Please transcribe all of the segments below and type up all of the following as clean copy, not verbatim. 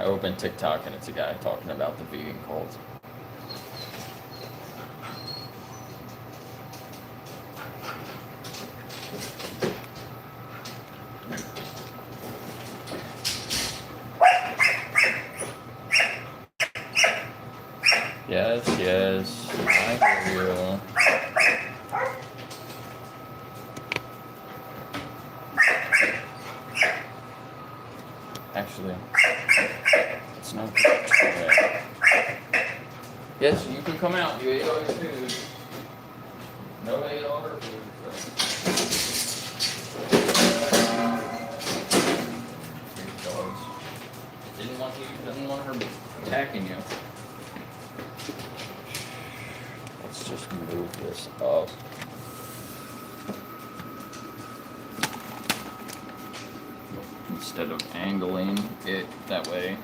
open TikTok and it's a guy talking about the vegan cult. Yes, I hear you. Actually, it's not good. Yes, you can come out. You ate all your food. Nobody ate all her food. So. Dogs. Didn't want her attacking you. Let's just move this up. Instead of angling it that way,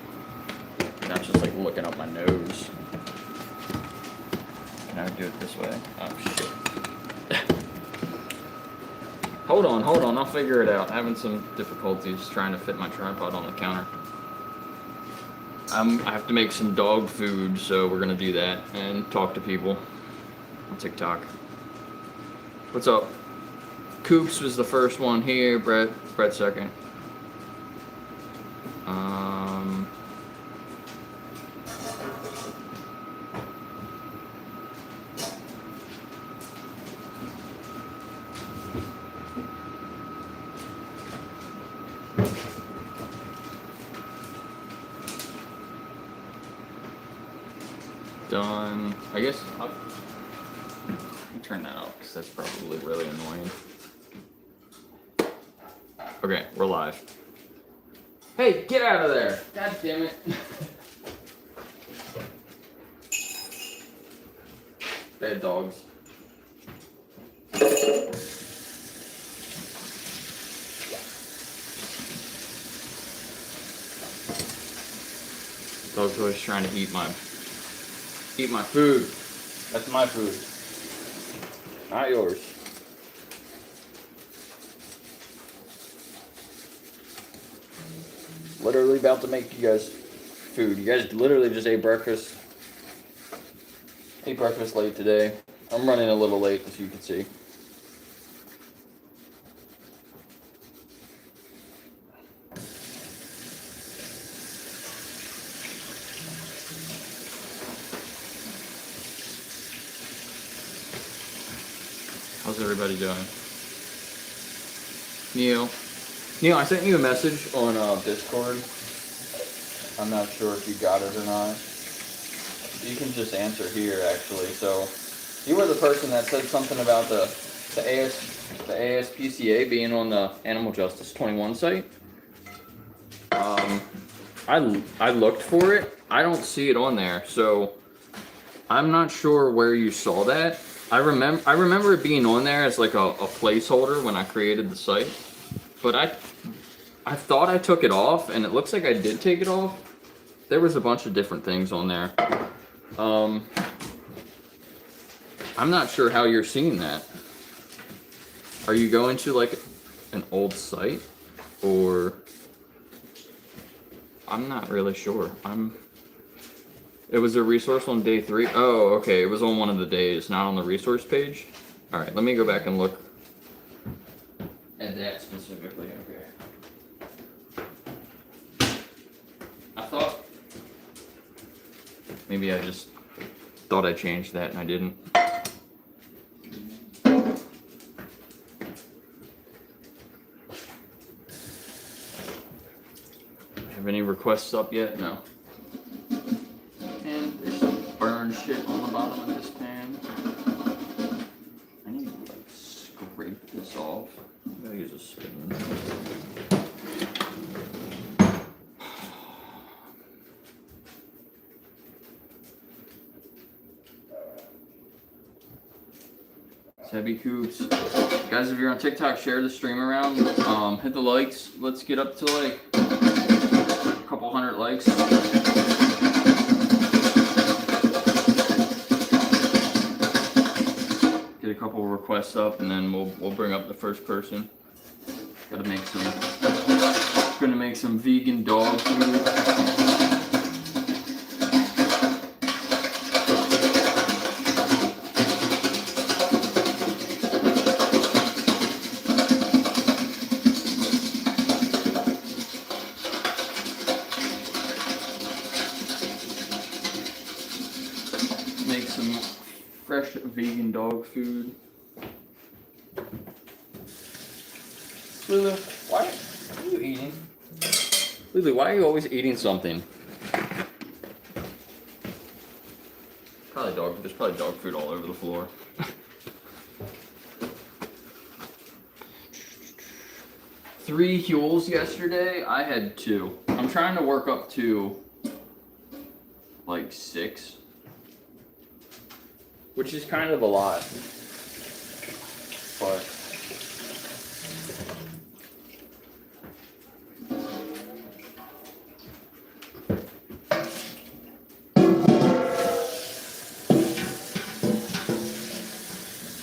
not just like looking up my nose. Can I do it this way? Oh shit. Hold on, I'll figure it out. I'm having some difficulties trying to fit my tripod on the counter. I have to make some dog food, so we're gonna do that and talk to people on TikTok. What's up? Coops was the first one here, Brett second. Done. I guess I'll turn that off because that's probably really annoying. Okay, we're live. Hey, get out of there! God damn it. Bad dogs. Dog's always trying to eat my food. That's my food. Not yours. Literally about to make you guys food. You guys literally just ate breakfast. Ate breakfast late today. I'm running a little late, as you can see. How's everybody doing? Neil, I sent you a message on Discord. I'm not sure if you got it or not. You can just answer here, actually. So, you were the person that said something about the ASPCA being on the Animal Justice 21 site. I looked for it. I don't see it on there, so I'm not sure where you saw that. I remember it being on there as like a placeholder when I created the site, but I thought I took it off, and it looks like I did take it off. There was a bunch of different things on there. I'm not sure how you're seeing that. Are you going to like an old site, or I'm not really sure. It was a resource on day 3. Oh, okay. It was on one of the days, not on the resource page. All right, let me go back and look at that specifically. Okay. I thought maybe I just thought I changed that and I didn't. Have any requests up yet? No. And there's some burn shit on the bottom of this pan. I need to like scrape this off. I'm gonna use a spoon. Heavy Coops. Guys, if you're on TikTok, share the stream around. Hit the likes. Let's get up to like a couple hundred likes. Get a couple requests up, and then we'll bring up the first person. Gonna make some vegan dog food. some fresh vegan dog food. Lulu, why are you eating? Lulu, why are you always eating something? There's probably dog food all over the floor. 3 Huels yesterday. I had 2. I'm trying to work up to like 6, which is kind of a lot. But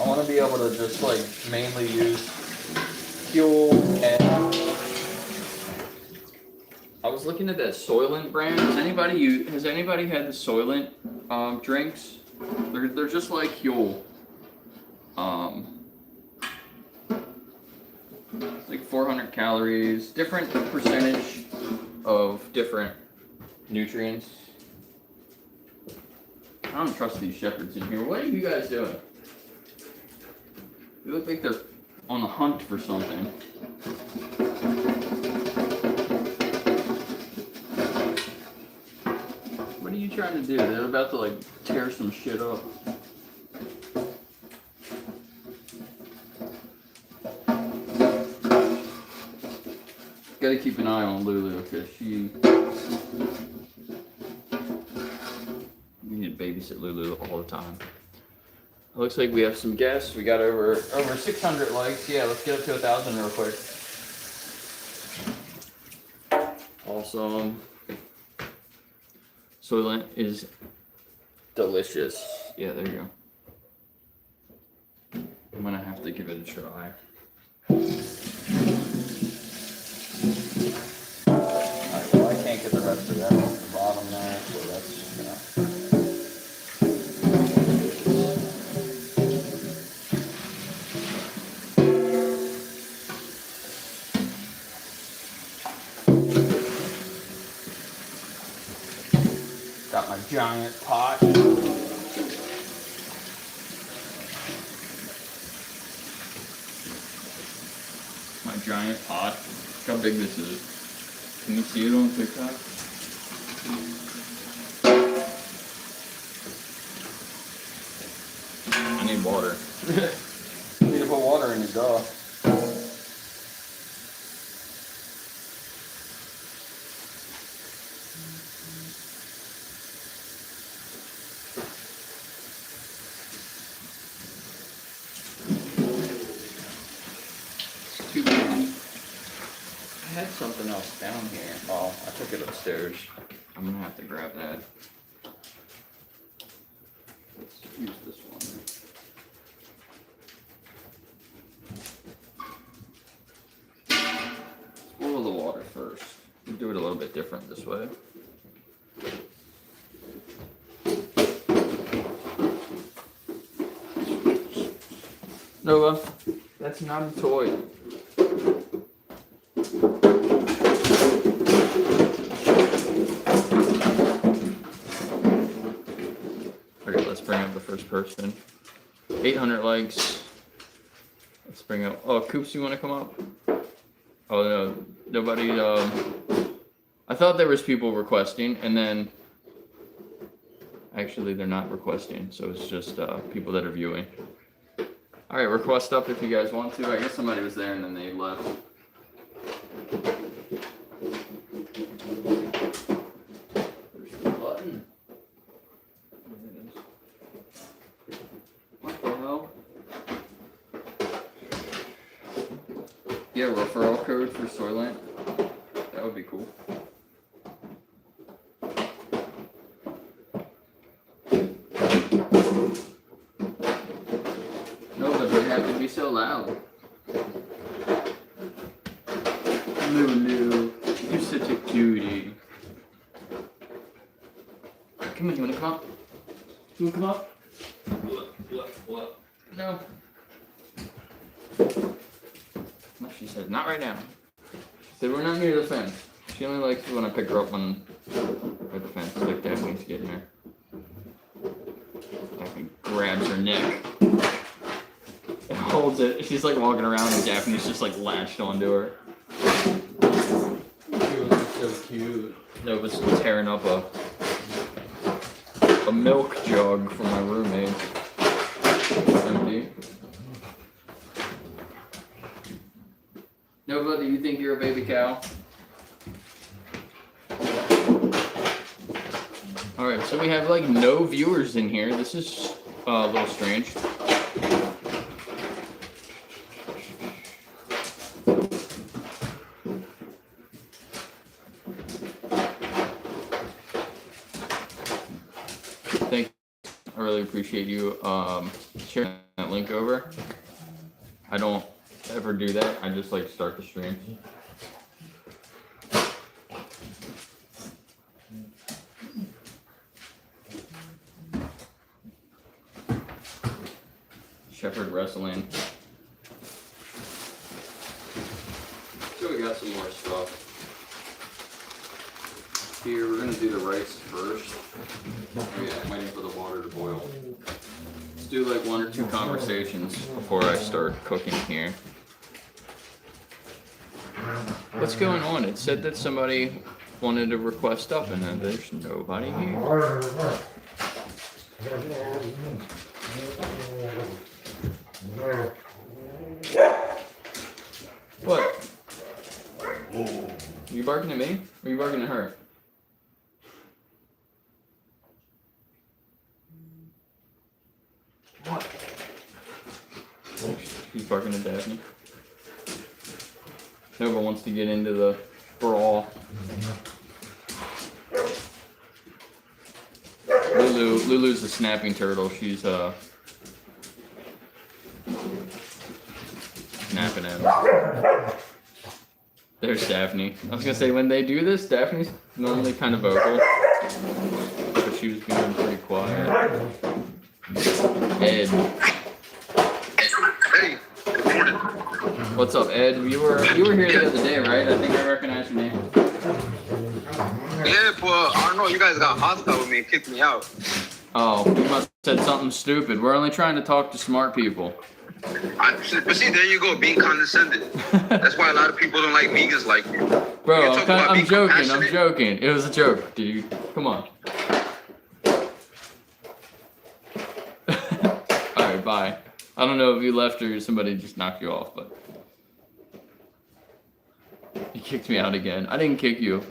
I want to be able to just like mainly use Huel. And I was looking at that Soylent brand. Has anybody had the Soylent drinks? They're just like Huel. It's like 400 calories, different percentage of different nutrients. I don't trust these shepherds in here. What are you guys doing? They look like they're on the hunt for something. What are you trying to do? They're about to like tear some shit up. Gotta keep an eye on Lulu because we need to babysit Lulu all the time. It looks like we have some guests. We got over 600 likes. Yeah, let's get up to 1,000 real quick. Awesome. Soylent is delicious. Yeah, there you go. I'm gonna have to give it a try. Alright, well, I can't get the rest of that off the bottom there, so that's, got my giant pot. My giant pot. Look how big this is. Can you see it on TikTok? I need water. You need to put water in your dog. Too big. I had something else down here. Oh, I took it upstairs. I'm gonna have to grab that. Let's use this one. Let's boil the water first. We'll do it a little bit different this way. Nova, that's not a toy. Okay, let's bring up the first person. 800 likes. Let's bring up. Oh, Coops, you want to come up? Oh no, nobody. I thought there was people requesting, and then actually they're not requesting, so it's just people that are viewing. All right, request up if you guys want to. I guess somebody was there and then they left. There's the button. What the hell? Yeah, referral code for Soylent. That would be cool. So loud. Lulu, you're such a cutie. Come on, you wanna come up? You wanna come up? What? No. No, she said, not right now. She said, we're not near the fence. She only likes when I pick her up on the fence. Like that when she's getting there. Fucking grabs her neck. And holds it. She's like walking around and Daphne's just like latched onto her. So cute. Nova's tearing up a milk jug for my roommate. Empty. Nova, do you think you're a baby cow? Alright, so we have like no viewers in here. This is a little strange. Thank you. I really appreciate you sharing that link over. I don't ever do that. I just like start the stream. Shepherd Wrestling. So we got some more stuff. Here, we're gonna do the rice first. Oh yeah, I'm waiting for the water to boil. Let's do like 1 or 2 conversations before I start cooking here. What's going on? It said that somebody wanted to request up and then there's nobody here. What? Are you barking at me? Or are you barking at her? What? He's barking at Daphne. Nova wants to get into the brawl. Lulu's a snapping turtle. She's snapping at him. There's Daphne. I was gonna say when they do this, Daphne's normally kind of vocal, but she was being pretty quiet. Ed. Hey, good morning. What's up, Ed? You were here the other day, right? I think I recognize your name. Yeah, but I don't know. You guys got hostile with me and kicked me out. Oh, you must have said something stupid. We're only trying to talk to smart people. But see, there you go, being condescending. That's why a lot of people don't like vegans like you. Bro, I'm joking. It was a joke, dude. Come on. Alright, bye. I don't know if you left or somebody just knocked you off, but you kicked me out again. I didn't kick you.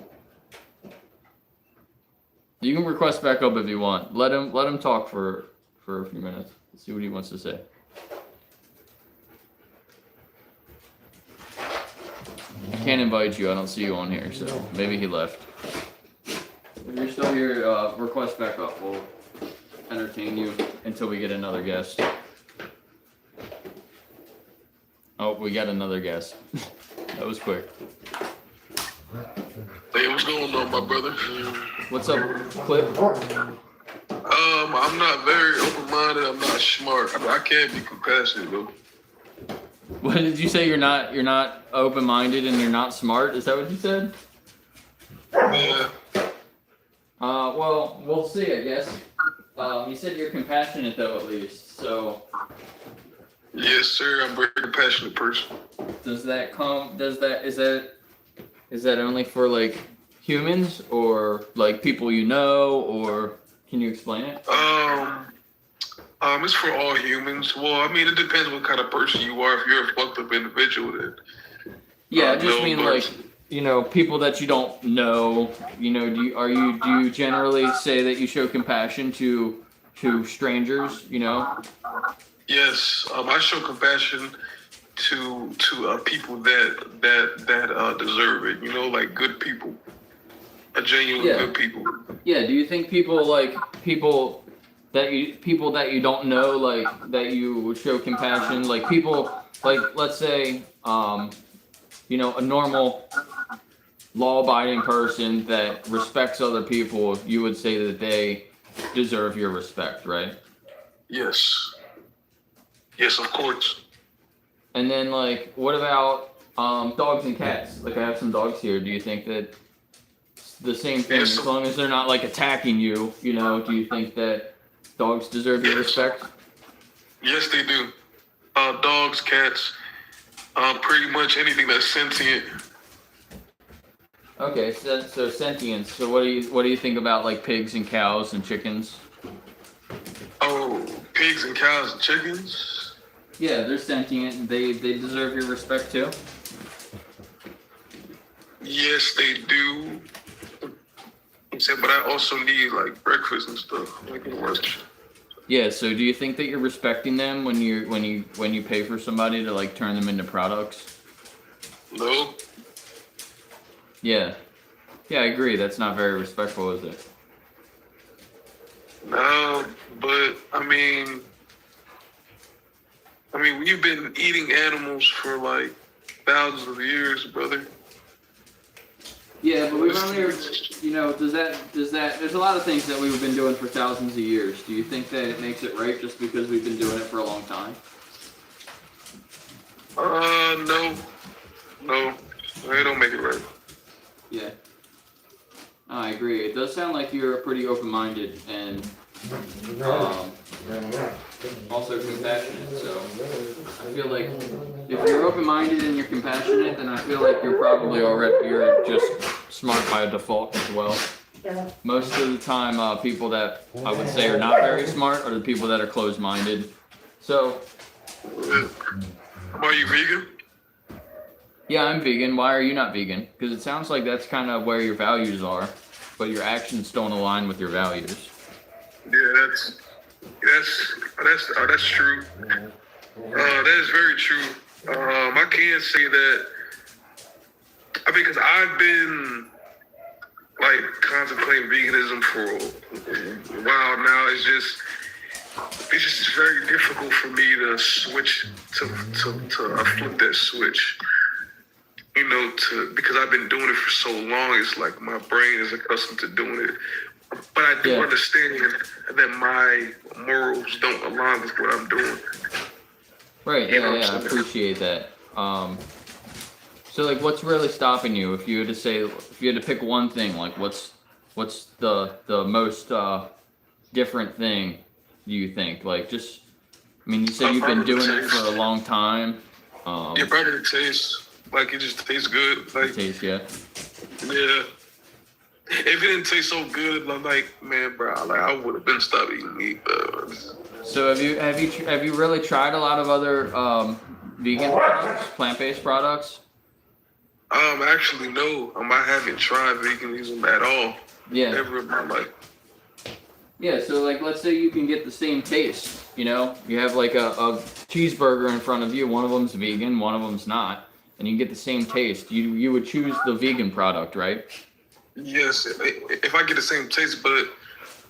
You can request back up if you want. Let him talk for a few minutes. Let's see what he wants to say. I can't invite you. I don't see you on here, so maybe he left. If you're still here, request back up. We'll entertain you until we get another guest. Oh, we got another guest. That was quick. Hey, what's going on, my brother? What's up, Clip? I'm not very open-minded. I'm not smart. I can't be compassionate, though. What did you say? You're not open-minded and you're not smart? Is that what you said? Yeah. Well, we'll see, I guess. You said you're compassionate, though, at least. So. Yes, sir. I'm a very compassionate person. Is that only for like humans or like people you know, or can you explain it? It's for all humans. Well, I mean, it depends what kind of person you are. If you're a fucked up individual, then yeah, I just mean like, you know, people that you don't know. You know, do you generally say that you show compassion to strangers? You know. Yes, I show compassion to people that deserve it. You know, like good people, genuine good people. Yeah. Do you think people that you don't know, like that you would show compassion, like people, like let's say, you know, a normal law-abiding person that respects other people, you would say that they deserve your respect, right? Yes. Yes, of course. And then, like, what about dogs and cats? Like, I have some dogs here. Do you think that it's the same thing? As long as they're not, like, attacking you, you know, do you think that Dogs deserve your respect. Yes, they do. Dogs, cats, pretty much anything that's sentient. Okay, so sentience. So what do you think about like pigs and cows and chickens? Oh, pigs and cows and chickens. Yeah, they're sentient. They deserve your respect too. Yes, they do. But I also need like breakfast and stuff, like lunch. Yeah. So do you think that you're respecting them when you pay for somebody to like turn them into products? No. Yeah. Yeah, I agree. That's not very respectful, is it? No, but I mean, we've been eating animals for like thousands of years, brother. Yeah, but we've only, does that, there's a lot of things that we've been doing for thousands of years. Do you think that it makes it right just because we've been doing it for a long time? No, they don't make it right. Yeah. I agree. It does sound like you're pretty open-minded and also compassionate. So I feel like if you're open-minded and you're compassionate, then I feel like you're just smart by default as well. Most of the time, people that I would say are not very smart are the people that are closed-minded. So. Are you vegan? Yeah, I'm vegan. Why are you not vegan? Because it sounds like that's kind of where your values are, but your actions don't align with your values. Yeah, that's true. That is very true. I can say that. Because I've been like contemplating veganism for a while now. It's just very difficult for me to switch to flip that switch. Because I've been doing it for so long, it's like my brain is accustomed to doing it. But I do understand that my morals don't align with what I'm doing. Right, yeah, I appreciate that. So like what's really stopping you? If you had to pick one thing, like what's the most different thing you think? Like you said you've been doing it for a long time. Yeah, probably the taste. Like it just tastes good. Like taste, yeah. Yeah. If it didn't taste so good, I'm like, man, bro, I would have been stopped eating meat. So have you really tried a lot of other vegan products, plant-based products? Actually, no. I haven't tried veganism at all. Yeah. Ever in my life. Yeah, so like let's say you can get the same taste, you have like a cheeseburger in front of you, one of them's vegan, one of them's not, and you get the same taste. You would choose the vegan product, right? Yes, if I get the same taste, but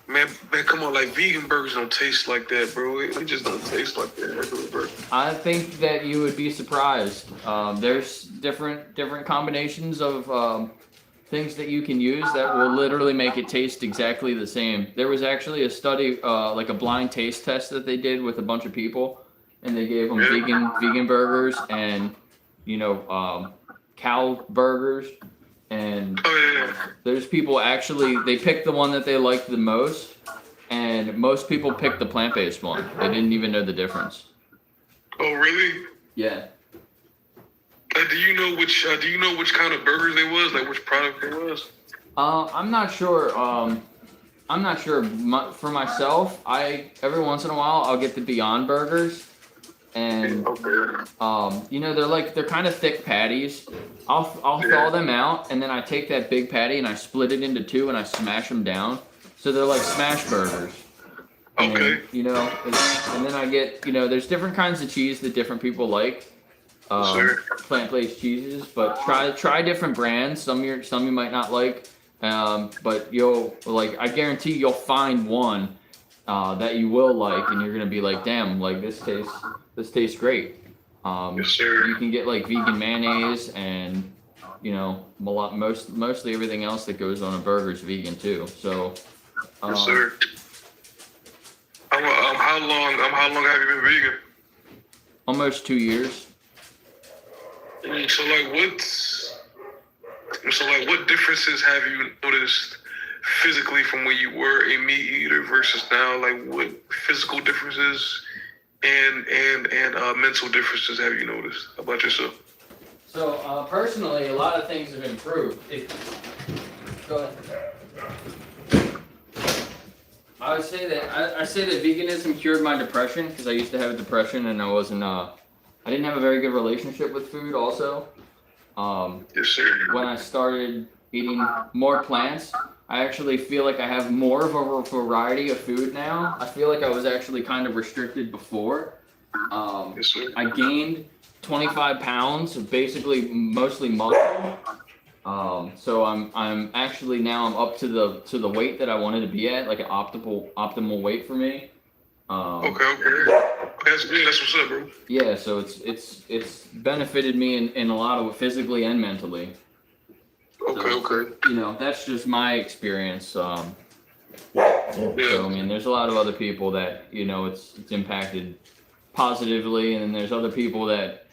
man, come on, like vegan burgers don't taste like that, bro. It just don't taste like that regular burger. I think that you would be surprised. There's different combinations of things that you can use that will literally make it taste exactly the same. There was actually a study, like a blind taste test that they did with a bunch of people, and they gave them vegan burgers and cow burgers, and there's people actually they picked the one that they liked the most, and most people picked the plant-based one. They didn't even know the difference. Oh, really? Yeah. Do you know which kind of burgers they was? Like which product it was? I'm not sure. I'm not sure. For myself, every once in a while I'll get the Beyond Burgers, and they're kind of thick patties. I'll thaw them out, and then I take that big patty and I split it into two and I smash them down. So they're like smash burgers. Okay. And, and then I get there's different kinds of cheese that different people like. Plant-based cheeses, but try different brands. Some you might not like, but I guarantee you'll find one that you will like, and you're gonna be like, damn, like this tastes great. Yes, sir. You can get like vegan mayonnaise, and mostly everything else that goes on a burger is vegan too. So, yes, sir. How long have you been vegan? Almost 2 years. So what differences have you noticed physically from when you were a meat eater versus now? Like, what physical differences and mental differences have you noticed about yourself? So personally, a lot of things have improved. Go ahead. I say that veganism cured my depression because I used to have a depression and I wasn't I didn't have a very good relationship with food also. Yes, sir. When I started eating more plants, I actually feel like I have more of a variety of food now. I feel like I was actually kind of restricted before. Yes, sir. I gained 25 pounds of basically mostly muscle. So I'm actually now I'm up to the weight that I wanted to be at, like an optimal weight for me. Okay. That's good. That's what's up, bro. Yeah, so it's benefited me in a lot of physically and mentally. Okay. You know, that's just my experience. Yeah. So I mean, there's a lot of other people that you know it's impacted positively, and then there's other people that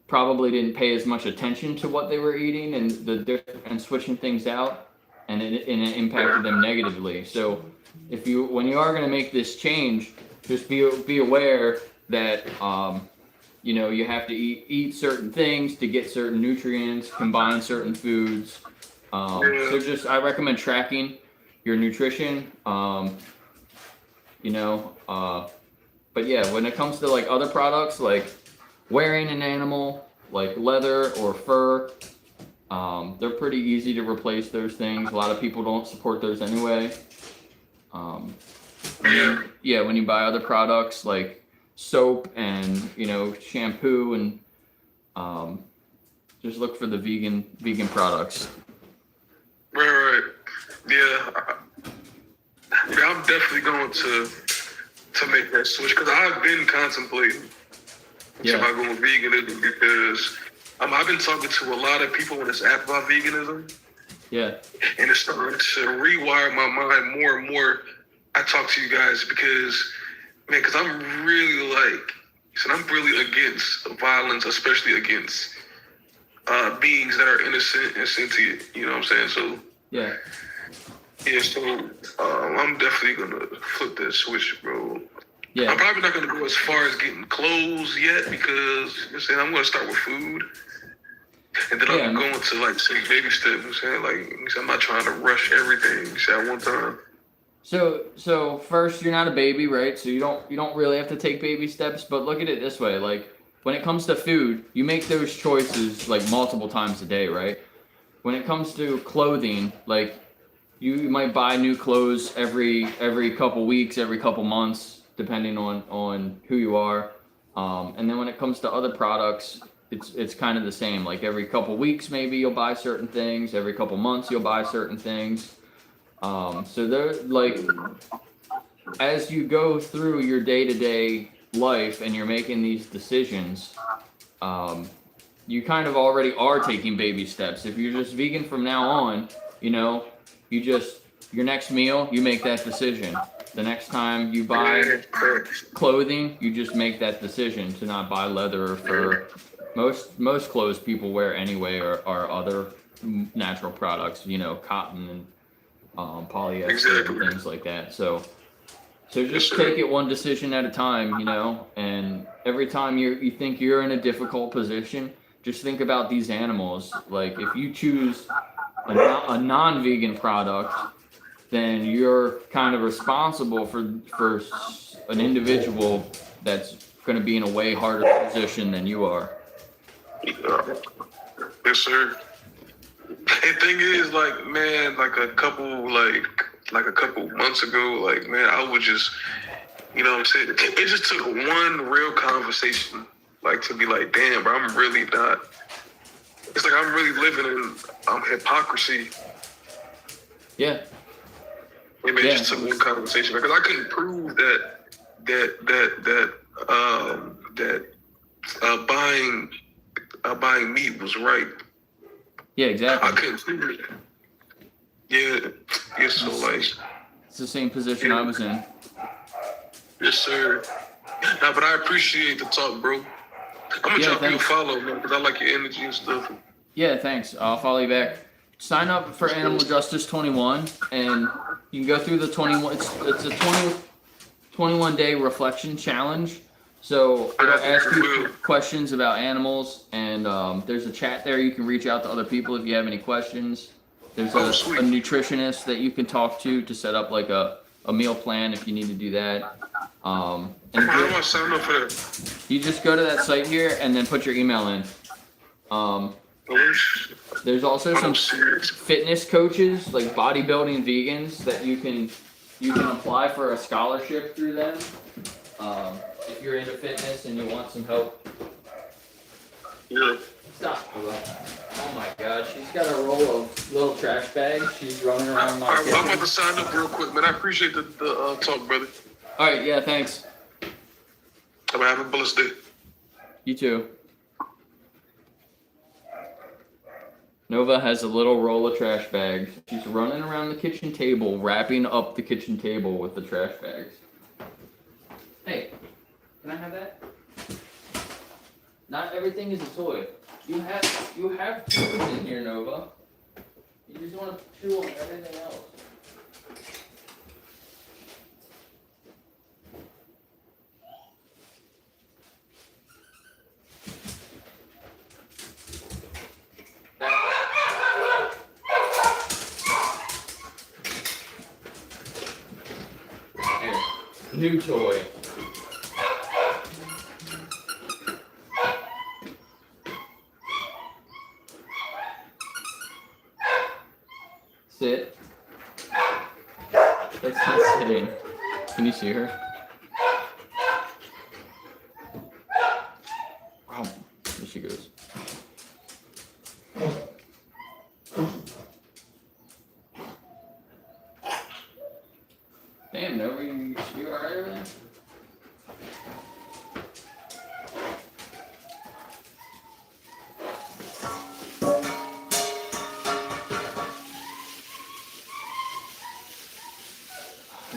probably didn't pay as much attention to what they were eating and switching things out, and it impacted them negatively. So when you are going to make this change, just be aware that you know you have to eat certain things to get certain nutrients, combine certain foods. So just I recommend tracking your nutrition. You know, but yeah, when it comes to like other products like wearing an animal like leather or fur, they're pretty easy to replace those things. A lot of people don't support those anyway. Yeah, when you buy other products like soap and you know shampoo and just look for the vegan products. Right. Yeah. I'm definitely going to make that switch because I've been contemplating about going veganism because I've been talking to a lot of people on this app about veganism. Yeah. And it's starting to rewire my mind more and more. I talk to you guys because I'm really against violence, especially against beings that are innocent and sentient. You know what I'm saying? So yeah. So I'm definitely gonna flip that switch, bro. Yeah. I'm probably not gonna go as far as getting clothes yet because I'm gonna start with food, and then I'm going to like some baby steps. I'm not trying to rush everything at one time. So first, you're not a baby, right? So you don't really have to take baby steps. But look at it this way: like when it comes to food, you make those choices like multiple times a day, right? When it comes to clothing, like you might buy new clothes every couple weeks, every couple months, depending on who you are. And then when it comes to other products, it's kind of the same. Like every couple weeks, maybe you'll buy certain things. Every couple months, you'll buy certain things. So they're like, as you go through your day-to-day life and you're making these decisions, you kind of already are taking baby steps. If you're just vegan from now on, you know, your next meal, you make that decision. The next time you buy clothing, you just make that decision to not buy leather or fur. Most clothes people wear anyway are other natural products, you know, cotton and polyester and things like that. So just take it one decision at a time, you know, and every time you think you're in a difficult position, just think about these animals. Like if you choose a non-vegan product, then you're kind of responsible for an individual that's going to be in a way harder position than you are. Yes, sir. And thing is, like, man, like a couple months ago, like, man, I would just, you know what I'm saying? It just took one real conversation, like, to be like, damn, bro, I'm really not. It's like I'm really living in hypocrisy. Yeah. It just took one conversation because I couldn't prove that buying meat was right. Yeah, exactly. I couldn't prove it. Yeah, so like it's the same position I was in. Yes, sir. Nah, but I appreciate the talk, bro. I'm gonna drop you a follow, man, because I like your energy and stuff. Yeah, thanks. I'll follow you back. sign up for Animal Justice 21, and you can go through the 21. It's a 21-day reflection challenge. So it'll ask you questions about animals, and there's a chat there. You can reach out to other people if you have any questions. There's a nutritionist that you can talk to set up like a meal plan if you need to do that. And How do I sign up for that? you just go to that site here and then put your email in. There's also some fitness coaches, like bodybuilding vegans, that you can apply for a scholarship through them. If you're into fitness and you want some help. Yeah. Stop. Oh my God, she's got a roll of little trash bags. She's running around my kitchen. I'm about to sign up real quick, man. I appreciate the talk, brother. All right, yeah, thanks. I'm gonna have a blessed day. You too. Nova has a little roll of trash bags. She's running around the kitchen table, wrapping up the kitchen table with the trash bags. Hey, can I have that? Not everything is a toy. You have toys in here, Nova. You just want to chew on everything else. Here, new toy. Sit. That's not sitting. Can you see her? Oh, there she goes. Damn, Nova, you alright over there?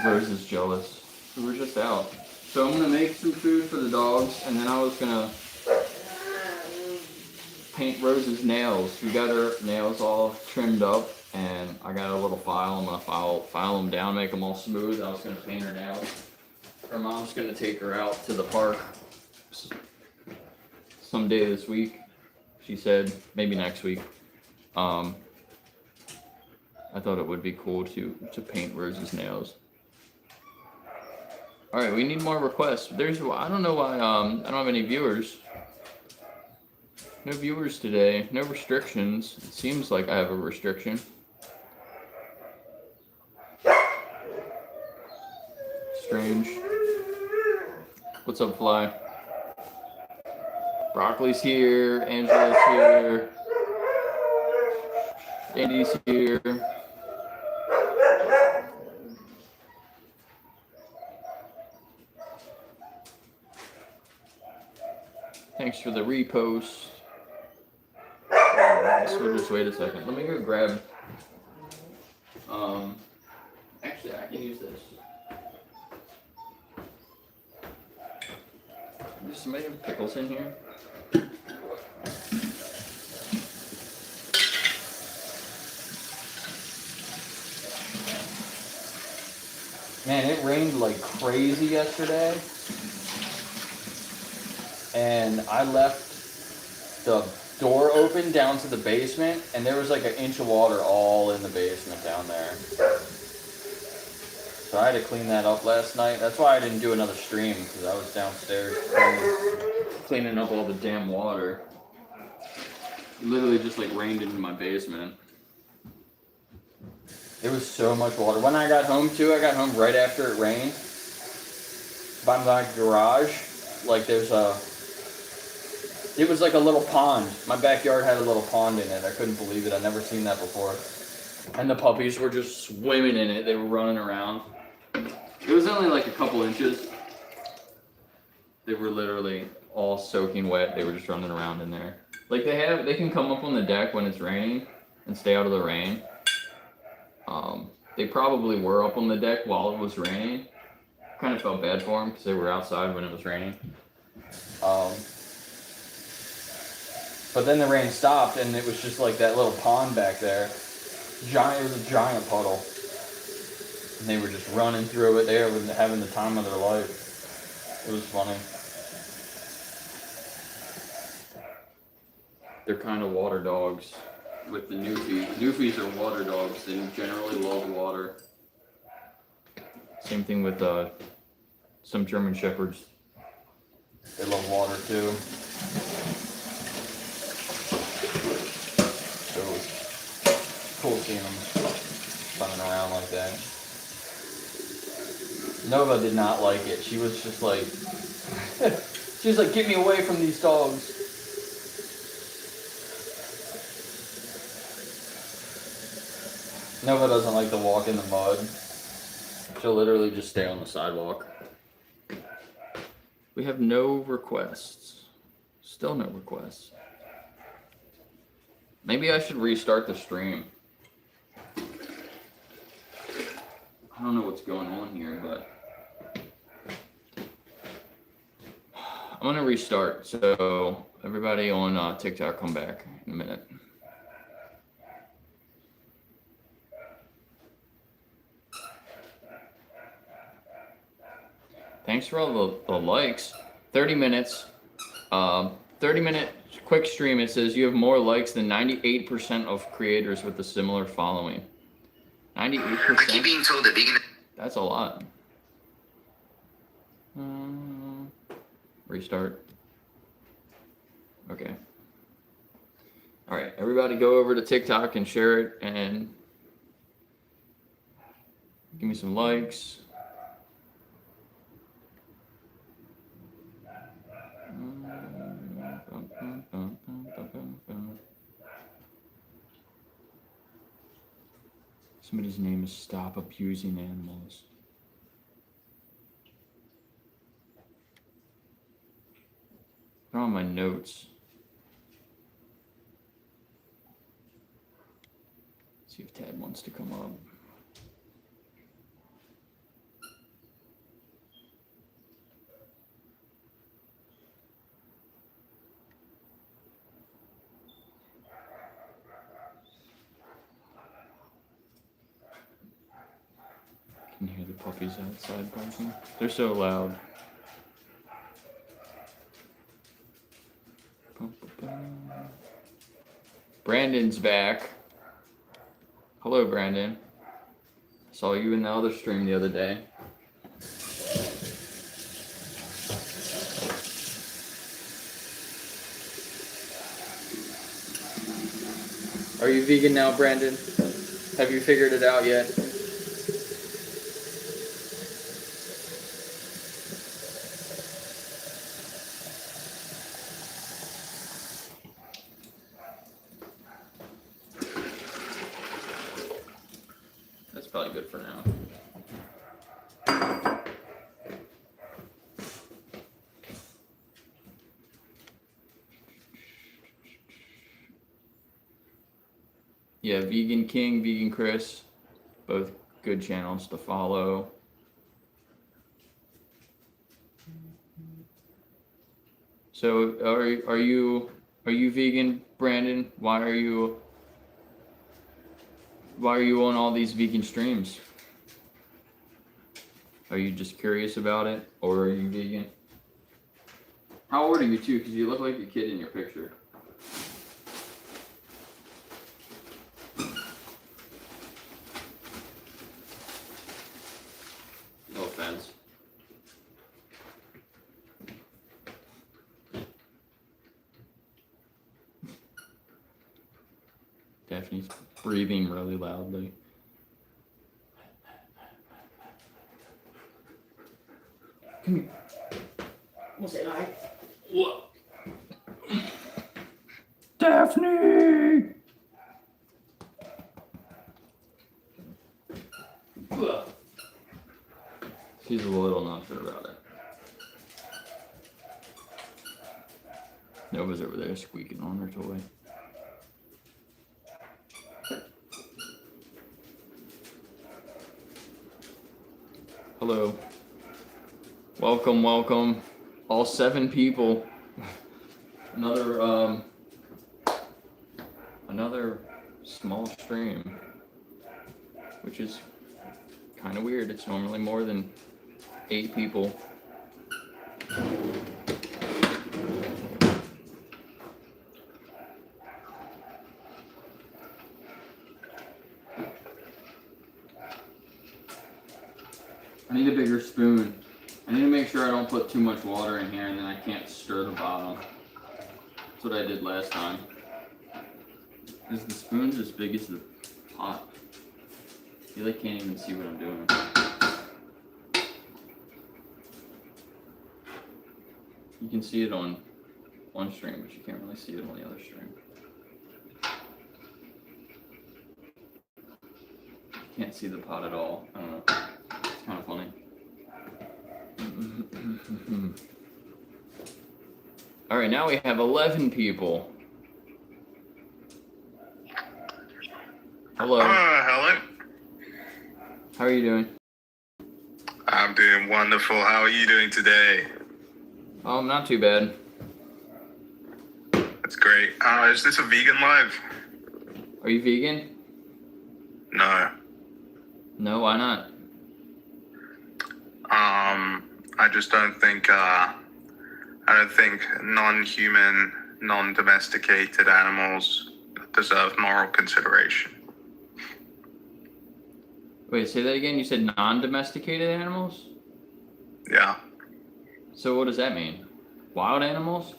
Rose is jealous. We're just out. So I'm gonna make some food for the dogs, and then I was gonna paint Rose's nails. We got her nails all trimmed up, and I got a little file. I'm gonna file them down, make them all smooth. I was gonna paint her nails. Her mom's gonna take her out to the park someday this week. She said maybe next week. I thought it would be cool to paint Rose's nails. All right, we need more requests. I don't know why I don't have any viewers. No viewers today. No restrictions. It seems like I have a restriction. Strange. What's up, Fly? Broccoli's here. Angela's here. Andy's here. Thanks for the repost. So just wait a second. Let me go grab. Actually, I can use this. Does somebody have pickles in here? Man, it rained like crazy yesterday. And I left the door open down to the basement, and there was like an inch of water all in the basement down there. So I had to clean that up last night. That's why I didn't do another stream, because I was downstairs cleaning up all the damn water. It literally just like rained into my basement. There was so much water. When I got home too, I got home right after it rained. By my garage, like it was like a little pond. My backyard had a little pond in it. I couldn't believe it. I'd never seen that before. And the puppies were just swimming in it. They were running around. It was only like a couple inches. They were literally all soaking wet. They were just running around in there. Like they can come up on the deck when it's raining and stay out of the rain. They probably were up on the deck while it was raining. Kind of felt bad for them because they were outside when it was raining. But then the rain stopped, and it was just like that little pond back there. Giant, it was a giant puddle. And they were just running through it. They were having the time of their life. It was funny. They're kind of water dogs with the Newfies. Newfies are water dogs. They generally love water. Same thing with some German Shepherds. They love water too. So it was cool seeing them running around like that. Nova did not like it. She was just like, she was like, get me away from these dogs. Nova doesn't like to walk in the mud. She'll literally just stay on the sidewalk. We have no requests. Still no requests. Maybe I should restart the stream. I don't know what's going on here, but I'm gonna restart. So everybody on TikTok, come back in a minute. Thanks for all the likes. 30 minutes, 30-minute quick stream. It says you have more likes than 98% of creators with a similar following. 98%. I keep being told that vegan. That's a lot. Restart. Okay. All right, everybody go over to TikTok and share it and give me some likes. Somebody's name is Stop Abusing Animals. They're on my notes. Let's see if Tad wants to come up. I can hear the puppies outside barking. They're so loud. Brandon's back. Hello, Brandon. Saw you in the other stream the other day. Are you vegan now, Brandon? Have you figured it out yet? That's probably good for now. Yeah, Vegan King, Vegan Chris, both good channels to follow. So are you vegan, Brandon? Why are you on all these vegan streams? Are you just curious about it, or are you vegan? How old are you too? Because you look like a kid in your picture. No offense. Daphne's breathing really loudly. Come here. We'll say hi. Whoa. Daphne! She's a little not sure about it. Nova's over there squeaking on her toy. Hello. Welcome, welcome. All 7 people. Another small stream. which is kind of weird. It's normally more than 8 people. I need a bigger spoon. I need to make sure I don't put too much water in here and then I can't stir the bottom. That's what I did last time. Is the spoon's as big as the pot? I feel like I can't even see what I'm doing. You can see it on one string, but you can't really see it on the other string. Can't see the pot at all. I don't know. It's kind of funny. All right, now we have 11 people. Hello. Hello. How are you doing? I'm doing wonderful. How are you doing today? Not too bad. That's great. Is this a vegan live? Are you vegan? No. No, why not? I just don't think non-human, non-domesticated animals deserve moral consideration. Wait, say that again? You said non-domesticated animals? Yeah. So what does that mean? Wild animals?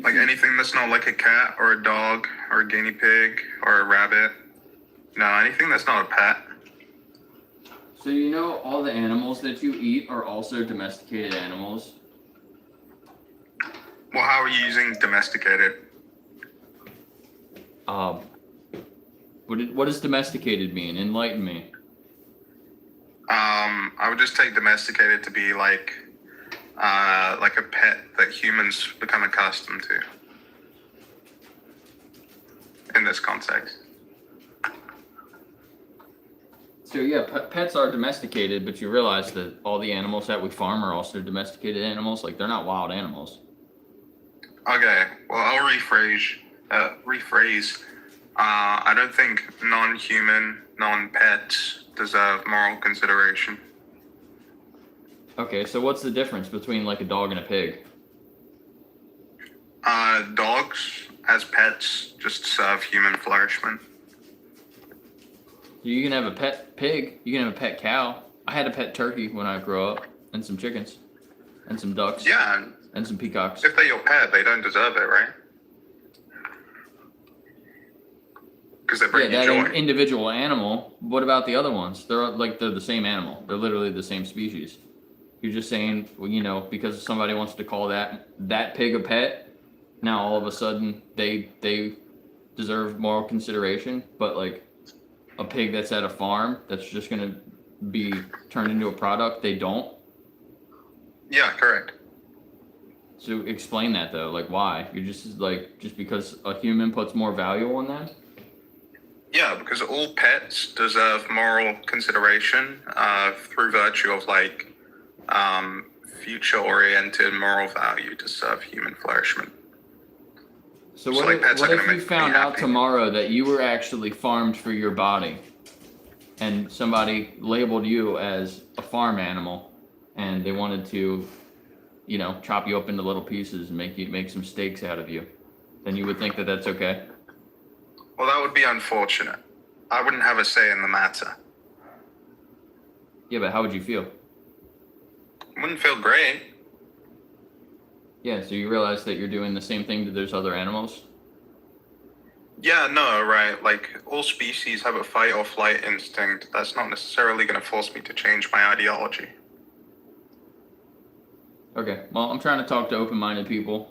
Like anything that's not like a cat or a dog or a guinea pig or a rabbit. No, anything that's not a pet. So you know all the animals that you eat are also domesticated animals? Well, how are you using domesticated? What does domesticated mean? Enlighten me. I would just take domesticated to be like a pet that humans become accustomed to. In this context. So yeah, pets are domesticated, but you realize that all the animals that we farm are also domesticated animals. Like they're not wild animals. Okay, well I'll rephrase. I don't think non-human, non-pets deserve moral consideration. Okay, so what's the difference between like a dog and a pig? Dogs as pets just serve human flourishment. You can have a pet pig. You can have a pet cow. I had a pet turkey when I grew up, and some chickens, and some ducks. Yeah. And some peacocks. If they're your pet, they don't deserve it, right? Because they bring you that joy. Individual animal. What about the other ones? They're the same animal. They're literally the same species. You're just saying, well, because somebody wants to call that pig a pet, now all of a sudden they deserve moral consideration. But like a pig that's at a farm that's just gonna be turned into a product, they don't. Yeah, correct. So explain that though, like why? You're just because a human puts more value on them? Yeah, because all pets deserve moral consideration through virtue of future-oriented moral value to serve human flourishment. So what if you found out tomorrow that you were actually farmed for your body, and somebody labeled you as a farm animal, and they wanted to, chop you up into little pieces and make some steaks out of you? Then you would think that that's okay? Well, that would be unfortunate. I wouldn't have a say in the matter. Yeah, but how would you feel? Wouldn't feel great. Yeah, so you realize that you're doing the same thing to those other animals? Yeah, no, right. Like, all species have a fight or flight instinct. That's not necessarily going to force me to change my ideology. Okay, well, I'm trying to talk to open-minded people.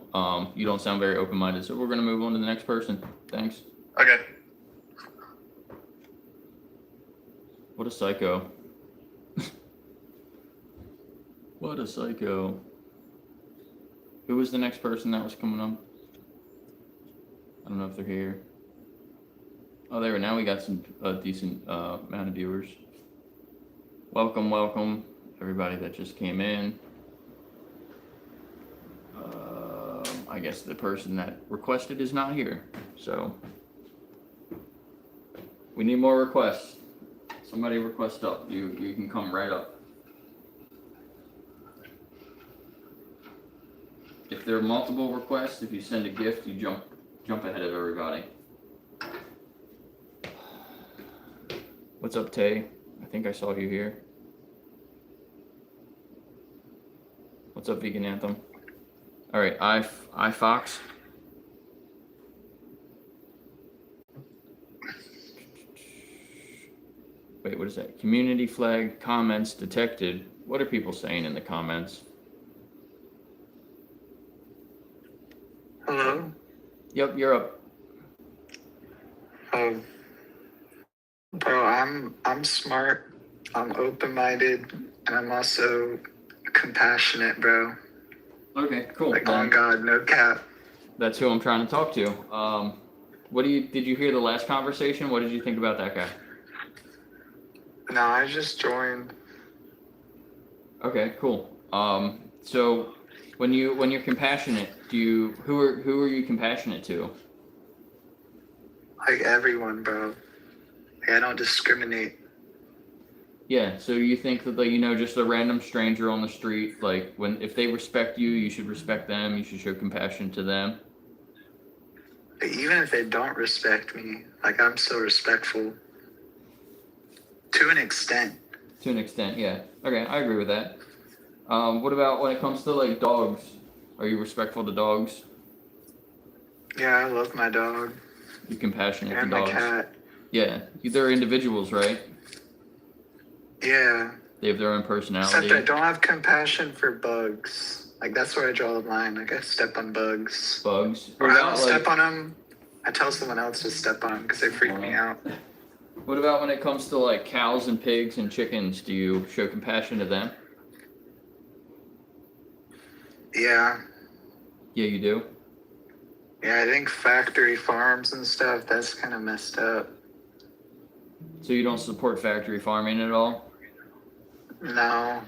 You don't sound very open-minded, so we're going to move on to the next person. Thanks. Okay. What a psycho. What a psycho. Who was the next person that was coming up? I don't know if they're here. Oh, there. Now we got some decent amount of viewers. Welcome, everybody that just came in. I guess the person that requested is not here, so We need more requests. Somebody request up. You can come right up. If there are multiple requests, if you send a gift, you jump ahead of everybody. What's up, Tay? I think I saw you here. What's up, Vegan Anthem? All right, I Fox. Wait, what is that? Community flag comments detected. What are people saying in the comments? Hello? Yep, you're up. Oh, bro, I'm smart. I'm open-minded, and I'm also compassionate, bro. Okay, cool. Like, on God, no cap. That's who I'm trying to talk to. Did you hear the last conversation? What did you think about that guy? No, I just joined. Okay, cool. So when you're compassionate, who are you compassionate to? Like, everyone, bro. Like, I don't discriminate. Yeah, so you think that, like, just a random stranger on the street, like, if they respect you, you should respect them, you should show compassion to them. Like, even if they don't respect me, like, I'm still respectful. To an extent. To an extent, yeah. Okay, I agree with that. What about when it comes to, like, dogs? Are you respectful to dogs? Yeah, I love my dog. You're compassionate And to my dogs? cat. Yeah, they're individuals, right? Yeah. They have their own personality. Except I don't have compassion for bugs. Like, that's where I draw the line. Like, I step on bugs. Bugs? Or I don't step on them. I tell someone else to step on them because they freak me out. What about when it comes to, like, cows and pigs and chickens? Do you show compassion to them? Yeah. Yeah, you do? Yeah, I think factory farms and stuff, that's kind of messed up. So you don't support factory farming at all? No.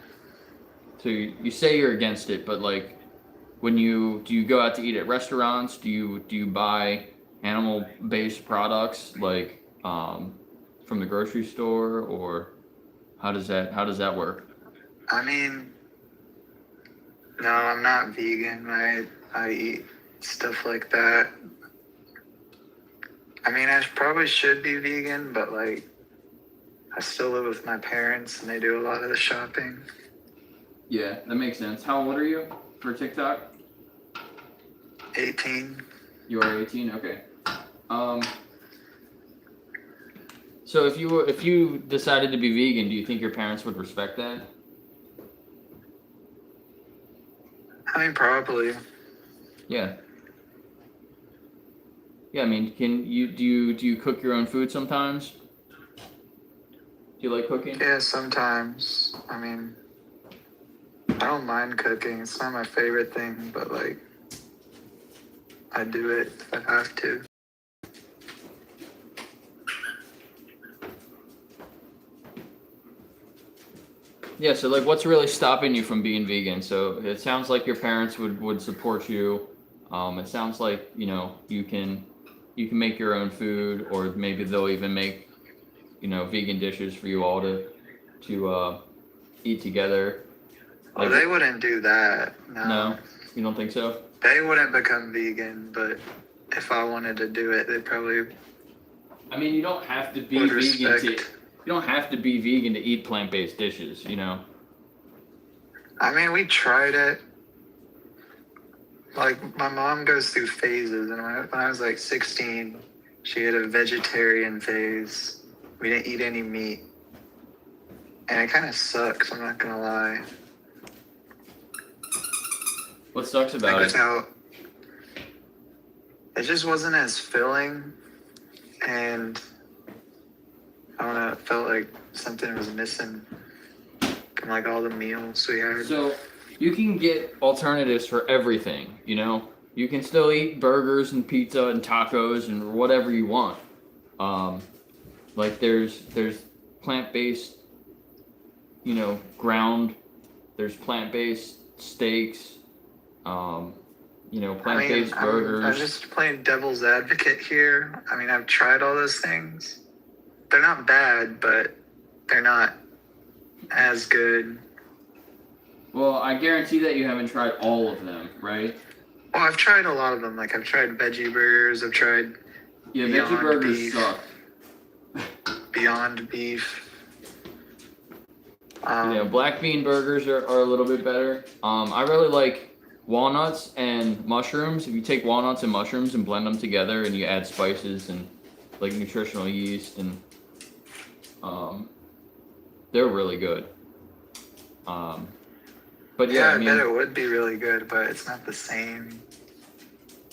So you say you're against it, but, like, do you go out to eat at restaurants? Do you buy animal-based products, like, from the grocery store, or how does that work? I mean, no, I'm not vegan. I eat stuff like that. I mean, I probably should be vegan, but, like, I still live with my parents and they do a lot of the shopping. Yeah, that makes sense. How old are you for TikTok? 18. You are 18? Okay. So if you decided to be vegan, do you think your parents would respect that? I mean, probably. Yeah. Yeah, I mean, do you cook your own food sometimes? Do you like cooking? Yeah, sometimes. I mean, I don't mind cooking. It's not my favorite thing, but, like, I do it if I have to. Yeah, so, like, what's really stopping you from being vegan? So it sounds like your parents would support you. It sounds like, you can make your own food, or maybe they'll even make, vegan dishes for you all to eat together. Well, they wouldn't do that. No, you don't think so? They wouldn't become vegan, but if I wanted to do it, they probably I mean, you don't have to be would vegan respect. you don't have to be vegan to eat plant-based dishes, I mean, we tried it. Like, my mom goes through phases, and when I was, like, 16, she had a vegetarian phase. We didn't eat any meat. And it kind of sucks, I'm not gonna lie. What sucks about Like, it? without... It just wasn't as filling, and I don't know, it felt like something was missing from, like, all the meals we had. So you can get alternatives for everything, You can still eat burgers and pizza and tacos and whatever you want. Like, there's plant-based, ground. There's plant-based steaks. Plant-based burgers. I'm just playing devil's advocate here. I mean, I've tried all those things. they're not bad, but they're not as good. Well, I guarantee that you haven't tried all of them, right? Well, I've tried a lot of them. Like I've tried veggie burgers. I've tried Yeah, Beyond veggie burgers Beef. suck. Beyond Beef. Yeah, black bean burgers are a little bit better. I really like walnuts and mushrooms. If you take walnuts and mushrooms and blend them together and you add spices and like nutritional yeast and they're really good. But yeah, I I mean, bet it would be really good, but it's not the same.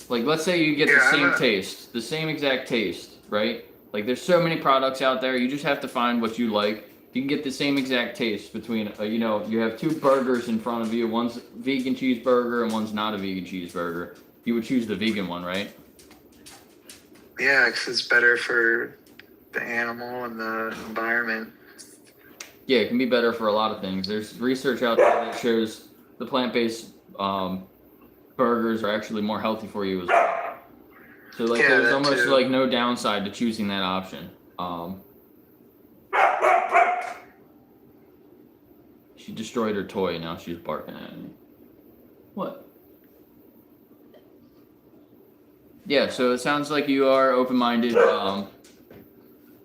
like let's say you get the Yeah, same taste, the same exact taste, right? Like there's so many products out there, you just have to find what you like. You can get the same exact taste between, you have two burgers in front of you. One's vegan cheeseburger and one's not a vegan cheeseburger. You would choose the vegan one, right? Yeah, 'cause it's better for the animal and the environment. Yeah, it can be better for a lot of things. There's research out there that shows the plant-based burgers are actually more healthy for you as well. So like, Yeah, there's that almost too. like no downside to choosing that option. She destroyed her toy. Now she's barking at me. What? Yeah. So it sounds like you are open-minded.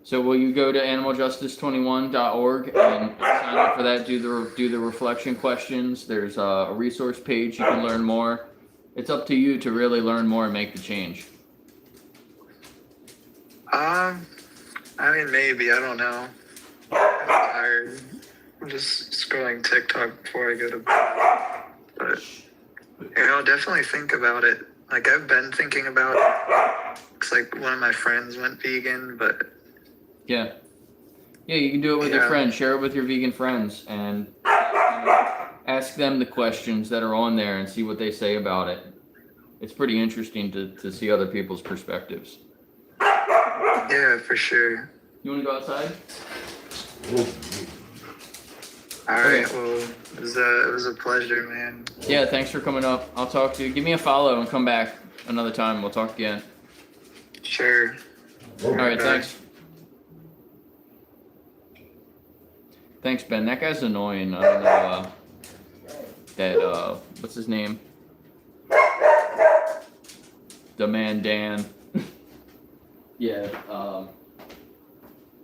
So will you go to animaljustice21.org and sign up for that? Do the reflection questions. There's a resource page. You can learn more. It's up to you to really learn more and make the change. I mean, maybe. I don't know. I'm tired. I'm just scrolling TikTok before I go to bed. But yeah, I'll definitely think about it. Like, I've been thinking about it. It's like one of my friends went vegan, but Yeah. Yeah, you can do it with your Yeah. friends. Share it with your vegan friends and ask them the questions that are on there and see what they say about it. It's pretty interesting to see other people's perspectives. yeah, for sure. You want to go outside? All right. Okay. Well, it was a pleasure, man. Yeah, thanks for coming up. I'll talk to you. Give me a follow and come back another time. We'll talk again. Sure. All right, Bye. thanks. Thanks, Ben. That guy's annoying. I don't know that what's his name? The man Dan. Yeah,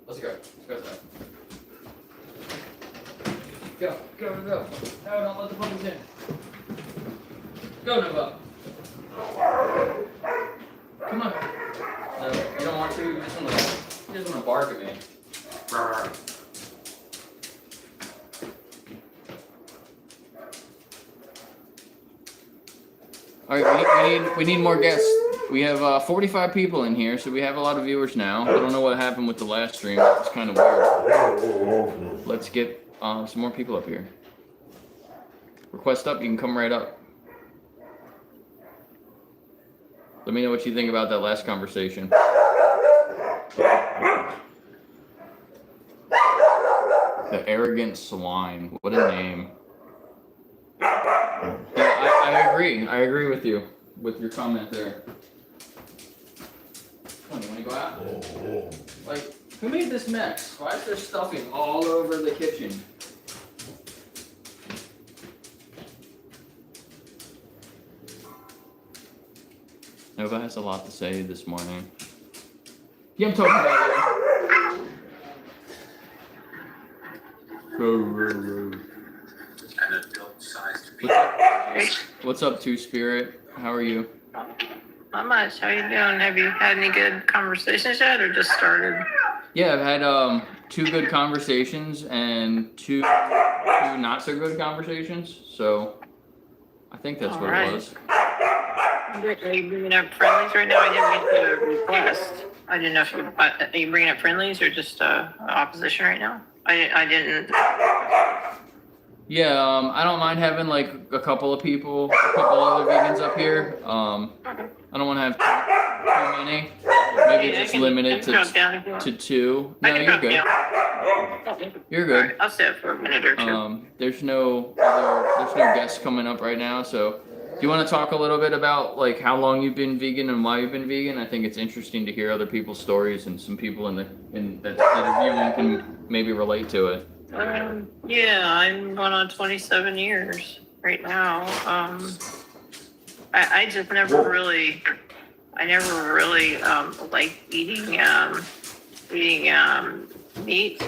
let's go. Let's go outside. Go. No, don't let the puppies in. Go, Nova. Come on. No, you don't want to. You just want to bark at me. All right, we need more guests. We have 45 people in here, so we have a lot of viewers now. I don't know what happened with the last stream. It's kind of weird. Let's get some more people up here. Request up, you can come right up. Let me know what you think about that last conversation. The arrogant swine. What a name. Yeah, I agree. I agree with you, with your comment there. Come on, you want to go out? Like, who made this mess? Why is there stuffing all over the kitchen? Nova has a lot to say this morning. Yeah, I'm talking about you. What's up, Two Spirit? How are you? Not much. How you doing? Have you had any good conversations yet, or just started? Yeah, I've had 2 good conversations and two not so good conversations. So I think that's what it was. Are you bringing up friendlies right now? I didn't get the request. I didn't know if you are you bringing up friendlies or just opposition right now? I didn't. Yeah, I don't mind having like a couple of people, a couple other vegans up here. I don't want to have too many. Maybe just limit it to 2. No, you're good. You're good. Right, I'll stay up for a minute or two. There's no guests coming up right now, so you want to talk a little bit about like how long you've been vegan and why you've been vegan? I think it's interesting to hear other people's stories and some people that are viewing can maybe relate to it. Yeah, I'm going on 27 years right now. I just never really, liked eating meat.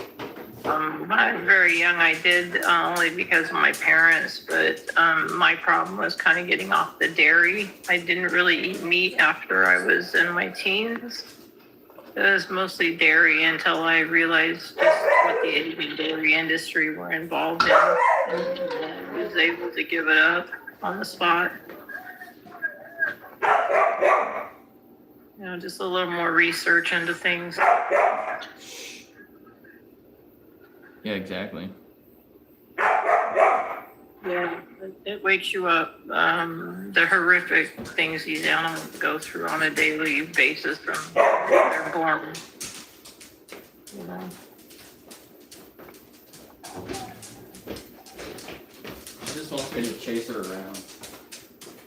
When I was very young, I did only because of my parents, but my problem was kind of getting off the dairy. I didn't really eat meat after I was in my teens. It was mostly dairy until I realized just what the Asian dairy industry were involved in, and I was able to give it up on the spot. Just a little more research into things. Yeah, exactly. Yeah, it wakes you up. The horrific things these animals go through on a daily basis from they're born. You know. She just wants me to chase her around.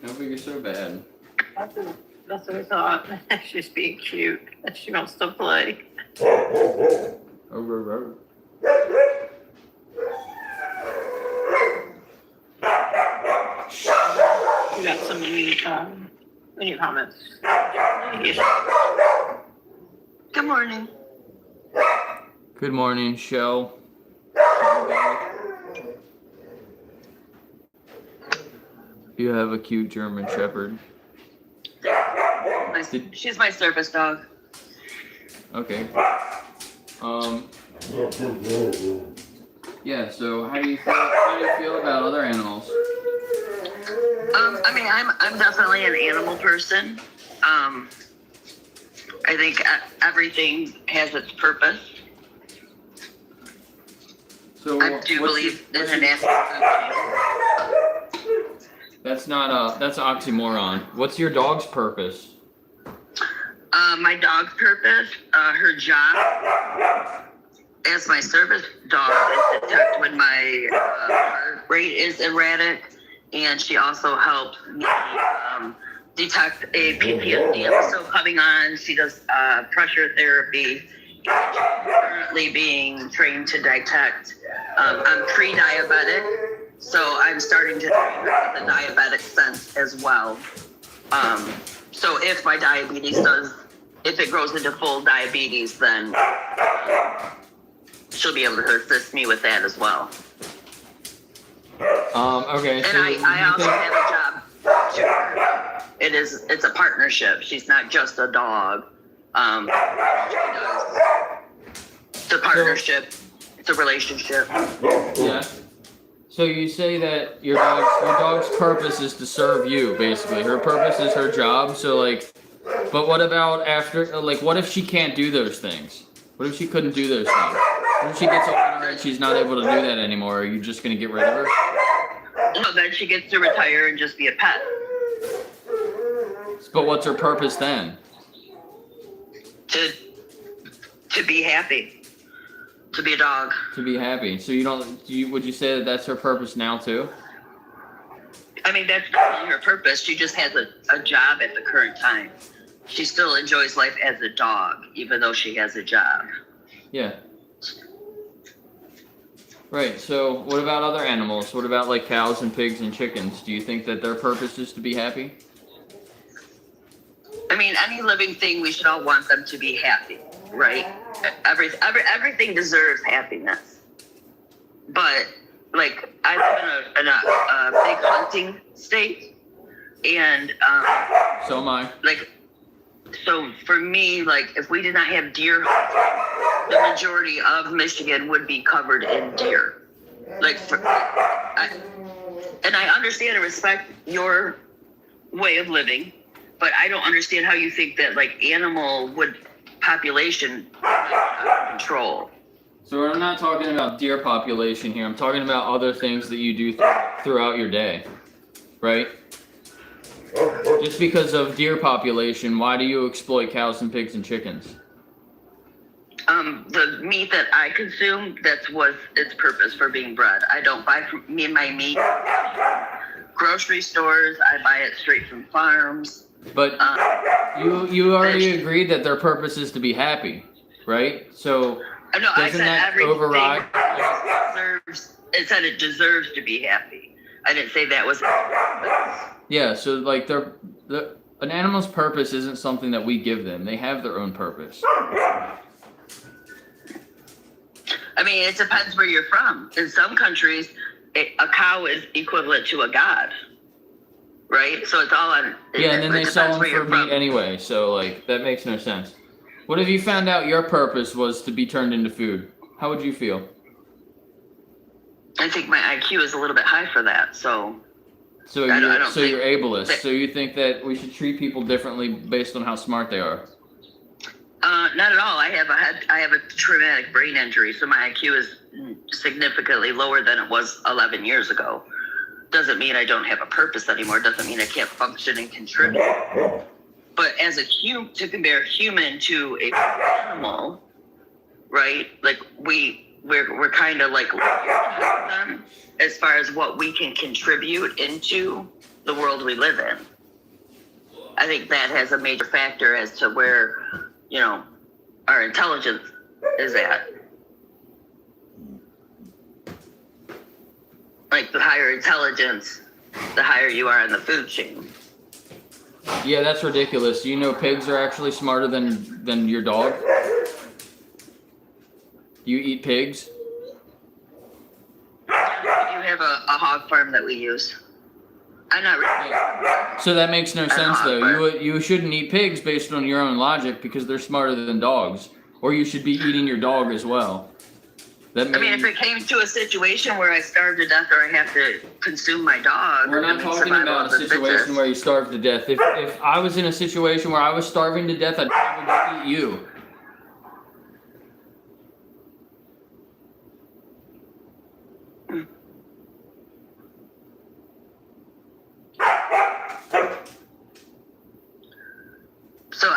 Don't think you're so bad. That's what I thought. She's being cute. She wants to play. Oh. You got some any comments? Good morning. Good morning, Shell. You have a cute German Shepherd. She's my service dog. Okay. Yeah. So how do you feel about other animals? I mean, I'm definitely an animal person. I think everything has its purpose. So I do believe in an animal. That's not that's an oxymoron. What's your dog's purpose? My dog's purpose, her job as my service dog is to detect when my heart rate is erratic, and she also helps me detect a PTSD episode coming on. She does pressure therapy. Currently being trained to detect. I'm pre-diabetic, so I'm starting to train her with the diabetic sense as well. So if my diabetes if it grows into full diabetes, then she'll be able to assist me with that as well. Okay. And So I also have a job too. It's a partnership. She's not just a dog. The partnership, it's a relationship. Yeah. So you say that your dog's purpose is to serve you, basically. Her purpose is her job. So like, but what about after? Like, what if she can't do those things? What if she couldn't do those things? What if she gets older and she's not able to do that anymore? Are you just gonna get rid of her? No, then she gets to retire and just be a pet. But what's her purpose then? To be happy. To be a dog. To be happy. So would you say that that's her purpose now too? I mean, that's not her purpose. She just has a job at the current time. She still enjoys life as a dog, even though she has a job. Yeah. Right. So what about other animals? What about like cows and pigs and chickens? Do you think that their purpose is to be happy? I mean, any living thing, we should all want them to be happy, right? Everything deserves happiness. But, like, I live in a big hunting state, and, So am I. like, so for me, like, if we did not have deer hunting, the majority of Michigan would be covered in deer. Like, and I understand and respect your way of living, but I don't understand how you think that like animal population control. So I'm not talking about deer population here. I'm talking about other things that you do throughout your day, right? Just because of deer population, why do you exploit cows and pigs and chickens? The meat that I consume, that's what its purpose for being bred. I don't buy my meat grocery stores. I buy it straight from farms. But you already agreed that their purpose is to be happy, right? So No, I doesn't said that everything override? it said it deserves to be happy. I didn't say that was. Yeah, so like an animal's purpose isn't something that we give them. They have their own purpose. I mean, it depends where you're from. In some countries, a cow is equivalent to a god, right? So it's all on. Yeah, and then they sell them where for you're from. meat anyway, so like that makes no sense. What if you found out your purpose was to be turned into food? How would you feel? I think my IQ is a little bit high for that, so. So I you're don't think you're ableist. So you think that we should treat people differently based on how smart they are? Not at all. I have a traumatic brain injury, so my IQ is significantly lower than it was 11 years ago. Doesn't mean I don't have a purpose anymore. Doesn't mean I can't function and contribute. But as to compare human to an animal, right? Like we're kind of like them as far as what we can contribute into the world we live in. I think that has a major factor as to where, our intelligence is at. Like the higher intelligence, the higher you are in the food chain. Yeah, that's ridiculous. You know pigs are actually smarter than your dog? You eat pigs? We do have a hog farm that we use. I'm not really. So that makes no I don't sense know, though. but- You shouldn't eat pigs based on your own logic because they're smarter than dogs. Or you should be eating your dog as well. I mean, if it came to a situation where I starve to death or I have to consume my dog. We're not talking about a situation where you starve to death. If I was in a situation where I was starving to death, I'd probably eat you. So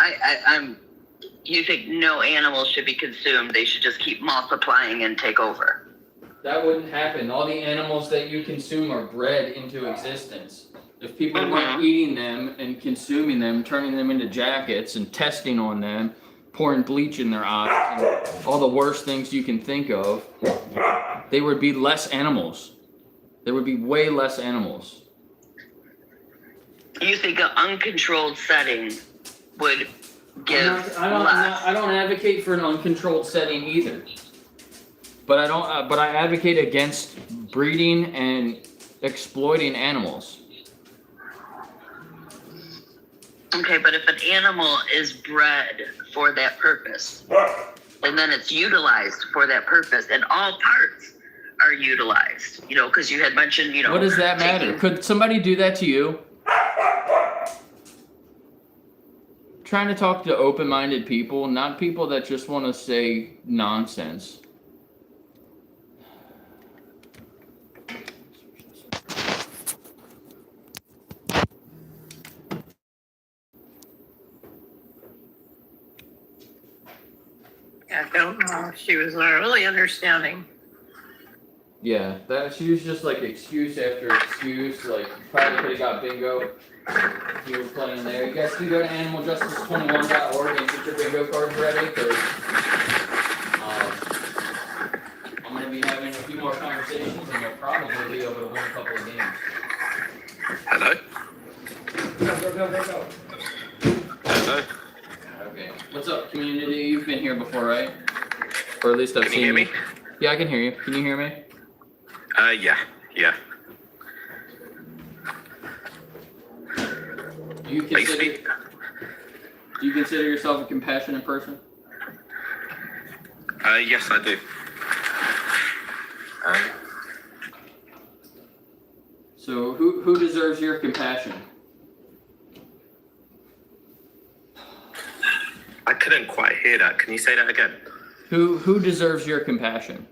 you think no animals should be consumed? They should just keep multiplying and take over. That wouldn't happen. All the animals that you consume are bred into existence. If people weren't eating them and consuming them, turning them into jackets and testing on them, pouring bleach in their eyes, and all the worst things you can think of, they would be less animals. There would be way less animals. You think an uncontrolled setting would give less? I don't advocate for an uncontrolled setting either. But I advocate against breeding and exploiting animals. Okay, but if an animal is bred for that purpose, and then it's utilized for that purpose, and all parts are utilized, because you had mentioned, What does that matter? Could somebody do that to you? Trying to talk to open-minded people, not people that just want to say nonsense. I don't know if she was really understanding. Yeah, she was just like excuse after excuse. Like probably could have got bingo. If you were playing there. You guys can go to animaljustice21.org and get your bingo cards ready because I'm going to be having a few more conversations and we'll probably be able to win a couple of games. Hello? Go. Hello? Okay. What's up, community? You've been here before, right? Or at least I've Can seen you hear me? Yeah, I can hear you. Can you hear me? Yeah. Do you consider yourself a compassionate person? Yes, I do. So who deserves your compassion? I couldn't quite hear that. Can you say that again? Who deserves your compassion?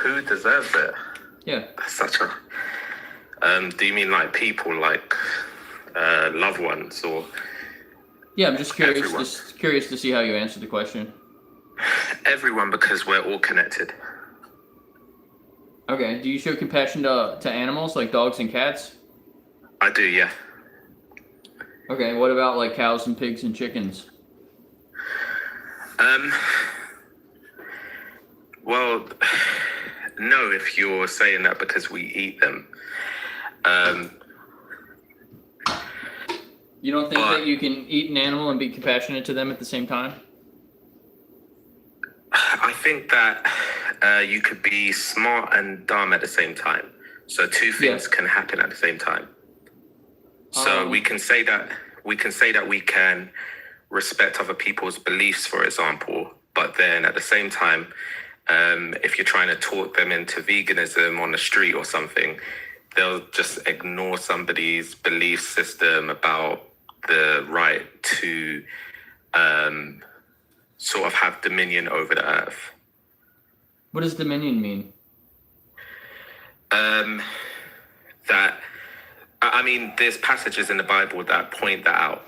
Who deserves it? Yeah. That's such a... do you mean like people, like loved ones, or... Yeah, I'm just curious. Everyone. Just curious to see how you answer the question. Everyone, because we're all connected. Okay. Do you show compassion to animals like dogs and cats? I do, yeah. Okay. What about like cows and pigs and chickens? Well, no, if you're saying that because we eat them. You don't think But- that you can eat an animal and be compassionate to them at the same time? I think that you could be smart and dumb at the same time. So two things can happen at the same time. So we can say that we can respect other people's beliefs, for example, but then at the same time, if you're trying to talk them into veganism on the street or something, they'll just ignore somebody's belief system about the right to sort of have dominion over the earth. What does dominion mean? That, I mean, there's passages in the Bible that point that out,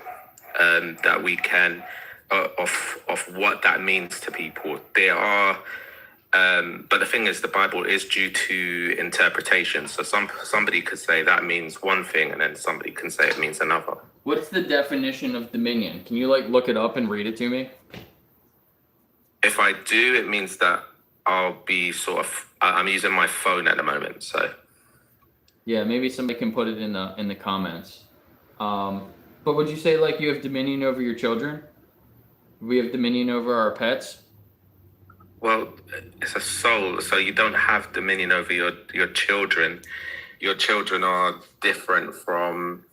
that we can, of what that means to people. There are, but the thing is, the Bible is due to interpretation. So somebody could say that means one thing, and then somebody can say it means another. What's the definition of dominion? Can you like look it up and read it to me? If I do, it means that I'll be sort of, I'm using my phone at the moment, so. Yeah, maybe somebody can put it in the comments. But would you say like you have dominion over your children? We have dominion over our pets? Well, it's a soul, so you don't have dominion over your children. Your children are different from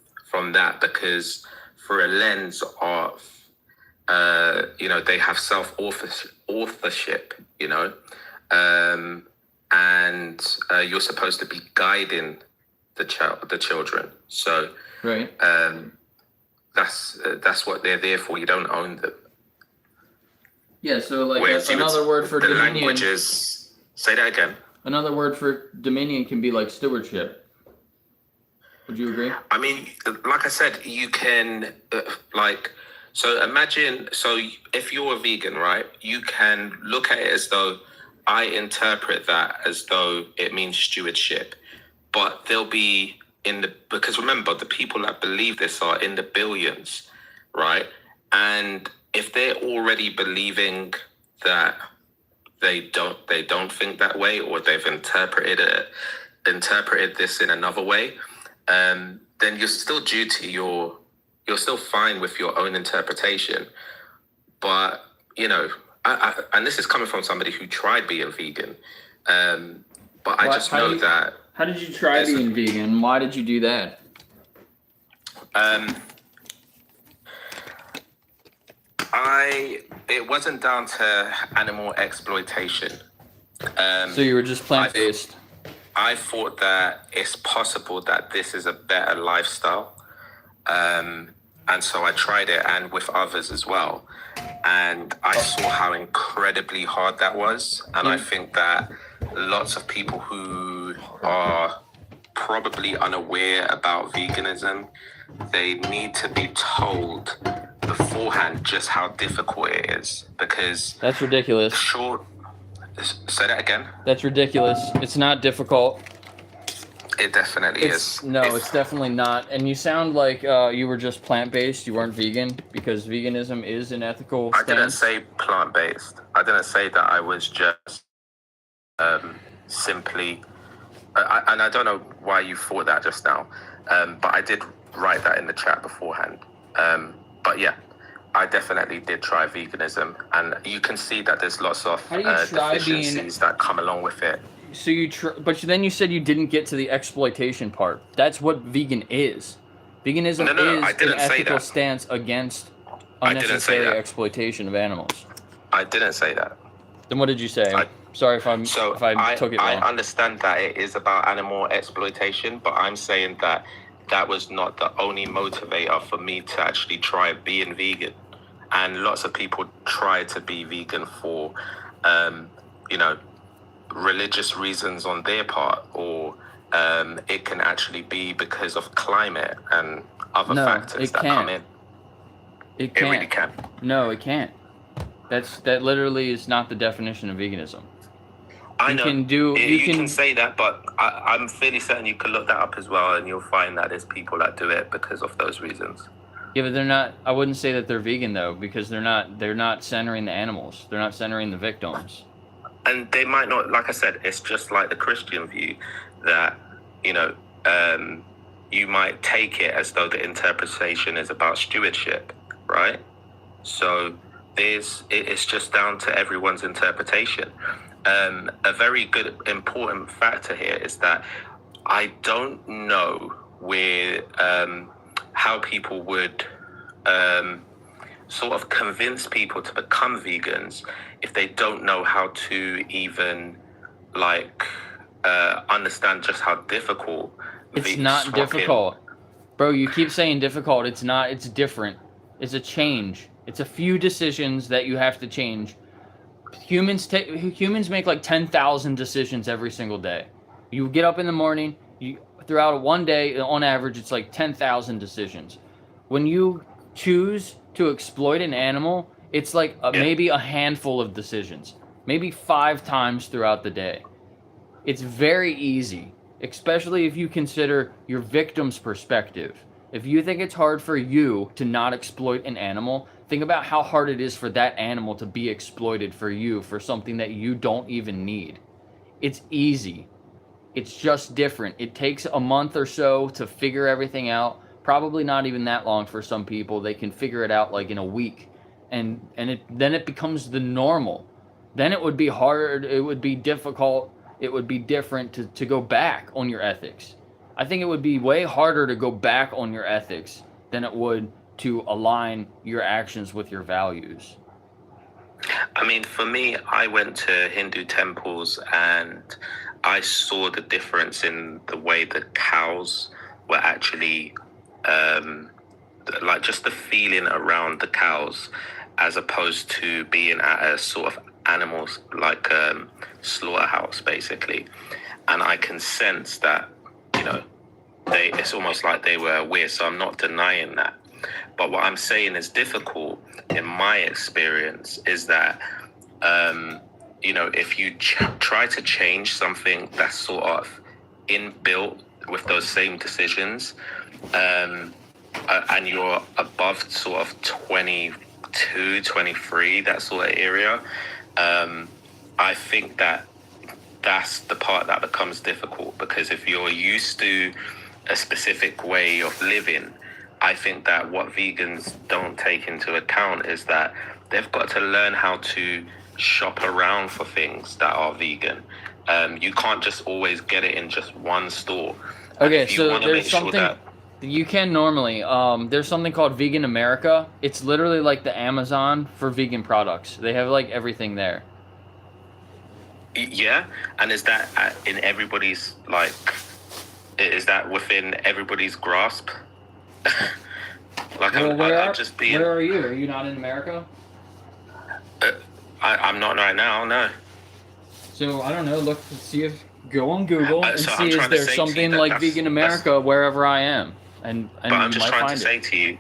that because through a lens of, they have self-authorship, and you're supposed to be guiding the children. So Right. that's what they're there for. You don't own them. Yeah, so like Whereas another word for the dominion. language is, say that again. Another word for dominion can be like stewardship. Would you agree? I mean, like I said, you can so imagine, so if you're a vegan, right, you can look at it as though I interpret that as though it means stewardship, but they'll be because remember, the people that believe this are in the billions, right? And if they're already believing that they don't think that way, or they've interpreted this in another way, then you're still you're still fine with your own interpretation. But and this is coming from somebody who tried being vegan, but I just know that. How did you try being vegan? Why did you do that? It wasn't down to animal exploitation. So you were just plant-based. I thought that it's possible that this is a better lifestyle. And so I tried it, and with others as well. And I saw how incredibly hard that was. And I think that lots of people who are probably unaware about veganism, they need to be told beforehand just how difficult it is. Because That's ridiculous. Say that again. That's ridiculous. It's not difficult. It definitely is. No, it's definitely not. And you sound like you were just plant-based. You weren't vegan, because veganism is an ethical stance. I didn't say plant-based. I didn't say that I was just simply... and I don't know why you thought that just now, but I did write that in the chat beforehand. But yeah, I definitely did try veganism, and you can see that there's lots of deficiencies that come along with it. So but then you said you didn't get to the exploitation part. That's what vegan is. Veganism is an ethical stance against unnecessary exploitation of animals. I didn't say that. Then what did you say? Sorry if I took it wrong. I understand that it is about animal exploitation, but I'm saying that that was not the only motivator for me to actually try being vegan. And lots of people try to be vegan for, religious reasons on their part, or it can actually be because of climate and other factors that come in. It can't. It really can. No, it can't. That literally is not the definition of veganism. I You know. can do. You You can say that, but I'm fairly certain you can look that up as well, and you'll find that there's people that do it because of those reasons. Yeah, but they're not. I wouldn't say that they're vegan though, because they're not. They're not centering the animals. They're not centering the victims. And they might not, like I said, it's just like the Christian view that, you know, you might take it as though the interpretation is about stewardship, right? So it's just down to everyone's interpretation. A very good, important factor here is that I don't know how people would sort of convince people to become vegans if they don't know how to even understand just how difficult It's not swapping- difficult, bro. You keep saying difficult. It's not. It's different. It's a change. It's a few decisions that you have to change. Humans make like 10,000 decisions every single day. You get up in the morning. Throughout one day, on average, it's like 10,000 decisions. When you choose to exploit an animal, it's like maybe a handful of decisions, maybe 5 times throughout the day. It's very easy, especially if you consider your victim's perspective. If you think it's hard for you to not exploit an animal, think about how hard it is for that animal to be exploited for you for something that you don't even need. It's easy. It's just different. It takes a month or so to figure everything out. Probably not even that long for some people. They can figure it out like in a week. And then it becomes the normal. Then it would be hard. It would be difficult. It would be different to go back on your ethics. I think it would be way harder to go back on your ethics than it would to align your actions with your values. I mean, for me, I went to Hindu temples and I saw the difference in the way the cows were actually, like just the feeling around the cows, as opposed to being at a sort of animals like slaughterhouse, basically. And I can sense that, you know, it's almost like they were aware. So I'm not denying that. But what I'm saying is difficult in my experience is that, you know, if you try to change something that's sort of inbuilt with those same decisions, and you're above sort of 22, 23, that sort of area, I think that's the part that becomes difficult, because if you're used to a specific way of living, I think that what vegans don't take into account is that they've got to learn how to shop around for things that are vegan. You can't just always get it in just one store. Okay, so there's something you can normally. There's something called Vegan America. It's literally like the Amazon for vegan products. They have like everything there. Yeah, and is that in everybody's, like, is that within everybody's grasp? Like, Well, I'm where just being. are you? Are you not in America? I'm not right now, no. So I don't know. Go on Google and so see I'm if trying to there's say to you something that like that's- Vegan America wherever I am, and But I'm you just might trying to find say it. to you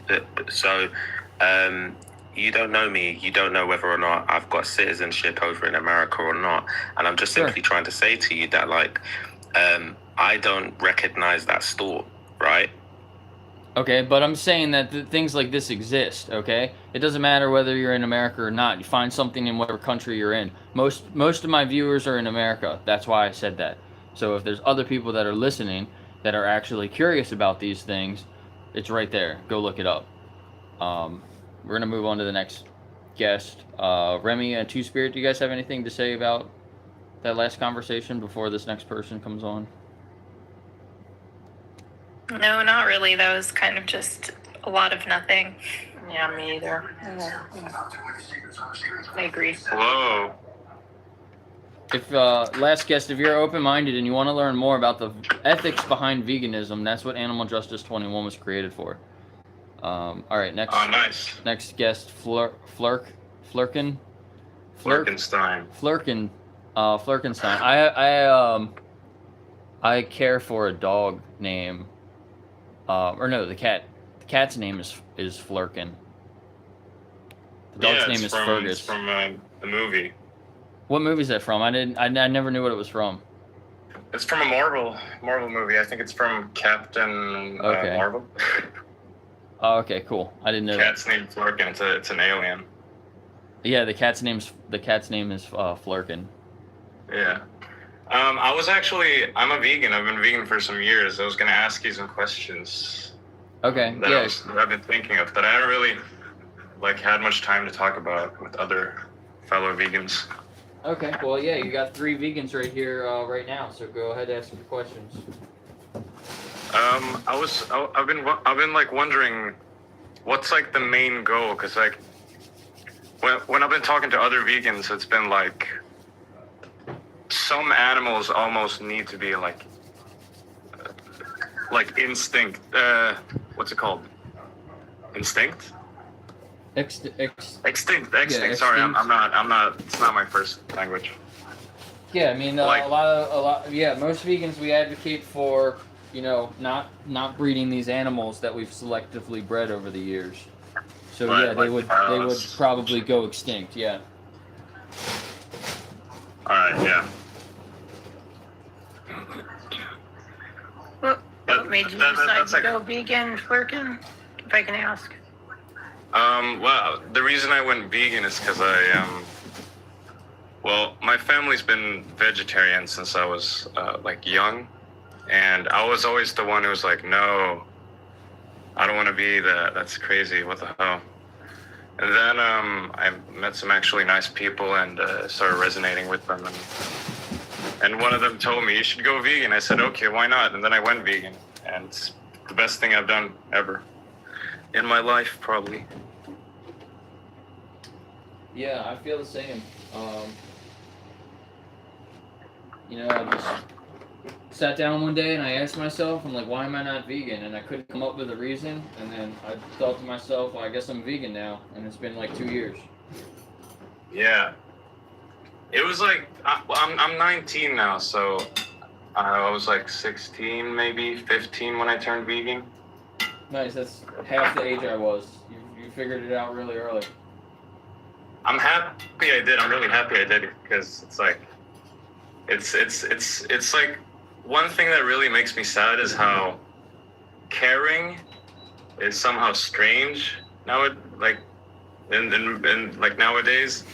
that, so, you don't know me. You don't know whether or not I've got citizenship over in America or not. And I'm just simply trying to say to you that, like, I don't recognize that store, right? Okay, but I'm saying that things like this exist. Okay, it doesn't matter whether you're in America or not. You find something in whatever country you're in. Most of my viewers are in America. That's why I said that. So if there's other people that are listening that are actually curious about these things, it's right there. Go look it up. We're gonna move on to the next guest. Remy and Two Spirit, do you guys have anything to say about that last conversation before this next person comes on? No, not really. That was kind of just a lot of nothing. Yeah, me either. I agree. Whoa. If last guest, if you're open-minded and you want to learn more about the ethics behind veganism, that's what Animal Justice 21 was created for. All right, next. Oh, nice. Next guest, Flurkin. Flurkenstein. Flurkenstein. I care for a dog name. Or no, the cat. The cat's name is Flurkin. The dog's name is Fergus. It's from the movie. What movie is that from? I never knew what it was from. It's from a Marvel movie. I think it's from Captain Okay. Marvel. Oh, okay, cool. I didn't know that. Cat's named Flarkin. It's an alien. Yeah, the cat's name is Flurkin. Yeah. I'm a vegan. I've been vegan for some years. I was gonna ask you some questions Okay. that Yeah. I've been thinking of that I haven't really had much time to talk about with other fellow vegans. Okay. Well, yeah, you got 3 vegans right here right now. So go ahead and ask your questions. I've been wondering what's the main goal, because when I've been talking to other vegans, it's been some animals almost need to be instinct. What's it called? Instinct? Extinct. Yeah, Sorry, extinct. I'm not. It's not my first language. Yeah, I mean, most vegans, we advocate for, not breeding these animals that we've selectively bred over the years. So Right, yeah, they would cows. probably go extinct. Yeah. All right. Yeah. What made you decide to go vegan, Flurkin? If I can ask. Well, the reason I went vegan is because my family's been vegetarian since I was young, and I was always the one who was like, no, I don't want to be that. That's crazy. What the hell? And then I met some actually nice people and started resonating with them, and one of them told me, you should go vegan. I said, okay, why not? And then I went vegan, and it's the best thing I've done ever in my life, probably. Yeah, I feel the same. I just sat down one day and I asked myself, I'm like, why am I not vegan? And I couldn't come up with a reason. And then I thought to myself, well, I guess I'm vegan now. And it's been 2 years. Yeah. It was I'm 19 now, so I was 16, maybe 15 when I turned vegan. Nice, that's half the age I was. You figured it out really early. I'm happy I did. I'm really happy I did, because it's one thing that really makes me sad is how caring is somehow strange now. Nowadays,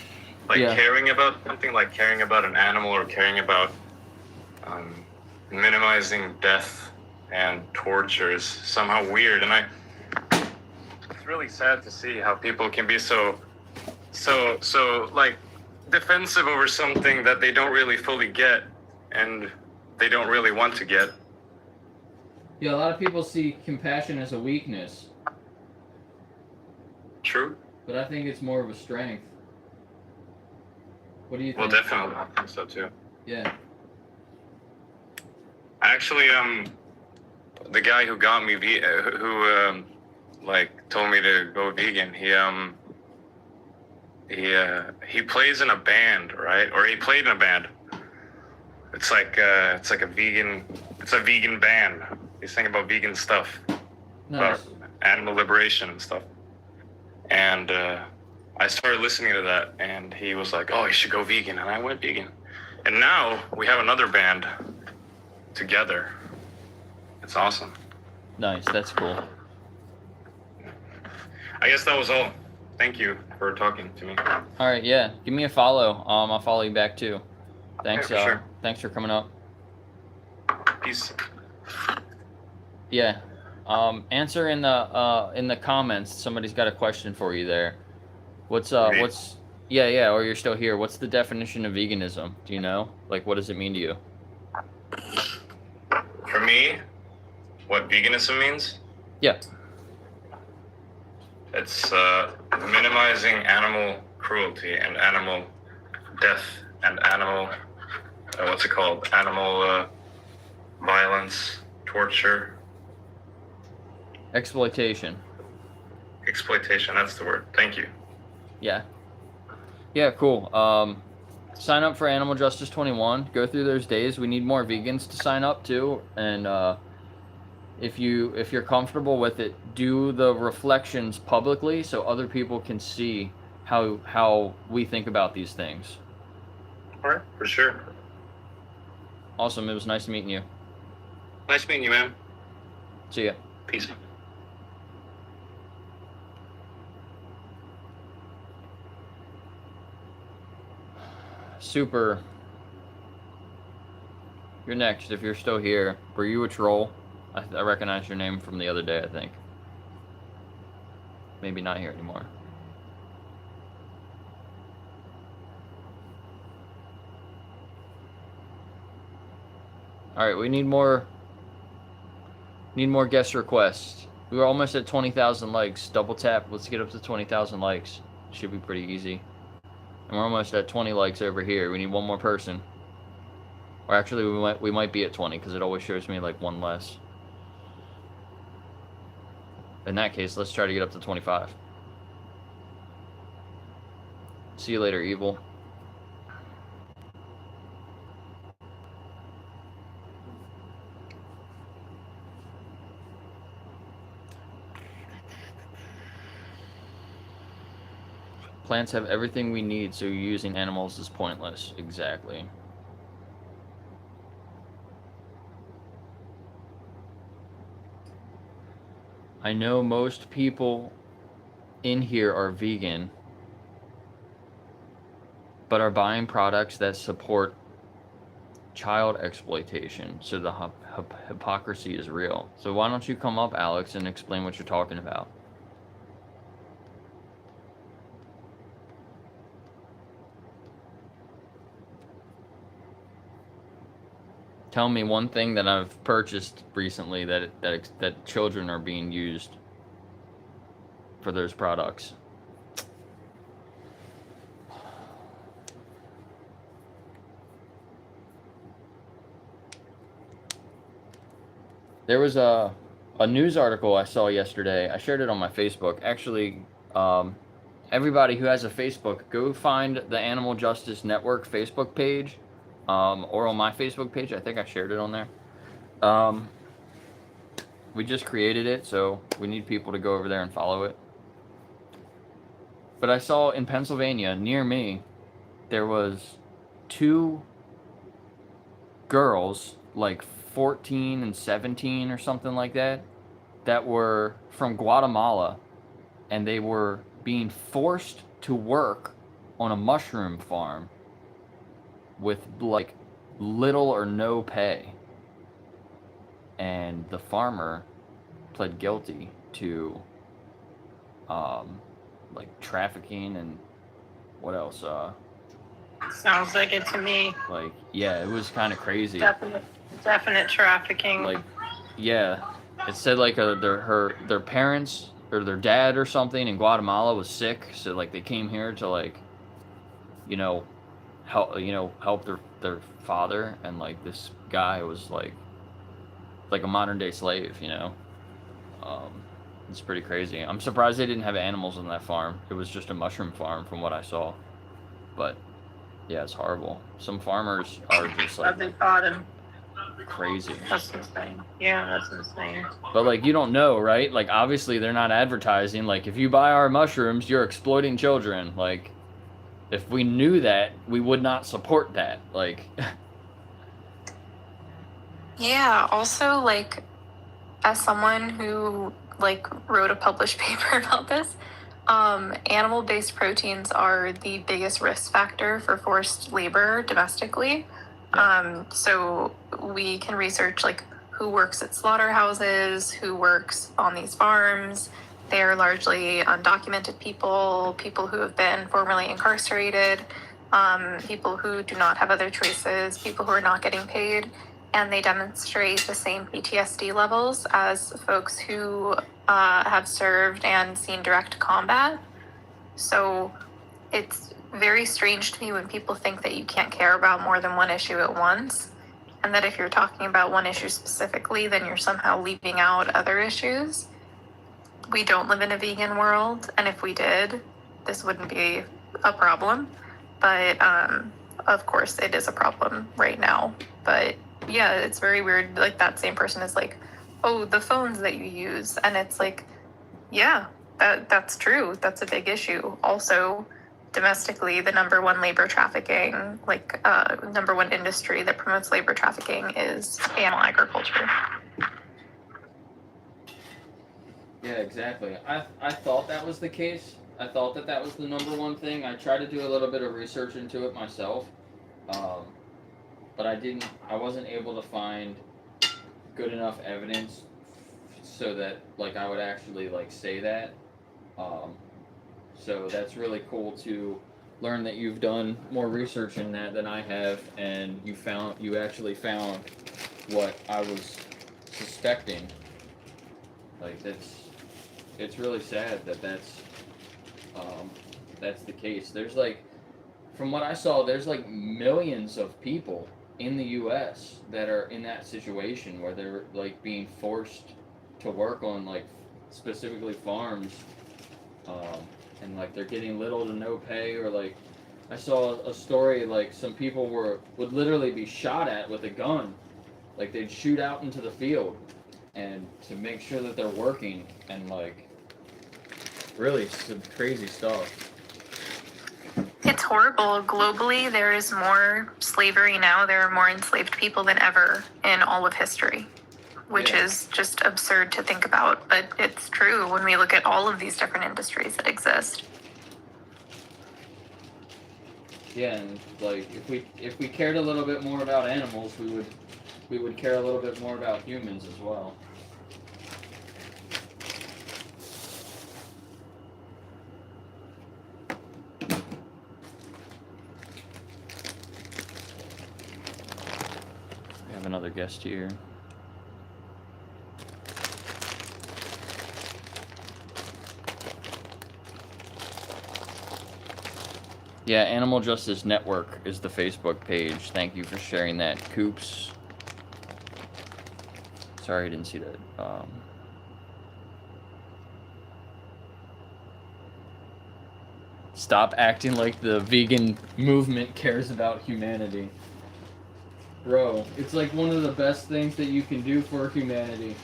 Yeah. caring about something, caring about an animal, or caring about minimizing death and torture is somehow weird, and it's really sad to see how people can be so defensive over something that they don't really fully get and they don't really want to get. Yeah, a lot of people see compassion as a weakness, True. but I think it's more of a strength. What do you Well, think? definitely, I think so too. Yeah. Actually, the guy who got me told me to go vegan, he plays in a band, right? Or he played in a band. It's a vegan band. They sing about vegan stuff, Nice. about animal liberation and stuff. And I started listening to that, and he was like, oh, you should go vegan, and I went vegan. And now we have another band together. It's awesome. Nice, that's cool. I guess that was all. Thank you for talking to me. All right, yeah. Give me a follow. I'll follow you back too. Thanks. Yeah, for sure. Thanks for coming up. Peace. Yeah. Answer in the comments. Somebody's got a question for you there. Me? Yeah, or you're still here. What's the definition of veganism? Do you know? What does it mean to you? For me, what veganism means? Yeah. It's minimizing animal cruelty and animal death and animal, animal violence, torture. Exploitation. Exploitation, that's the word. Thank you. Yeah. Yeah, cool. Sign up for Animal Justice 21. Go through those days. We need more vegans to sign up too. And if you're comfortable with it, do the reflections publicly so other people can see how we think about these things. All right, for sure. Awesome. It was nice meeting you. Nice meeting you, man. See ya. Peace. Super. You're next if you're still here. Were you a troll? I recognize your name from the other day, I think. Maybe not here anymore. All right, we need more guest requests. We were almost at 20,000 likes. Double tap. Let's get up to 20,000 likes. Should be pretty easy. And we're almost at 20 likes over here. We need one more person. Or actually, we might be at 20 because it always shows me like one less. In that case, let's try to get up to 25. See you later, evil. Plants have everything we need, so using animals is pointless. Exactly. I know most people in here are vegan, but are buying products that support child exploitation, so the hypocrisy is real. So why don't you come up, Alex, and explain what you're talking about? Tell me one thing that I've purchased recently that children are being used for those products. There was a news article I saw yesterday. I shared it on my Facebook. Actually, everybody who has a Facebook, go find the Animal Justice Network Facebook page. Or on my Facebook page. I think I shared it on there. We just created it, so we need people to go over there and follow it. But I saw in Pennsylvania, near me, there was 2 girls, like 14 and 17 or something like that, that were from Guatemala, and they were being forced to work on a mushroom farm with like little or no pay, and the farmer pled guilty to like trafficking and what else, Sounds like it to me. like, yeah, it was kind of crazy. Definite trafficking. Like, yeah, it said like their parents or their dad or something in Guatemala was sick, so like they came here to like, help their father, and like this guy was like a modern day slave. It's pretty crazy. I'm surprised they didn't have animals on that farm. It was just a mushroom farm from what I saw. But yeah, it's horrible. Some farmers are just like They caught him. crazy. That's insane. Yeah, that's insane. But like, you don't know, right? Like, obviously they're not advertising like, if you buy our mushrooms, you're exploiting children. Like, if we knew that, we would not support that. Like, Yeah, also, like, as someone who, like, wrote a published paper about this, animal-based proteins are the biggest risk factor for forced labor domestically. So we can research, like, who works at slaughterhouses, who works on these farms. They are largely undocumented people who have been formerly incarcerated, people who do not have other choices, people who are not getting paid, and they demonstrate the same PTSD levels as folks who have served and seen direct combat. So it's very strange to me when people think that you can't care about more than one issue at once, and that if you're talking about one issue specifically, then you're somehow leaving out other issues. We don't live in a vegan world, and if we did, this wouldn't be a problem. But of course, it is a problem right now. But yeah, it's very weird. Like, that same person is like, "Oh, the phones that you use," and it's like, yeah, that's true. That's a big issue. Also, domestically, the number one labor trafficking, number one industry that promotes labor trafficking is animal agriculture. Yeah, exactly. I thought that was the case. I thought that was the number one thing. I tried to do a little bit of research into it myself, but I wasn't able to find good enough evidence so that I would actually say that. So that's really cool to learn that you've done more research in that than I have, and you actually found what I was suspecting. It's really sad that that's the case. There's from what I saw, there's millions of people in the U.S. that are in that situation where they're being forced to work on specifically farms, and they're getting little to no pay, or I saw a story some people would literally be shot at with a gun, they'd shoot out into the field, and to make sure that they're working, and really some crazy stuff. It's horrible. Globally, there is more slavery now. There are more enslaved people than ever in all of history, which is just absurd to think about, but it's true when we look at all of these different industries that exist. Yeah, and if we cared a little bit more about animals, we would care a little bit more about humans as well. We have another guest here. Yeah, Animal Justice Network is the Facebook page. Thank you for sharing that, Coops. Sorry, I didn't see that. Stop acting like the vegan movement cares about humanity. Bro, it's one of the best things that you can do for humanity.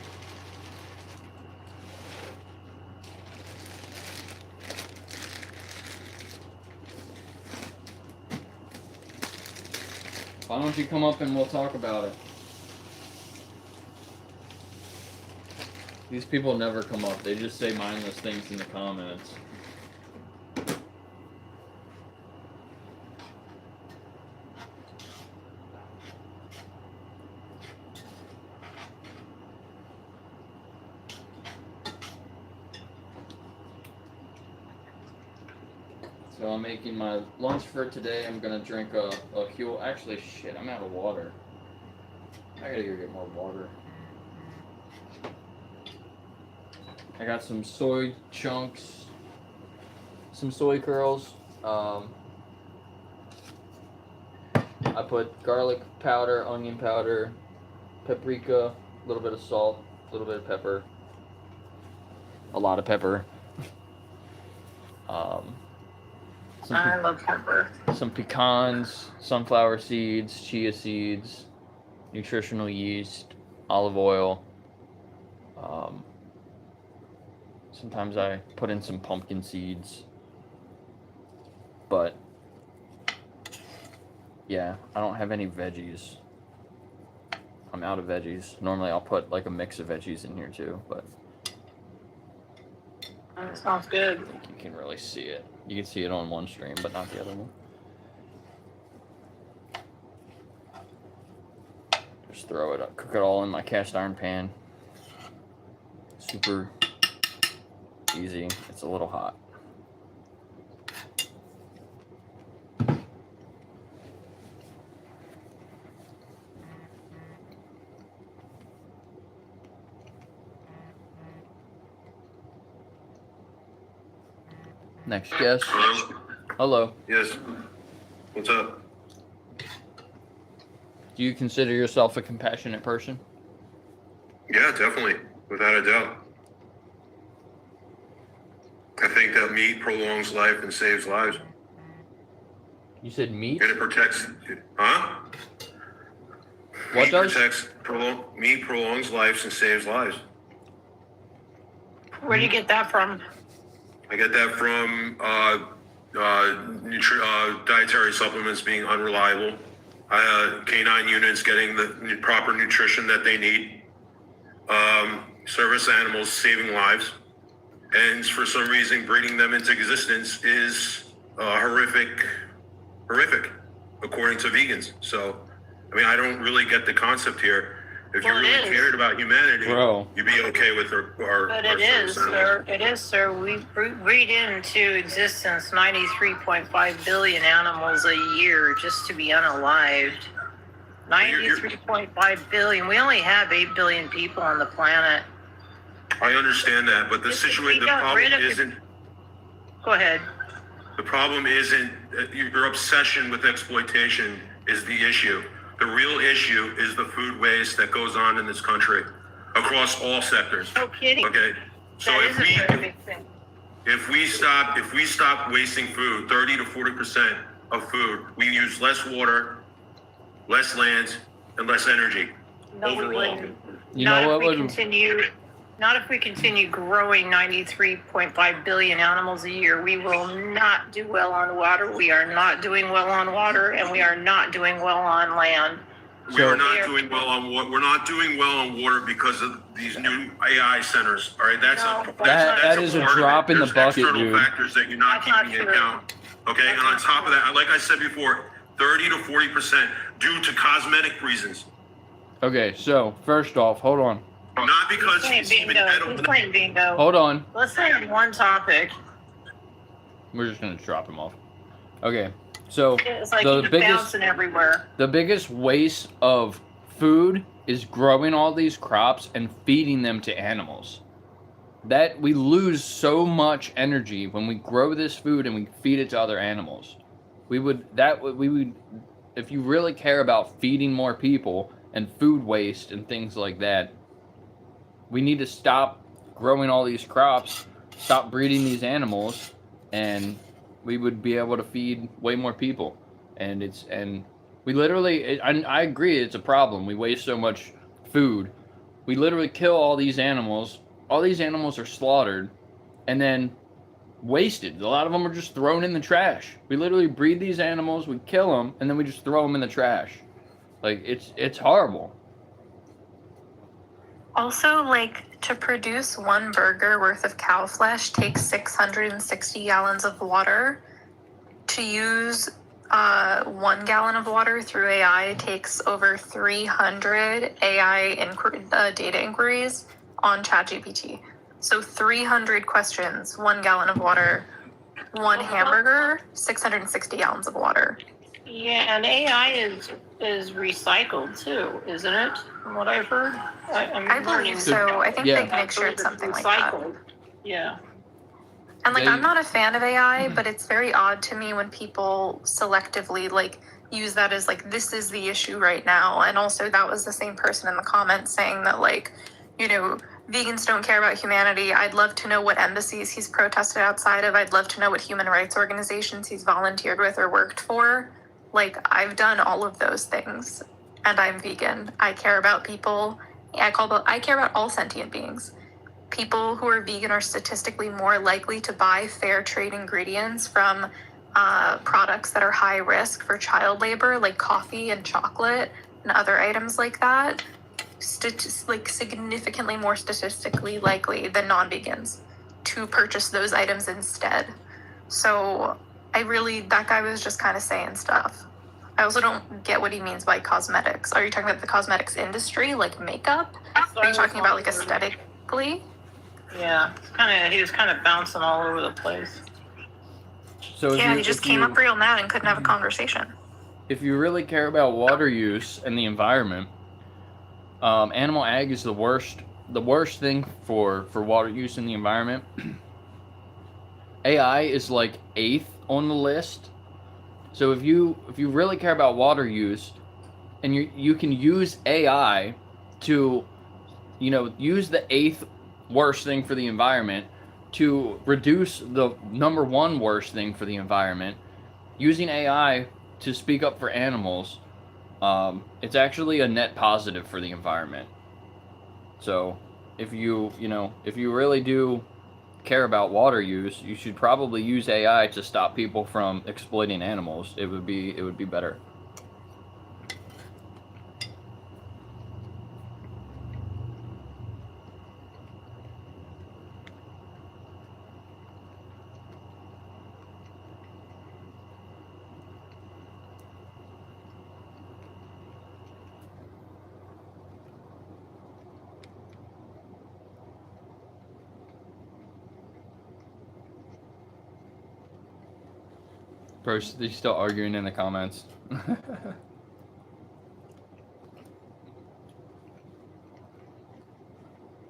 Why don't you come up and we'll talk about it? These people never come up. They just say mindless things in the comments. So I'm making my lunch for today. I'm gonna drink a Huel. Actually, shit, I'm out of water. I gotta go get more water. I got some soy chunks, some soy curls. I put garlic powder, onion powder, paprika, a little bit of salt, a little bit of pepper, a lot of pepper. I love pepper. Some pecans, sunflower seeds, chia seeds, nutritional yeast, olive oil. Sometimes I put in some pumpkin seeds. But yeah, I don't have any veggies. I'm out of veggies. Normally I'll put a mix of veggies in here too, but That sounds good. I think you can really see it. You can see it on one stream, but not the other one. Just throw it up, cook it all in my cast iron pan. Super easy. It's a little hot. Next guest. Hello? Hello. Yes. What's up? Do you consider yourself a compassionate person? Yeah, definitely. Without a doubt. I think that meat prolongs life and saves lives. You said meat? And it protects, huh? What meat does? Meat prolongs lives and saves lives. Where do you get that from? I get that from dietary supplements being unreliable, canine units getting the proper nutrition that they need, service animals saving lives, and for some reason breeding them into existence is horrific, according to vegans. So, I mean, I don't really get the concept here. If you really cared about humanity, you'd be okay with our But our it is, service animals. sir. It is, sir. We breed into existence 93.5 billion animals a year just to be unalived. 93.5 billion. We only have 8 billion people on the planet. I understand that, but the situation, the problem isn't. Go ahead. The problem isn't your obsession with exploitation is the issue. The real issue is the food waste that goes on in this country across all sectors. No kidding. Okay, so That is a very big thing. if we stop wasting food, 30 to 40% of food, we use less water, less land, and less energy overall. You know what would Not if we continue growing 93.5 billion animals a year. We will not do well on water. We are not doing well on water, and we are not doing well on land. We're not doing well on water. We're not doing well on water because of these new AI centers. All right, that is a drop in the bucket, external dude. factors that you're not keeping into account. Okay, and on top of that, like I said before, 30 to 40% due to cosmetic reasons. Okay, so first off, hold on. Not because he's even He's playing bingo. Hold on. Let's stay on one topic. We're just gonna drop him off. Okay, so It's like the he's biggest bouncing everywhere. the biggest waste of food is growing all these crops and feeding them to animals. That we lose so much energy when we grow this food and we feed it to other animals. We would if you really care about feeding more people and food waste and things like that, we need to stop growing all these crops, stop breeding these animals, and we would be able to feed way more people. And we literally, I agree, it's a problem. We waste so much food. We literally kill all these animals. All these animals are slaughtered and then wasted. A lot of them are just thrown in the trash. We literally breed these animals, we kill them, and then we just throw them in the trash. Like, it's horrible. Also, like, to produce one burger worth of cow flesh takes 660 gallons of water. To use 1 gallon of water through AI takes over 300 AI data inquiries on ChatGPT. So 300 questions, 1 gallon of water, one hamburger, 660 gallons of water. Yeah, and AI is recycled too, isn't it? From what I've heard. I believe so. I think they mixtured something like that. Yeah. And like, I'm not a fan of AI, but it's very odd to me when people selectively like use that as like, this is the issue right now. And also that was the same person in the comments saying that like, you know, vegans don't care about humanity. I'd love to know what embassies he's protested outside of. I'd love to know what human rights organizations he's volunteered with or worked for. Like, I've done all of those things, and I'm vegan. I care about people. I care about all sentient beings. People who are vegan are statistically more likely to buy fair trade ingredients from products that are high risk for child labor, like coffee and chocolate and other items like that. Significantly more statistically likely than non-vegans to purchase those items instead. So that guy was just kind of saying stuff. I also don't get what he means by cosmetics. Are you talking about the cosmetics industry, like makeup? Are you talking about like aesthetically? Yeah, he was kind of bouncing all over the place. So yeah, he just came up real mad and couldn't have a conversation. If you really care about water use and the environment, animal ag is the worst thing for water use in the environment. AI is like 8th on the list. So if you really care about water use, and you can use AI to, use the 8th worst thing for the environment to reduce the number 1 worst thing for the environment, using AI to speak up for animals, it's actually a net positive for the environment. So if you really do care about water use, you should probably use AI to stop people from exploiting animals. It would be better. Bro, they're still arguing in the comments.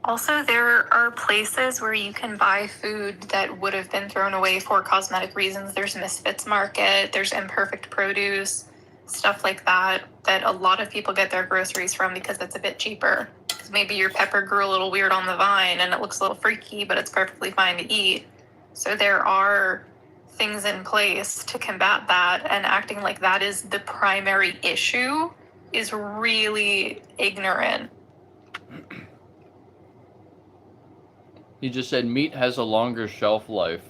Also, there are places where you can buy food that would have been thrown away for cosmetic reasons. There's Misfits Market, there's Imperfect Produce, stuff like that, that a lot of people get their groceries from because it's a bit cheaper. Maybe your pepper grew a little weird on the vine and it looks a little freaky, but it's perfectly fine to eat. So there are things in place to combat that, and acting like that is the primary issue is really ignorant. He just said meat has a longer shelf life.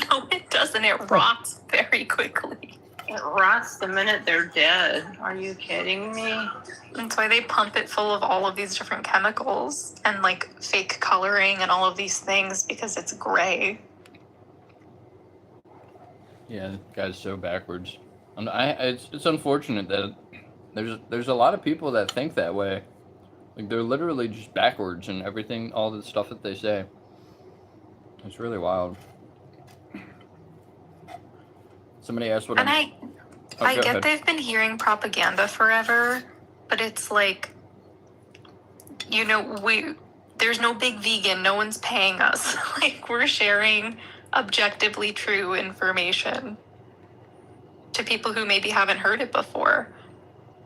No, it doesn't. It rots very quickly. It rots the minute they're dead. Are you kidding me? That's why they pump it full of all of these different chemicals and like fake coloring and all of these things because it's gray. Yeah, the guy's so backwards. It's unfortunate that there's a lot of people that think that way. Like they're literally just backwards in everything, all the stuff that they say. It's really wild. Somebody asked what And I go get ahead. they've been hearing propaganda forever, but it's like, you know, there's no big vegan, no one's paying us. Like we're sharing objectively true information to people who maybe haven't heard it before.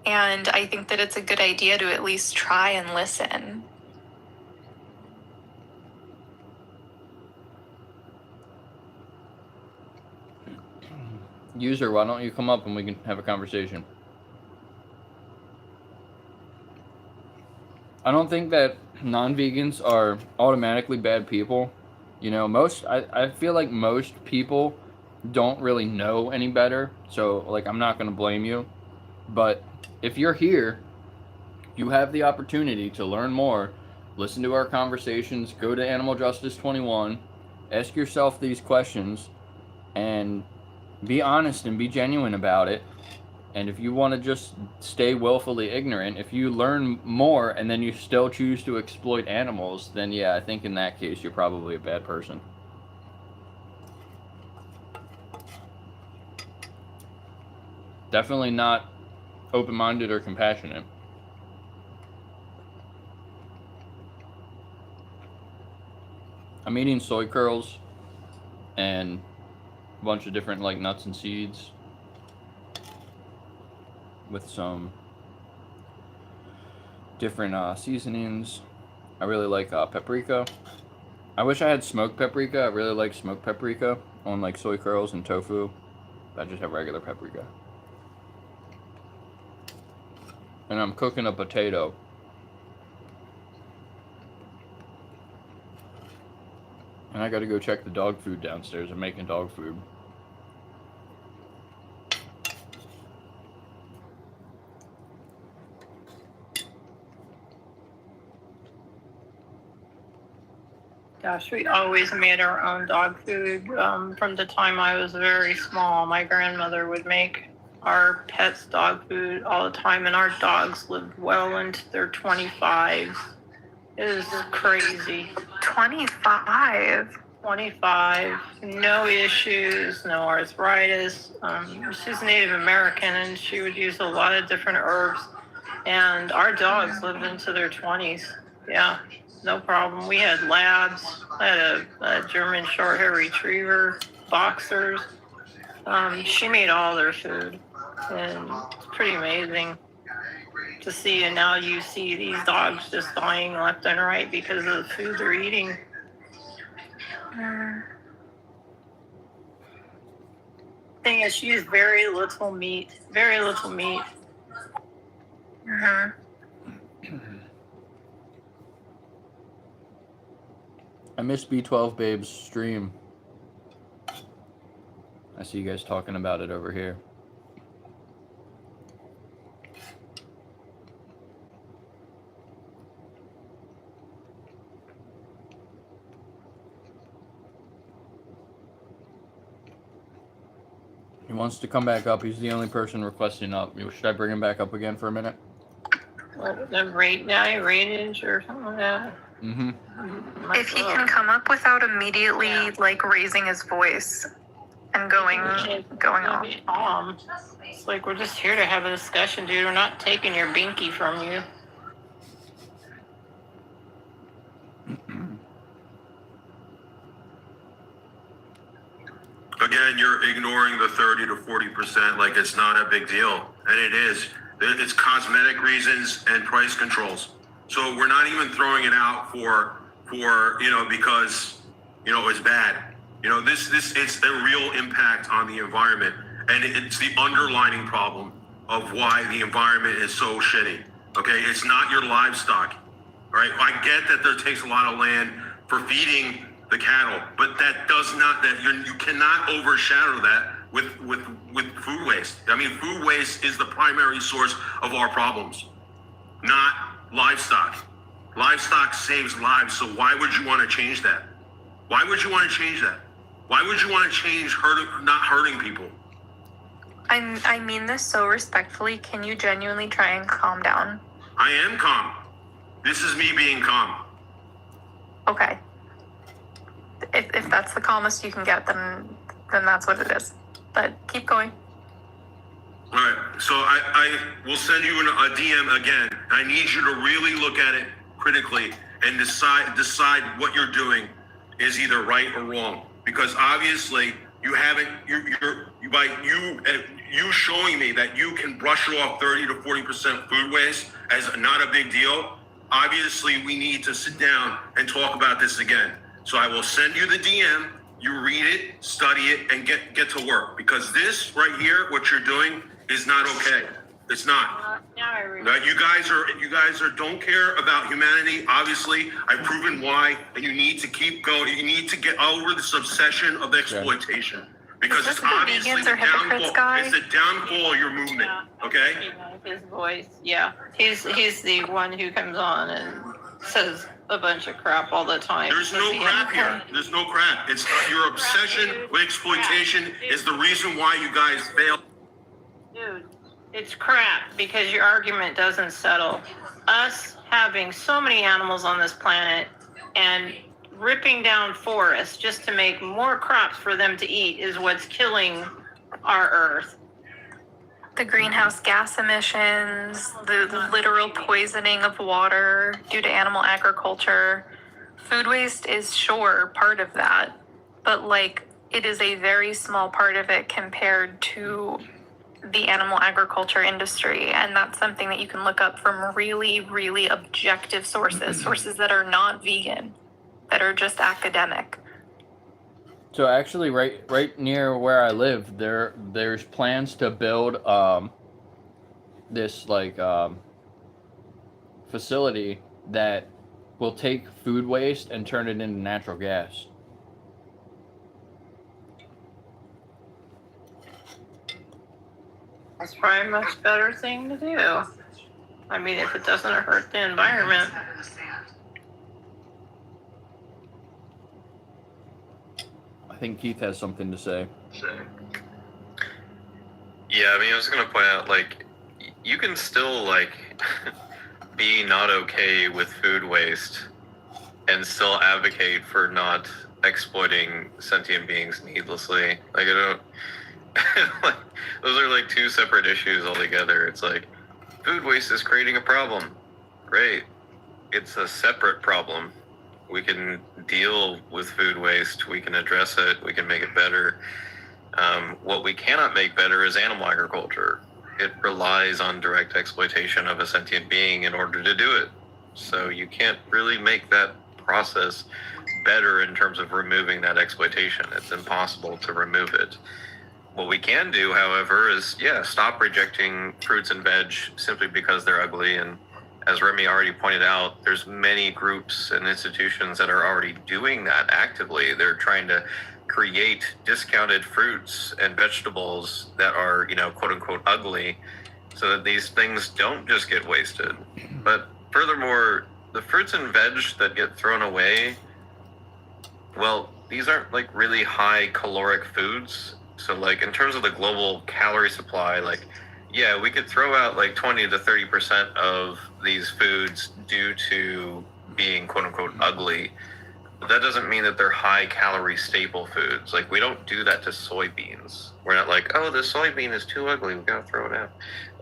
And I think that it's a good idea to at least try and listen. User, why don't you come up and we can have a conversation? I don't think that non-vegans are automatically bad people. You know, I feel like most people don't really know any better. So, like, I'm not going to blame you. But if you're here, you have the opportunity to learn more, listen to our conversations, go to Animal Justice 21, ask yourself these questions, and be honest and be genuine about it. And if you want to just stay willfully ignorant, if you learn more and then you still choose to exploit animals, then yeah, I think in that case you're probably a bad person. Definitely not open-minded or compassionate. I'm eating soy curls and a bunch of different like nuts and seeds with some different seasonings. I really like paprika. I wish I had smoked paprika. I really like smoked paprika on like soy curls and tofu. I just have regular paprika. And I'm cooking a potato. And I gotta go check the dog food downstairs. I'm making dog food. Gosh, we always made our own dog food. From the time I was very small, my grandmother would make our pets dog food all the time, and our dogs lived well into their 25s. It was crazy. 25. 25, no issues, no arthritis. She's Native American, and she would use a lot of different herbs. And our dogs lived into their 20s. Yeah, no problem. We had labs. I had a German Shorthair Retriever, boxers. She made all their food, and it's pretty amazing to see. And now you see these dogs just dying left and right because of the food they're eating. Thing is, she used very little meat. Very little meat. I missed B12 Babe's stream. I see you guys talking about it over here. He wants to come back up. He's the only person requesting up. Should I bring him back up again for a minute? What, the rate guy, ratage or something like that? Mm-hmm. If he can come up without immediately like raising his voice and going off. It's like we're just here to have a discussion, dude. We're not taking your binky from you. Again, you're ignoring the 30 to 40% like it's not a big deal, and it is. It's cosmetic reasons and price controls. So we're not even throwing it out for because it's bad. It's a real impact on the environment, and it's the underlining problem of why the environment is so shitty. Okay, it's not your livestock, right? I get that there takes a lot of land for feeding the cattle, but that does not you cannot overshadow that with food waste. I mean, food waste is the primary source of our problems, not livestock. Livestock saves lives, so why would you want to change that? Why would you want to change that? Why would you want to change not hurting people? I mean this so respectfully. Can you genuinely try and calm down? I am calm. This is me being calm. Okay. If that's the calmest you can get, then that's what it is. But keep going. All right, so I will send you a DM again. I need you to really look at it critically and decide what you're doing is either right or wrong. Because obviously you haven't. You showing me that you can brush off 30 to 40% food waste as not a big deal. Obviously, we need to sit down and talk about this again. So I will send you the DM. You read it, study it, and get to work. Because this right here, what you're doing, is not okay. It's not. Now I remember. You guys don't care about humanity. Obviously, I've proven why, and you need to keep going. You need to get over this obsession of exploitation. Because it's obviously the downfall. It's the downfall of your movement. Okay? His voice, yeah. He's the one who comes on and says a bunch of crap all the time. There's no crap here. There's no crap. It's your obsession with exploitation is the reason why you guys fail. Dude, it's crap because your argument doesn't settle. Us having so many animals on this planet and ripping down forests just to make more crops for them to eat is what's killing our earth. The greenhouse gas emissions, the literal poisoning of water due to animal agriculture. Food waste is sure part of that, but it is a very small part of it compared to the animal agriculture industry. And that's something that you can look up from really, really objective sources that are not vegan, that are just academic. So actually, right near where I live, there's plans to build this facility that will take food waste and turn it into natural gas. That's probably a much better thing to do. I mean, if it doesn't hurt the environment. I think Keith has something to say. Yeah, I mean, I was going to point out, you can still, be not okay with food waste and still advocate for not exploiting sentient beings needlessly. I don't... those are, two separate issues altogether. It's food waste is creating a problem. Great. It's a separate problem. We can deal with food waste. We can address it. We can make it better. What we cannot make better is animal agriculture. It relies on direct exploitation of a sentient being in order to do it. So you can't really make that process better in terms of removing that exploitation. It's impossible to remove it. What we can do, however, is, stop rejecting fruits and veg simply because they're ugly and as Remy already pointed out, there's many groups and institutions that are already doing that actively. They're trying to create discounted fruits and vegetables that are, quote unquote, ugly, so that these things don't just get wasted. But furthermore, the fruits and veg that get thrown away, well, these aren't like really high caloric foods. So like in terms of the global calorie supply, like, yeah, we could throw out like 20 to 30% of these foods due to being quote unquote ugly. But that doesn't mean that they're high calorie staple foods. Like we don't do that to soybeans. We're not like, oh, the soybean is too ugly, we gotta throw it out.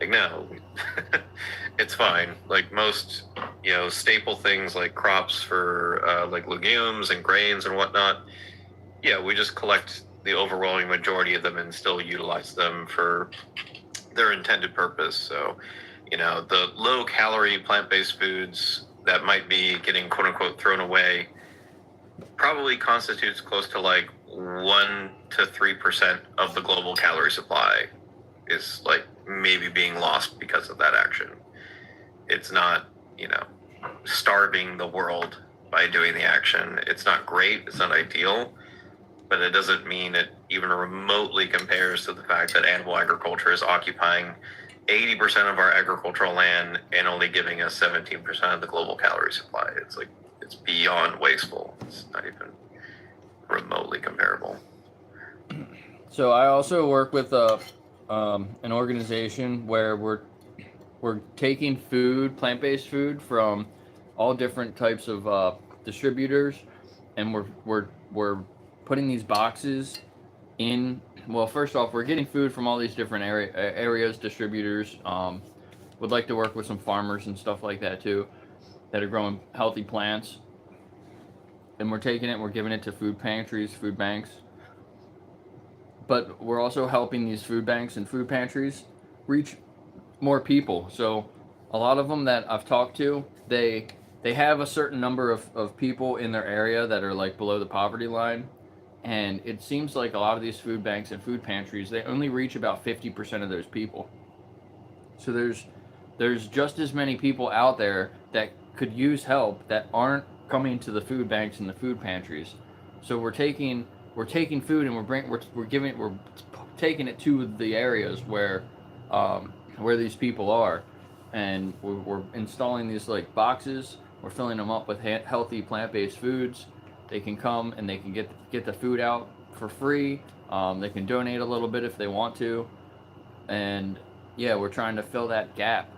Like, no, it's fine. Like most, staple things like crops for like legumes and grains and whatnot. Yeah, we just collect the overwhelming majority of them and still utilize them for their intended purpose. So, the low calorie plant-based foods that might be getting quote unquote thrown away probably constitutes close to like 1 to 3% of the global calorie supply is like maybe being lost because of that action. It's not, starving the world by doing the action. It's not great, it's not ideal, but it doesn't mean it even remotely compares to the fact that animal agriculture is occupying 80% of our agricultural land and only giving us 17% of the global calorie supply. It's like, it's beyond wasteful. It's not even remotely comparable. So I also work with an organization where we're taking food, plant-based food, from all different types of distributors, and we're putting these boxes in. Well, first off, we're getting food from all these different areas, distributors. Would like to work with some farmers and stuff like that too, that are growing healthy plants. And we're taking it, we're giving it to food pantries, food banks. But we're also helping these food banks and food pantries reach more people. So a lot of them that I've talked to, they have a certain number of people in their area that are like below the poverty line. And it seems like a lot of these food banks and food pantries, they only reach about 50% of those people. So there's just as many people out there that could use help that aren't coming to the food banks and the food pantries. So we're taking food and we're taking it to the areas where these people are, and we're installing these like boxes. We're filling them up with healthy plant-based foods. They can come and they can get the food out for free. They can donate a little bit if they want to, and yeah, we're trying to fill that gap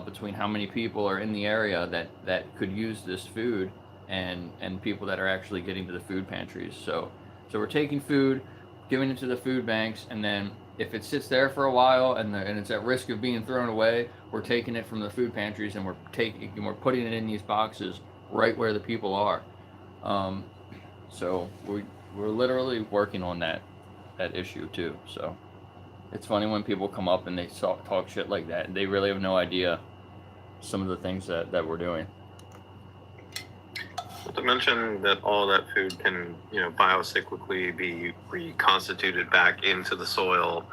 between how many people are in the area that could use this food and people that are actually getting to the food pantries. So we're taking food, giving it to the food banks, and then if it sits there for a while and it's at risk of being thrown away, we're taking it from the food pantries and we're putting it in these boxes right where the people are. So we're literally working on that issue too. So it's funny when people come up and they talk shit like that. They really have no idea some of the things that we're doing. To mention that all that food can, biocyclically be reconstituted back into the soil,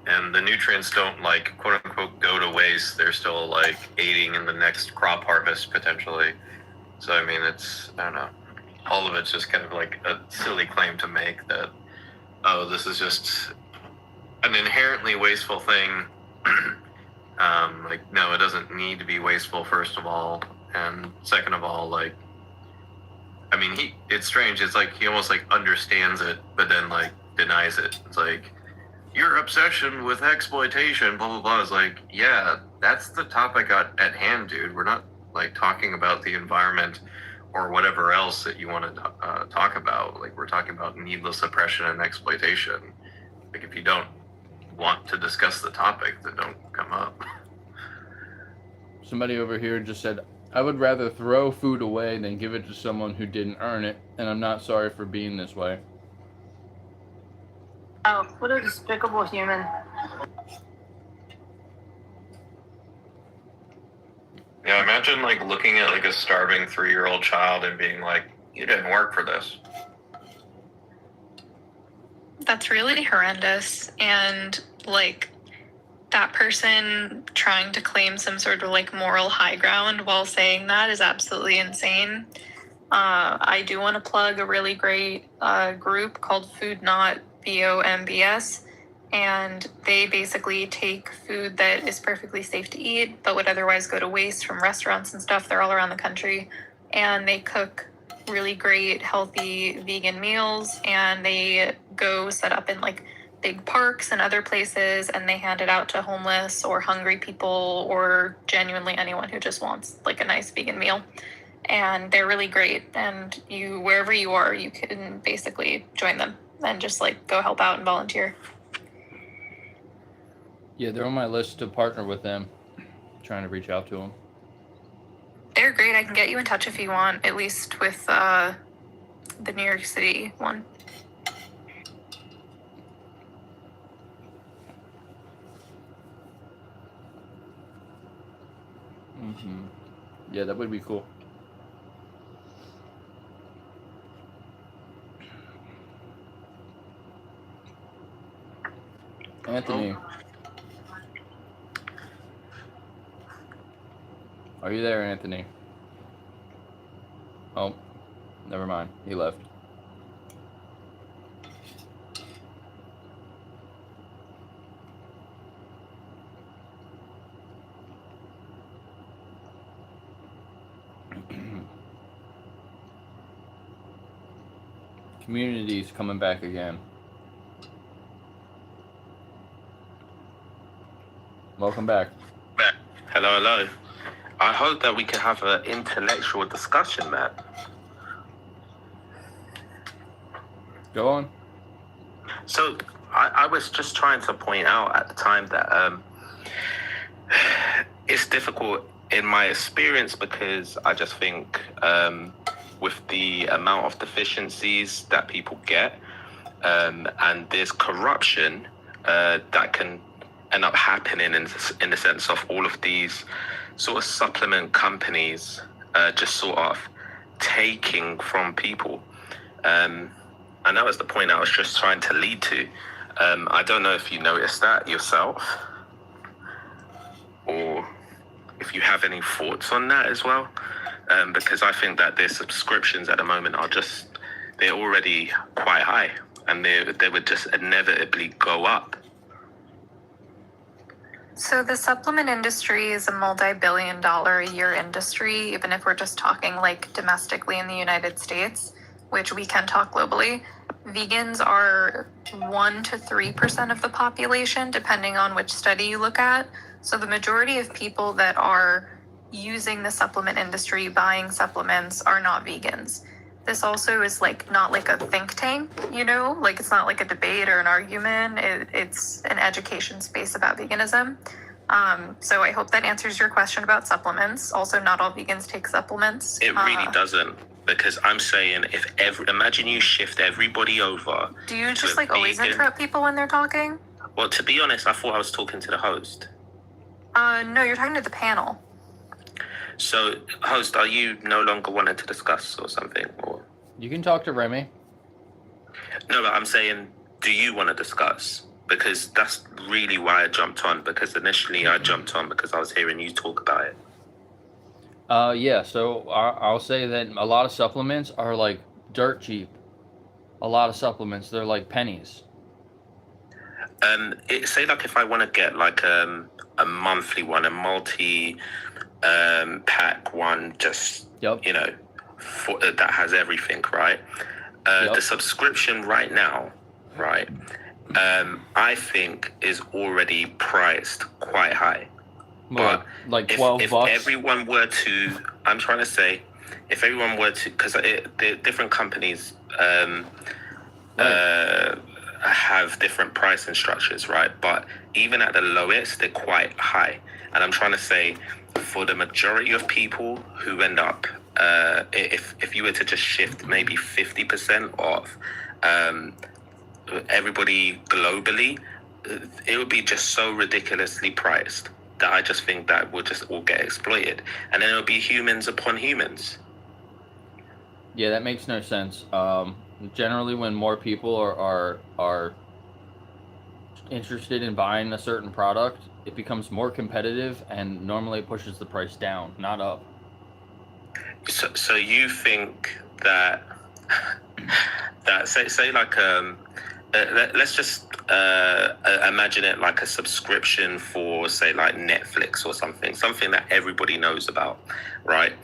and the nutrients don't like quote unquote go to waste. They're still like aiding in the next crop harvest potentially. So I mean, I don't know. All of it's just kind of like a silly claim to make that, oh, this is just an inherently wasteful thing. Like, no, it doesn't need to be wasteful, first of all. And second of all, like, I mean, it's strange. It's like he almost like understands it, but then like denies it. It's like, your obsession with exploitation, blah, blah, blah, is like, yeah, that's the topic at hand, dude. We're not like talking about the environment or whatever else that you want to talk about. Like, we're talking about needless oppression and exploitation. Like, if you don't want to discuss the topic, then don't come up. Somebody over here just said, I would rather throw food away than give it to someone who didn't earn it, and I'm not sorry for being this way. Oh, what a despicable human. Yeah, imagine like looking at like a starving 3-year-old child and being like, you didn't work for this. That's really horrendous. And like, that person trying to claim some sort of like moral high ground while saying that is absolutely insane. I do want to plug a really great group called Food Not, VOMBS, and they basically take food that is perfectly safe to eat but would otherwise go to waste from restaurants and stuff. They're all around the country, and they cook really great, healthy vegan meals, and they go set up in like big parks and other places, and they hand it out to homeless or hungry people or genuinely anyone who just wants like a nice vegan meal. And they're really great, and you, wherever you are, you can basically join them and just like go help out and volunteer. Yeah, they're on my list to partner with them. Trying to reach out to them. They're great. I can get you in touch if you want, at least with the New York City one. Mm-hmm. Yeah, that would be cool. Anthony. Are you there, Anthony? Oh, never mind. He left. Community's coming back again. Welcome back. Hello, hello. I hope that we can have an intellectual discussion, Matt. Go on. So, I was just trying to point out at the time that it's difficult in my experience because I just think with the amount of deficiencies that people get and there's corruption that can end up happening in the sense of all of these sort of supplement companies just sort of taking from people. And that was the point I was just trying to lead to. I don't know if you noticed that yourself or if you have any thoughts on that as well. Because I think that their subscriptions at the moment are they're already quite high and they would just inevitably go up. So the supplement industry is a multi-billion-dollar a year industry, even if we're just talking like domestically in the United States, which we can talk globally. Vegans are 1% to 3% of the population, depending on which study you look at. So the majority of people that are using the supplement industry, buying supplements, are not vegans. This also is like not like a think tank, you know, like it's not like a debate or an argument. It's an education space about veganism. So I hope that answers your question about supplements. Also, not all vegans take supplements. It really doesn't, because I'm saying imagine you shift everybody over. Do you just like always interrupt people when they're talking? Well, to be honest, I thought I was talking to the host. No, you're talking to the panel. So, host, are you no longer wanting to discuss or something? Or you can talk to Remy. No, but I'm saying, do you want to discuss? Because that's really why I jumped on. Because initially I jumped on because I was hearing you talk about it. Yeah. So I'll say that a lot of supplements are like dirt cheap. A lot of supplements, they're like pennies. Say like if I want to get like a monthly one, a multi pack one, just you know, that has everything, right? The subscription right now, right? I think is already priced quite high. But like $12 if everyone were to, I'm trying to say, if everyone were to, because the different companies have different pricing structures, right? But even at the lowest, they're quite high. And I'm trying to say, for the majority of people who end up, if you were to just shift maybe 50% of everybody globally, it would be just so ridiculously priced that I just think that will just all get exploited. And then it'll be humans upon humans. Yeah, that makes no sense. Generally, when more people are interested in buying a certain product, it becomes more competitive, and normally it pushes the price down, not up. So you think that say like let's just imagine it like a subscription for say like Netflix or something that everybody knows about, right?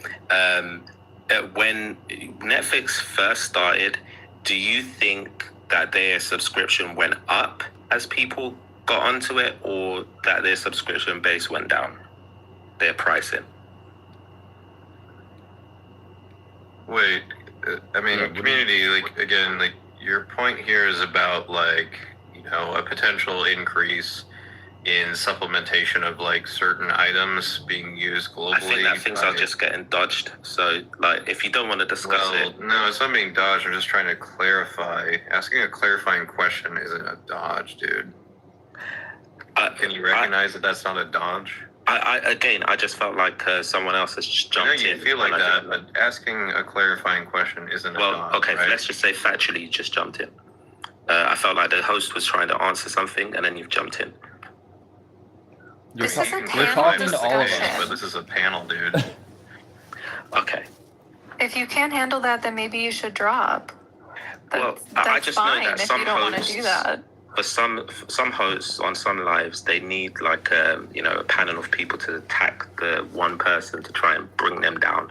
When Netflix first started, do you think that their subscription went up as people got onto it, or that their subscription base went down, their pricing? Wait, I mean, community, like, again, like, your point here is about, like, you know, a potential increase in supplementation of, like, certain items being used globally. I think that things are just getting dodged. So, like, if you don't want to discuss it. No, it's not being dodged. I'm just trying to clarify. Asking a clarifying question isn't a dodge, dude. Can you recognize that that's not a dodge? I just felt like someone else has just jumped in. I know you feel like that, but asking a clarifying question isn't a dodge, okay, right? let's just say factually you just jumped in. I felt like the host was trying to answer something, and then you've jumped in. You're talking to all of us. But this is a panel, dude. Okay. If you can't handle that, then maybe you should drop. Well, I just fine know that if some you don't want to hosts, do that. for some hosts on some lives, they need like a panel of people to attack the one person to try and bring them down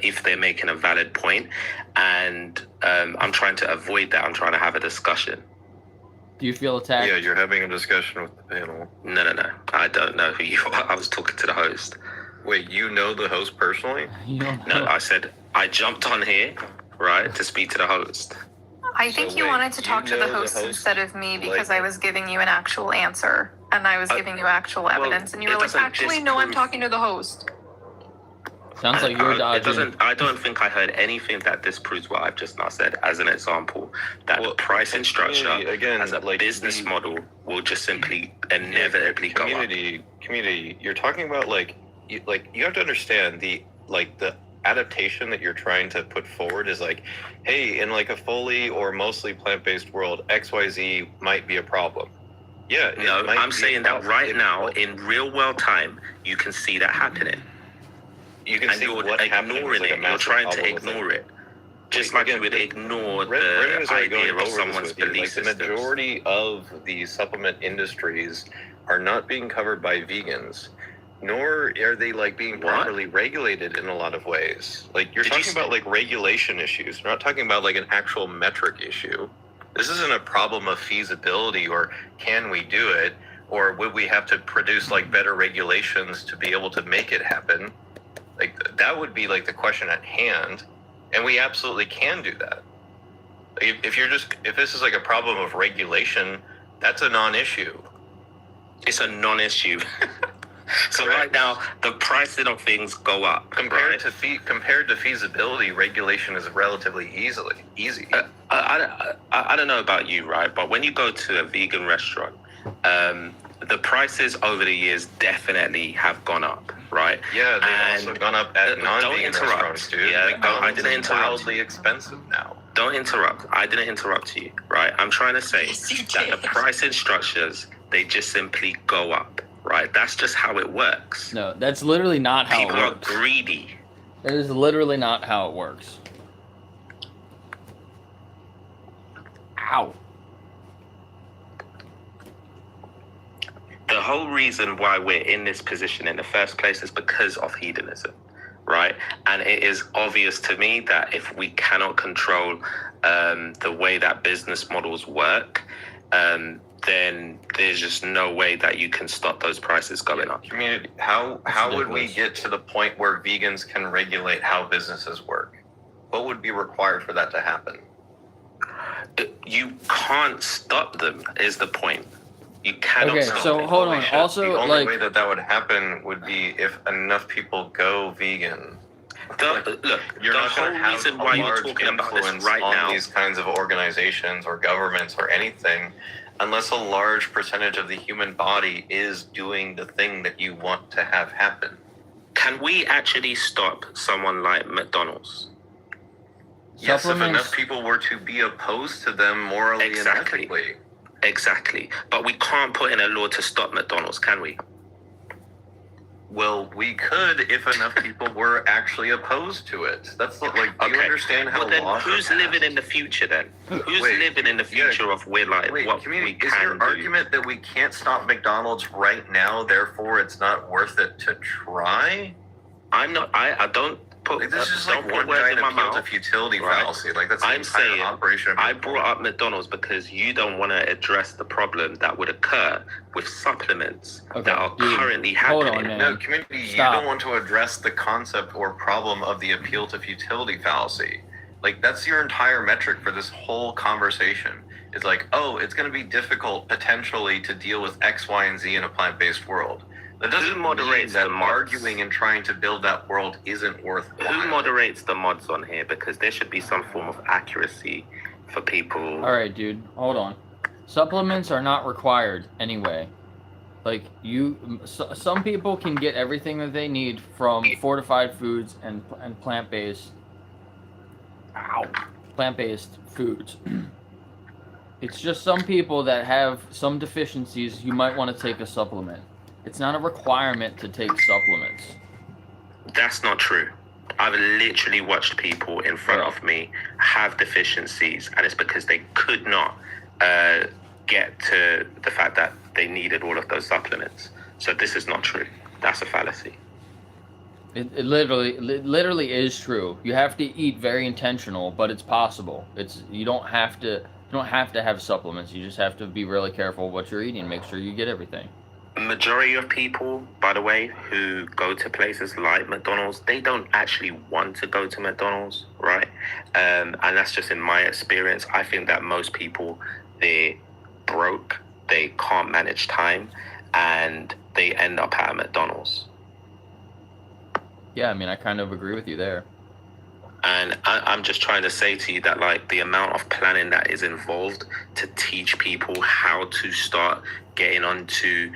if they're making a valid point. And I'm trying to avoid that. I'm trying to have a discussion. Do you feel attacked? Yeah, you're having a discussion with the panel. No. I don't know who you are. I was talking to the host. Wait, you know the host personally? You don't know. No, I said I jumped on here, right, to speak to the host. I think you wanted to talk to the host instead of me because I was giving you an actual answer and I was giving you actual evidence, and you were like, actually, no, I'm talking to the host. Sounds like you're dodging. I don't think I heard anything that disproves what I've just now said. As an example, that the pricing structure again, as a business model will just simply inevitably go up. Community, you're talking about you have to understand the adaptation that you're trying to put forward is like, hey, in like a fully or mostly plant-based world, XYZ might be a problem. Yeah. No, I'm saying that right now in real world time, you can see that happening. You can see what ignoring it. You're trying to ignore it. Just like you would ignore the idea of someone's belief systems. The majority of the supplement industries are not being covered by vegans, nor are they being properly regulated in a lot of ways. You're talking about regulation issues. We're not talking about an actual metric issue. This isn't a problem of feasibility or can we do it, or would we have to produce better regulations to be able to make it happen. That would be the question at hand, and we absolutely can do that. If this is a problem of regulation, that's a non-issue. It's a non-issue. So right now, the pricing of things go up. Compared to feasibility, regulation is relatively easy. I don't know about you, right? But when you go to a vegan restaurant, the prices over the years definitely have gone up, right? Yeah, they've also gone up at non-vegan restaurants, dude. Yeah, I didn't interrupt. Wildly expensive now. Don't interrupt. I didn't interrupt you, right? I'm trying to say that the pricing structures, they just simply go up, right? That's just how it works. No, that's literally not how it works. People are greedy. That is literally not how it works. Ow. The whole reason why we're in this position in the first place is because of hedonism, right? And it is obvious to me that if we cannot control the way that business models work, then there's just no way that you can stop those prices going up. Community, how would we get to the point where vegans can regulate how businesses work? What would be required for that to happen? You can't stop them, is the point. You cannot stop so them. hold on. Also, the only way that would happen would be if enough people go vegan. You're not going to have reason why you're talking about this right now. These kinds of organizations or governments or anything, unless a large percentage of the human body is doing the thing that you want to have happen. Can we actually stop someone like McDonald's? Yes, if enough people were to be opposed to them morally and ethically. Exactly. But we can't put in a law to stop McDonald's, can we? Well, we could if enough people were actually opposed to it. That's not, like, do you understand how well, then laws who's are living passed? in the future then? Who's Wait, living in the future of we're like what community, we is can your do? argument that we can't stop McDonald's right now, therefore it's not worth it to try? I'm not. I don't put. Like, this is don't like put one words giant in my appeal to mouth. futility Right. fallacy. Like, that's the I'm entire saying operation of I your brought up McDonald's because you don't want to address the problem that would occur with supplements that are currently Hold happening. on, man. No, community, Stop. you don't want to address the concept or problem of the appeal to futility fallacy. Like, that's your entire metric for this whole conversation. It's like, oh, it's going to be difficult potentially to deal with X, Y, and Z in a plant-based world. That doesn't moderates mean that the mods? arguing and trying to build that world isn't worthwhile. Who moderates the mods on here? Because there should be some form of accuracy for people. All right, dude. Hold on. Supplements are not required anyway. Like some people can get everything that they need from fortified foods and plant-based. Plant-based foods. It's just some people that have some deficiencies. You might want to take a supplement. It's not a requirement to take supplements. That's not true. I've literally watched people in front of me have deficiencies, and it's because they could not get to the fact that they needed all of those supplements. So this is not true. That's a fallacy. It literally is true. You have to eat very intentional, but it's possible. You don't have to have supplements. You just have to be really careful what you're eating. Make sure you get everything. Majority of people, by the way, who go to places like McDonald's, they don't actually want to go to McDonald's, right? And that's just in my experience. I think that most people, they're broke, they can't manage time, and they end up at McDonald's. Yeah, I mean, I kind of agree with you there. And I'm just trying to say to you that, like, the amount of planning that is involved to teach people how to start getting onto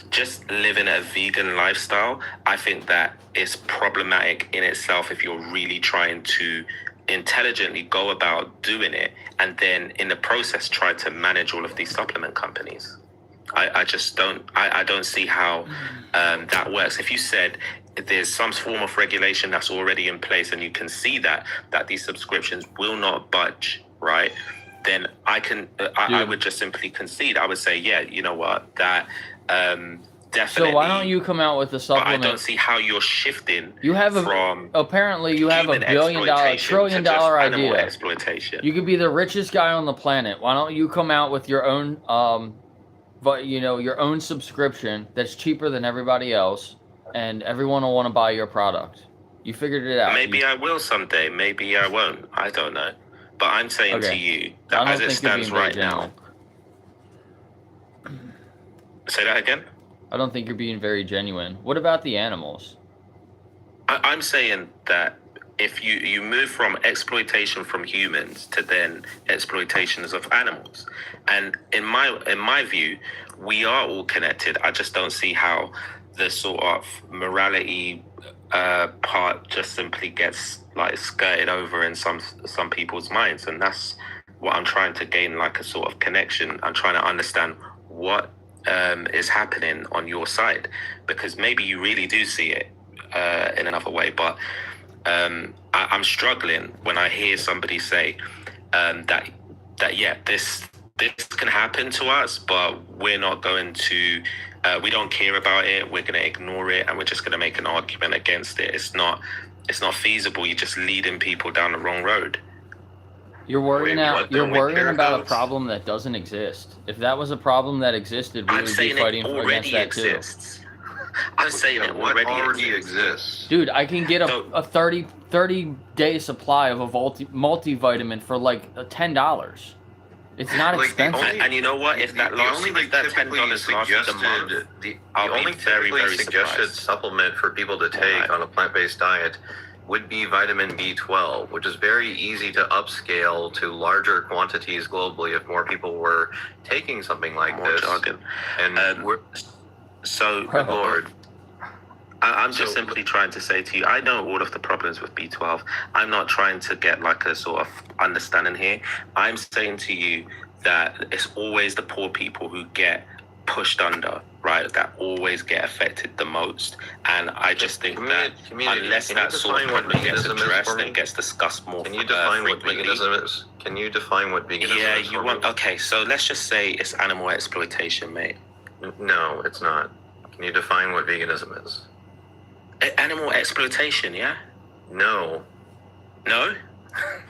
just living a vegan lifestyle, I think that it's problematic in itself if you're really trying to intelligently go about doing it and then in the process try to manage all of these supplement companies. I just don't see how that works. If you said there's some form of regulation that's already in place and you can see that these subscriptions will not budge, right? Then I would just simply concede. I would say, yeah, you know what, that definitely. So why don't you come out with a supplement? But I don't see how you're shifting. You have apparently you have $1 billion, $1 trillion idea. Exploitation. You could be the richest guy on the planet. Why don't you come out with your own, your own subscription that's cheaper than everybody else, and everyone will want to buy your product. You figured it out. Maybe I will someday. Maybe I won't. I don't know. But I'm saying to you that as it stands right now. Say that again? I don't think you're being very genuine. What about the animals? I'm saying that if you move from exploitation from humans to then exploitations of animals, and in my view, we are all connected. I just don't see how the sort of morality part just simply gets like skirted over in some people's minds, and that's what I'm trying to gain, like a sort of connection. I'm trying to understand what is happening on your side, because maybe you really do see it in another way, but I'm struggling when I hear somebody say that yeah, this can happen to us, but we're not going to we don't care about it, we're going to ignore it, and we're just going to make an argument against it. It's not feasible. You're just leading people down the wrong road. You're worrying about a problem that doesn't exist. If that was a problem that existed, we would be fighting against that too. I'm saying it already exists. Dude, I can get a 30-day supply of a multivitamin for like $10. It's not expensive. And you know what? If that lasts, if that $10 lasts a month, the I'll only be very, typically very suggested surprised. supplement for people to take on a plant-based diet would be vitamin B12, which is very easy to upscale to larger quantities globally if more people were taking something like this. Jargon. And So, good Lord. I'm just simply trying to say to you, I know all of the problems with B12. I'm not trying to get like a sort of understanding here. I'm saying to you that it's always the poor people who get pushed under, right? That always get affected the most. And I just think that unless that sort of problem gets addressed and gets discussed more, can you define what veganism is? Can you define what veganism is? Yeah, you want. Okay, so let's just say it's animal exploitation, mate. No, it's not. Can you define what veganism is? Animal exploitation, yeah? No. No?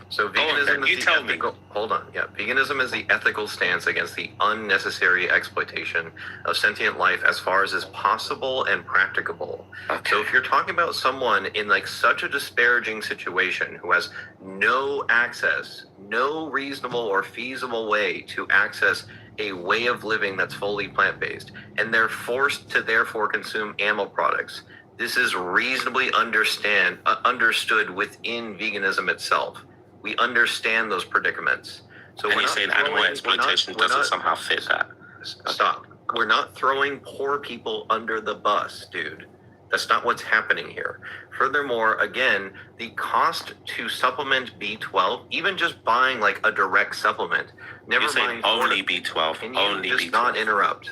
So veganism you is tell the ethical. Hold on. Yeah, veganism is the ethical stance against the unnecessary exploitation of sentient life as far as is possible and practicable. Okay. So if you're talking about someone in like such a disparaging situation who has no access, no reasonable or feasible way to access a way of living that's fully plant-based, and they're forced to therefore consume animal products, this is reasonably understood within veganism itself. We understand those predicaments. So And we're you're not saying throwing- animal exploitation we're doesn't not- somehow fit that? Stop. We're not throwing poor people under the bus, dude. That's not what's happening here. Furthermore, again, the cost to supplement B12, even just buying like a direct supplement, never You're saying mind only B12, Can you only just B12. not interrupt?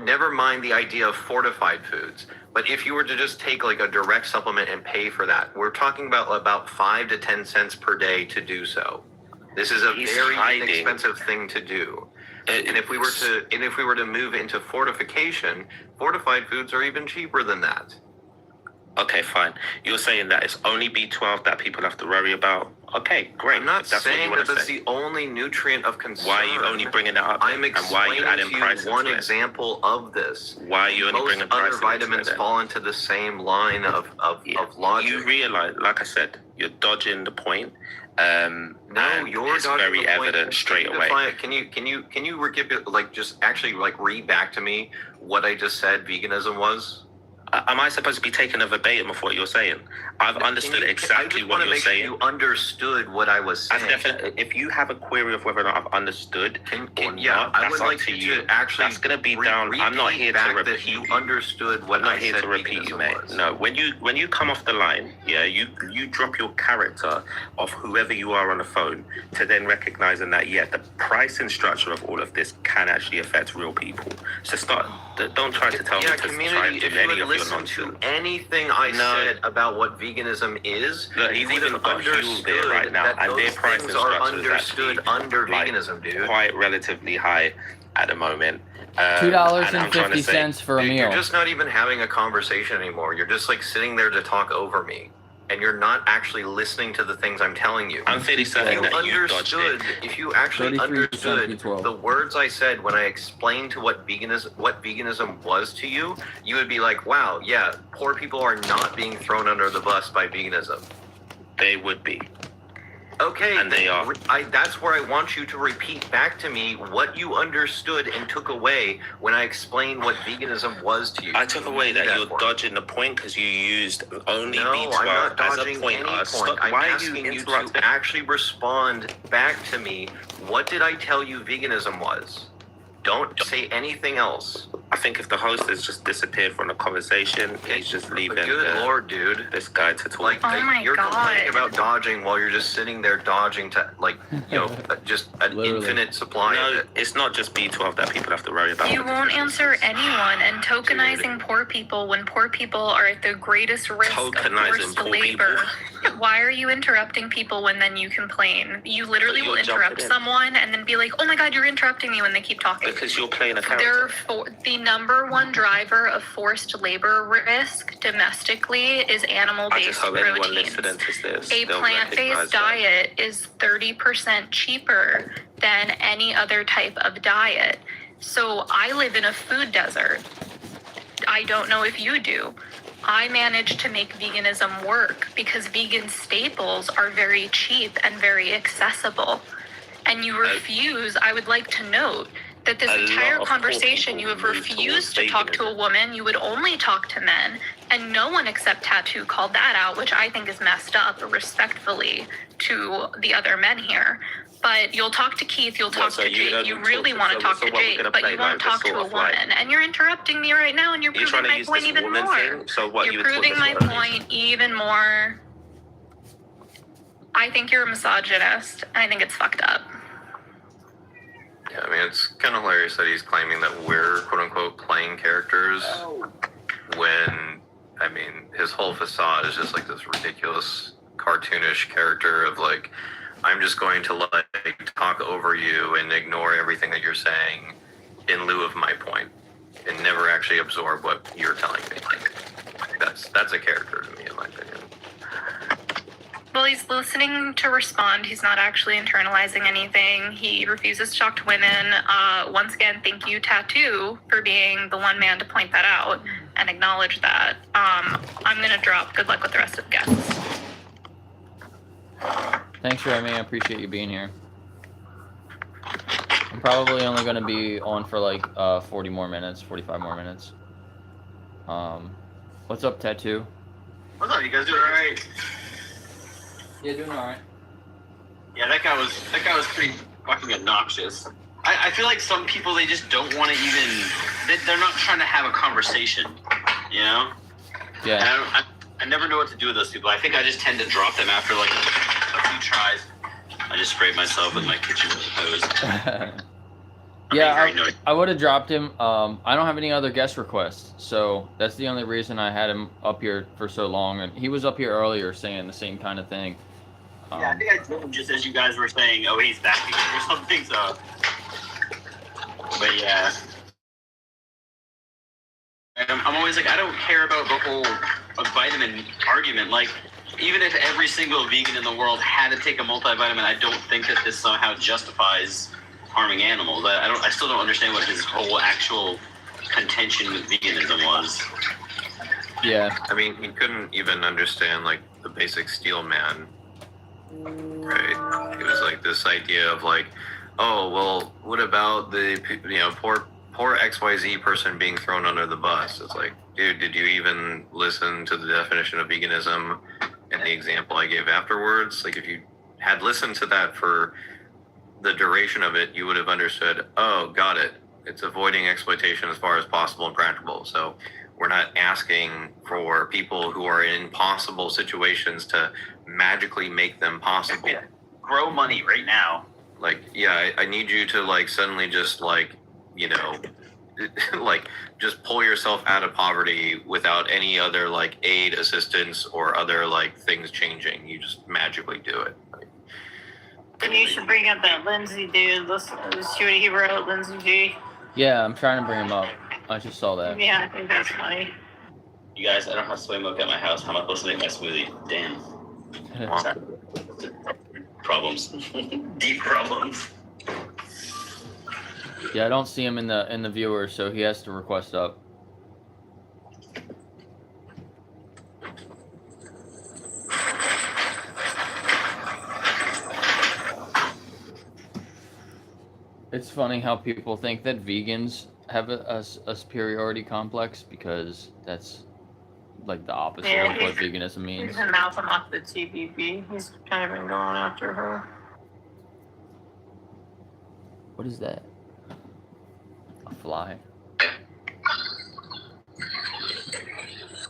Never mind the idea of fortified foods. But if you were to just take like a direct supplement and pay for that, we're talking about 5 to 10 cents per day to do so. This is a He's very hiding. inexpensive thing to do. And if we were to move into fortification, fortified foods are even cheaper than that. Okay, fine. You're saying that it's only B12 that people have to worry about? Okay, great. I'm not If that's what you saying wanna that that's say. the only nutrient of concern. Why are you only bringing that up? I'm and why are you explaining adding to price you one into it? example of this. Why are you only Most bringing price other into vitamins it then? fall into the same line of logic. You realize, like I said, you're dodging the point. No, and you're it's dodging very the point. evident straight Can you away. define it? Can you just actually read back to me what I just said veganism was? Am I supposed to be taking a verbatim of what you're saying? I've understood exactly what you're saying. You understood what I was saying. If you have a query of whether or not I've understood or not, I that's would up like to you you. to actually. That's going to be down. I'm not here to back repeat that you understood what I'm not I here said to repeat you, veganism mate. was. No, when you come off the line, yeah, you drop your character of whoever you are on the phone to then recognizing that the pricing structure of all of this can actually affect real people. So don't try to tell me to try community, and do if you any would of your listen to nonsense. anything I said about what veganism is, Look, he's you would even have got Huel there understood right now, that and their those pricing things are structure is understood actually under veganism, dude. quite relatively high at the moment. $2.50 for a Dude, meal. You're just not even having a conversation anymore. You're just like sitting there to talk over me. And you're not actually listening to the things I'm telling you. I'm fairly certain that you dodged it. If you actually 33% understood B12. the words I said when I explained to what veganism was to you, you would be like, wow, yeah, poor people are not being thrown under the bus by veganism. They would be. Okay, And they are. That's where I want you to repeat back to me what you understood and took away when I explained what veganism was to you. I took away that you're for me. dodging the point because you used only No, B12 I'm not as a dodging point. any point. I'm Why are asking you you to interrupting? actually respond back to me. What did I tell you veganism was? Don't say anything else. I think if the host has just disappeared from the conversation, he's just leaving Good Lord, dude. this guy to talk. Like, Oh my you're complaining God. about dodging while you're just sitting there dodging to, just an Literally. infinite supply of No, it. it's not just B12 that people have to worry about. You won't answer anyone, and tokenizing poor people when poor people are at the greatest risk of Tokenizing forced poor labor. people. Why are you interrupting people when then you complain? You literally You're will interrupt jumping in. someone and then be like, "Oh my God, you're interrupting me," when they keep talking. Because you're playing a character. The number one driver of forced labor risk domestically is I just animal-based hope anyone proteins. listening to this, A they'll recognize plant-based that. diet is 30% cheaper than any other type of diet. So I live in a food desert. I don't know if you do. I managed to make veganism work because vegan staples are very cheap and very accessible. And you refuse, I would like to note, that this entire conversation you have refused to talk to a woman, you would only talk to men, and no one except Tattoo called that out, which I think is messed up, respectfully to the other men here. But you'll talk to Keith, you'll talk to Jake, you really want to talk to Jake, but you won't talk to a woman. And you're interrupting me right now, and you're proving my point even more. You're proving my point even more. I think you're a misogynist. I think it's fucked up. Yeah, I mean, it's kind of hilarious that he's claiming that we're quote unquote playing characters when, I mean, his whole facade is just like this ridiculous cartoonish character of like, I'm just going to like talk over you and ignore everything that you're saying in lieu of my point and never actually absorb what you're telling me. That's a character to me, in my opinion. Well, he's listening to respond. He's not actually internalizing anything. He refuses to talk to women. Once again, thank you, Tattoo, for being the one man to point that out and acknowledge that. I'm going to drop. Good luck with the rest of the guests. Thanks, Remy. I appreciate you being here. I'm probably only going to be on for like 40 more minutes, 45 more minutes. What's up, Tattoo? What's up? You guys doing all right? Yeah, doing all right. Yeah, that guy was pretty fucking obnoxious. I feel like some people, they just don't want to even, they're not trying to have a conversation, you know? Yeah. And I never know what to do with those people. I think I just tend to drop them after like a few tries. I just sprayed myself with my kitchen hose. Yeah, I would have dropped him. I don't have any other guest requests, so that's the only reason I had him up here for so long. And he was up here earlier saying the same kind of thing. Yeah, I think I told him just as you guys were saying, oh, he's back again or something, so. But yeah. I'm always like, I don't care about the whole vitamin argument. Like, even if every single vegan in the world had to take a multivitamin, I don't think that this somehow justifies harming animals. I still don't understand what his whole actual contention with veganism was. Yeah. I mean, he couldn't even understand like the basic steel man. Right. It was like this idea of like, oh, well, what about the, poor XYZ person being thrown under the bus? It's like, dude, did you even listen to the definition of veganism and the example I gave afterwards? Like, if you had listened to that for the duration of it, you would have understood, oh, got it. It's avoiding exploitation as far as possible and practicable. So we're not asking for people who are in impossible situations to magically make them possible. Yeah. Grow money right now. Like, yeah, I need you to like suddenly just like, like just pull yourself out of poverty without any other like aid, assistance, or other like things changing. You just magically do it. And you should bring up that Lindsay dude. Listen, see what he wrote, Lindsay G. Yeah, I'm trying to bring him up. I just saw that. Yeah, I think that's funny. You guys, I don't have soy milk at my house. How am I supposed to make my smoothie? Damn. Problems. Deep problems. Yeah, I don't see him in the viewer, so he has to request up. It's funny how people think that vegans have a superiority complex, because that's like the opposite of what veganism means. He's been mouthing off the TBB. He's kind of been going after her. What is that? A fly.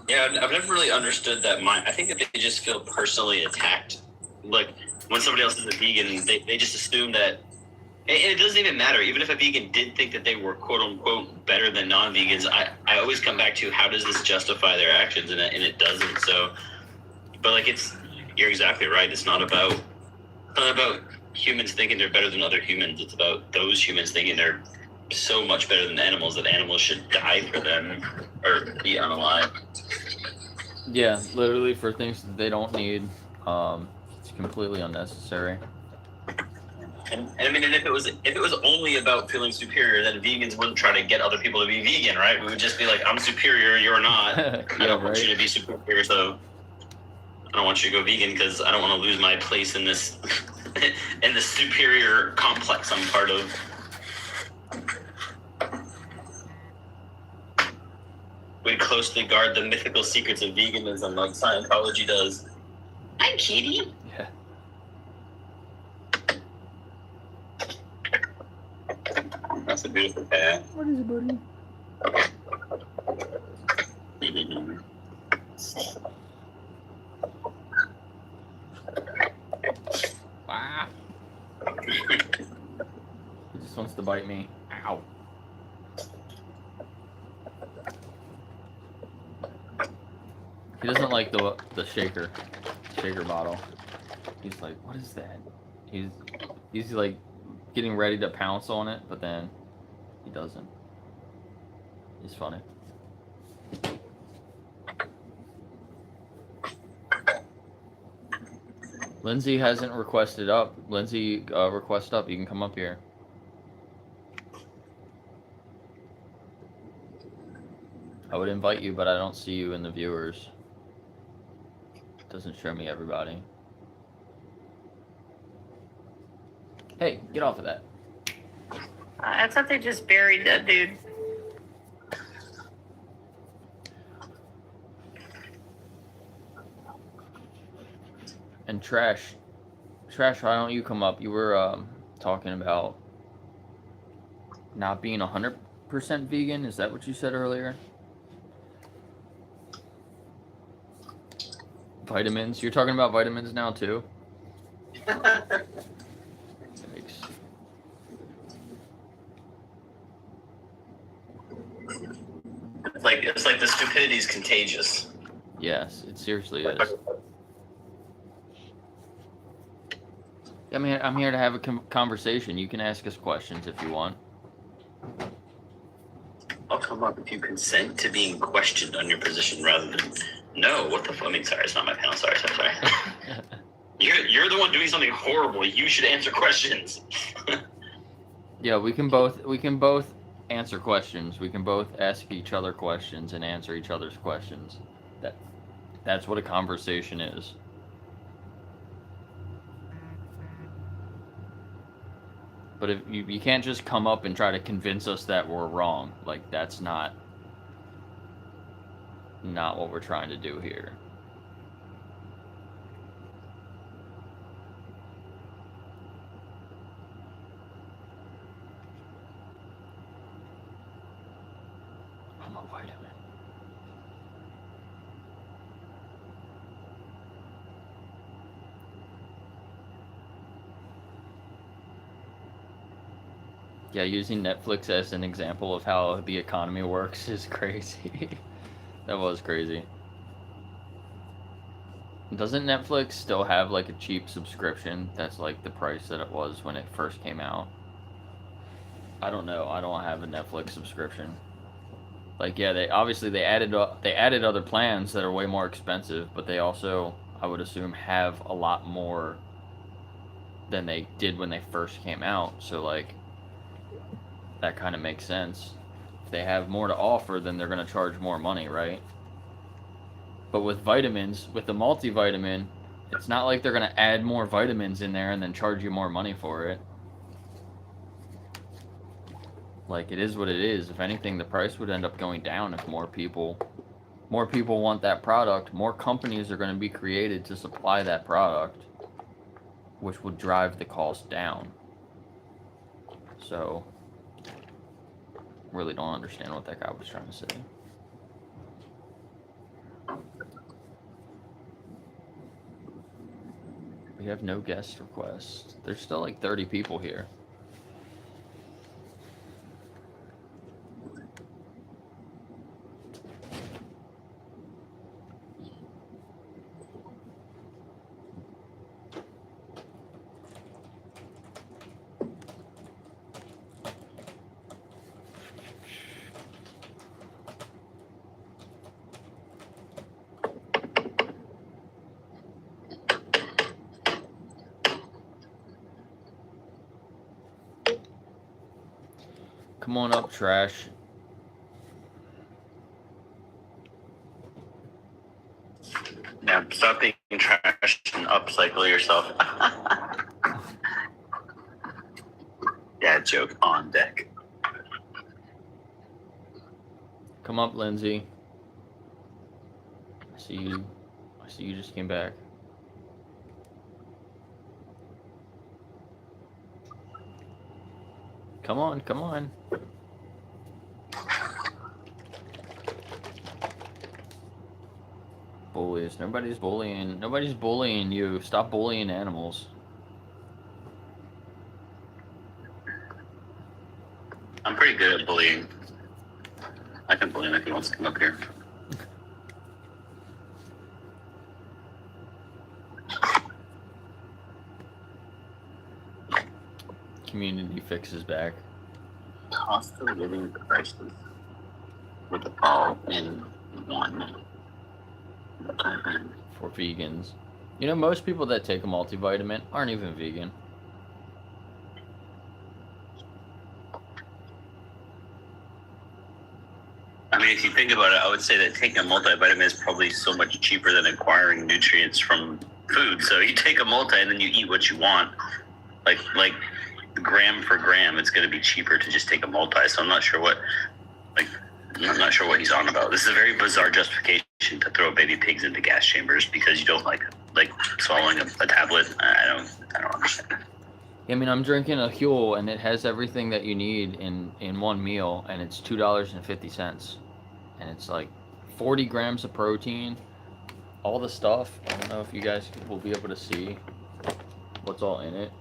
Yeah, I've never really understood that mind. I think that they just feel personally attacked. Like, when somebody else is a vegan, they just assume that. And it doesn't even matter. Even if a vegan did think that they were quote-unquote better than non-vegans, I always come back to, how does this justify their actions? And it doesn't. So, but like, you're exactly right. It's not about humans thinking they're better than other humans. It's about those humans thinking they're so much better than animals that animals should die for them or be unalive. Yeah, literally for things that they don't need. It's completely unnecessary. And I mean, and if it was only about feeling superior, then vegans wouldn't try to get other people to be vegan, right? We would just be like, I'm superior, you're not. Yeah, I don't want you to be superior, so I don't want you to go vegan because I don't want to lose my place in this in this superior complex I'm part of. we'd closely guard the mythical secrets of veganism like Scientology does. Hi, kitty. Yeah. That's a beautiful cat. What is it, buddy? Ah. He just wants to bite me. Ow. He doesn't like the shaker bottle. He's like, what is that? He's like getting ready to pounce on it, but then he doesn't. It's funny. Lindsay hasn't requested up. Lindsay, request up. You can come up here. I would invite you, but I don't see you in the viewers. It doesn't show me everybody. Hey, get off of that. I thought they just buried that dude. And Trash, why don't you come up? You were talking about not being 100% vegan. Is that what you said earlier? Vitamins. You're talking about vitamins now too? Yikes. It's like the stupidity is contagious. Yes, it seriously is. I mean, I'm here to have a conversation. You can ask us questions if you want. I'll come up if you consent to being questioned on your position rather than no. What the fuck? I mean, sorry, it's not my panel. Sorry. You're the one doing something horrible. You should answer questions. Yeah, we can both answer questions. We can both ask each other questions and answer each other's questions. That's what a conversation is. But if you can't just come up and try to convince us that we're wrong. Like, that's not what we're trying to do here. I'm a vitamin. Yeah, using Netflix as an example of how the economy works is crazy. That was crazy. Doesn't Netflix still have like a cheap subscription that's like the price that it was when it first came out? I don't know. I don't have a Netflix subscription. Like, yeah, they added other plans that are way more expensive, but they also, I would assume, have a lot more than they did when they first came out. So like, that kind of makes sense. If they have more to offer, then they're going to charge more money, right? But with vitamins, with the multivitamin, it's not like they're going to add more vitamins in there and then charge you more money for it. Like, it is what it is. If anything, the price would end up going down if more people want that product. More companies are going to be created to supply that product, which would drive the cost down. So, really don't understand what that guy was trying to say. We have no guest requests. There's still like 30 people here. Come on up, Trash. Yeah, stop being trash and upcycle yourself. Yeah, joke on deck. Come up, Lindsay. see you. I see you just came back. Come on, come on. Bullies. Nobody's bullying. Nobody's bullying you. Stop bullying animals. I'm pretty good at bullying. I can bully him if he wants to come up here. Community fixes back. Cost of living crisis with the fall in one. For vegans. You know, most people that take a multivitamin aren't even vegan. I mean, if you think about it, I would say that taking a multivitamin is probably so much cheaper than acquiring nutrients from food. So you take a multi and then you eat what you want. Like gram for gram, it's going to be cheaper to just take a multi. So I'm not sure what he's on about. This is a very bizarre justification to throw baby pigs into gas chambers because you don't like swallowing a tablet. I don't understand. I mean, I'm drinking a Huel and it has everything that you need in one meal, and it's $2.50, and it's like 40 grams of protein, all the stuff. I don't know if you guys will be able to see what's all in it.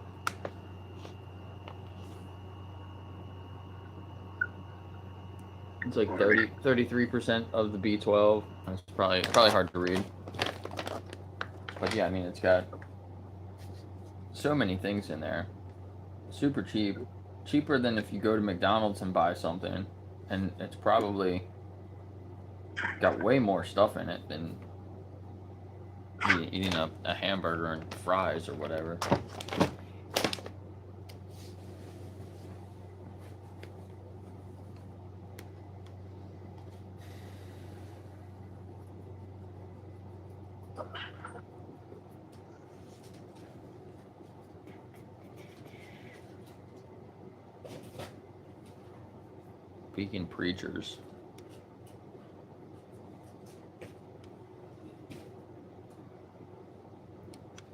It's like 33% of the B12. It's probably hard to read. But yeah, I mean, it's got so many things in there. Super cheap. Cheaper than if you go to McDonald's and buy something. And it's probably got way more stuff in it than eating a hamburger and fries or whatever. Vegan preachers.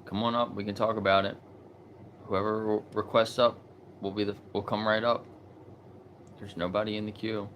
Come on up, we can talk about it. Whoever requests up will come right up. There's nobody in the queue.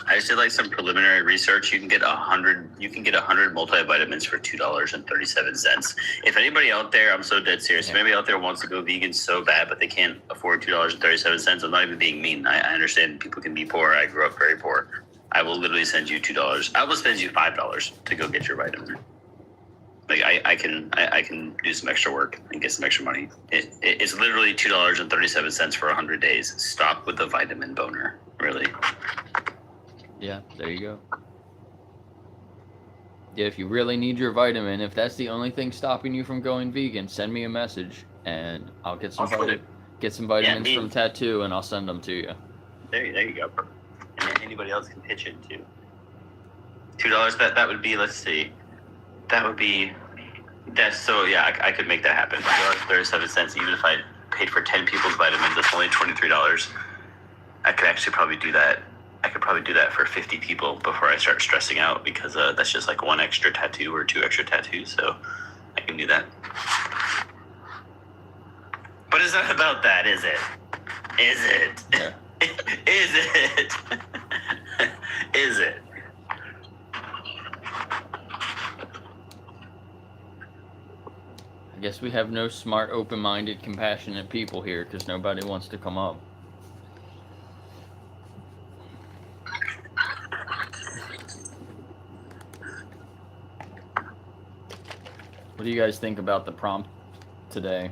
I just did like some preliminary research. You can get 100 multivitamins for $2.37. If anybody out there, I'm so dead serious. If anybody out there wants to go vegan so bad, but they can't afford $2.37, I'm not even being mean. I understand people can be poor. I grew up very poor. I will literally send you $2. I will spend you $5 to go get your vitamin. Like I can do some extra work and get some extra money. It's literally $2.37 for 100 days. Stop with the vitamin boner, really. Yeah, there you go. Yeah, if you really need your vitamin, if that's the only thing stopping you from going vegan, send me a message and I'll get some vitamins from Tattoo and I'll send them to you. There you go. And then anybody else can pitch in too. $2. That would be. Let's see. I could make that happen. $2.37. Even if I paid for 10 people's vitamins, that's only $23. I could actually probably do that. I could probably do that for 50 people before I start stressing out because that's just like one extra tattoo or two extra tattoos. So I can do that. But it's not about that, is it? Is it? Yeah. Is it? Is it? I guess we have no smart, open-minded, compassionate people here because nobody wants to come up. What do you guys think about the prompt today?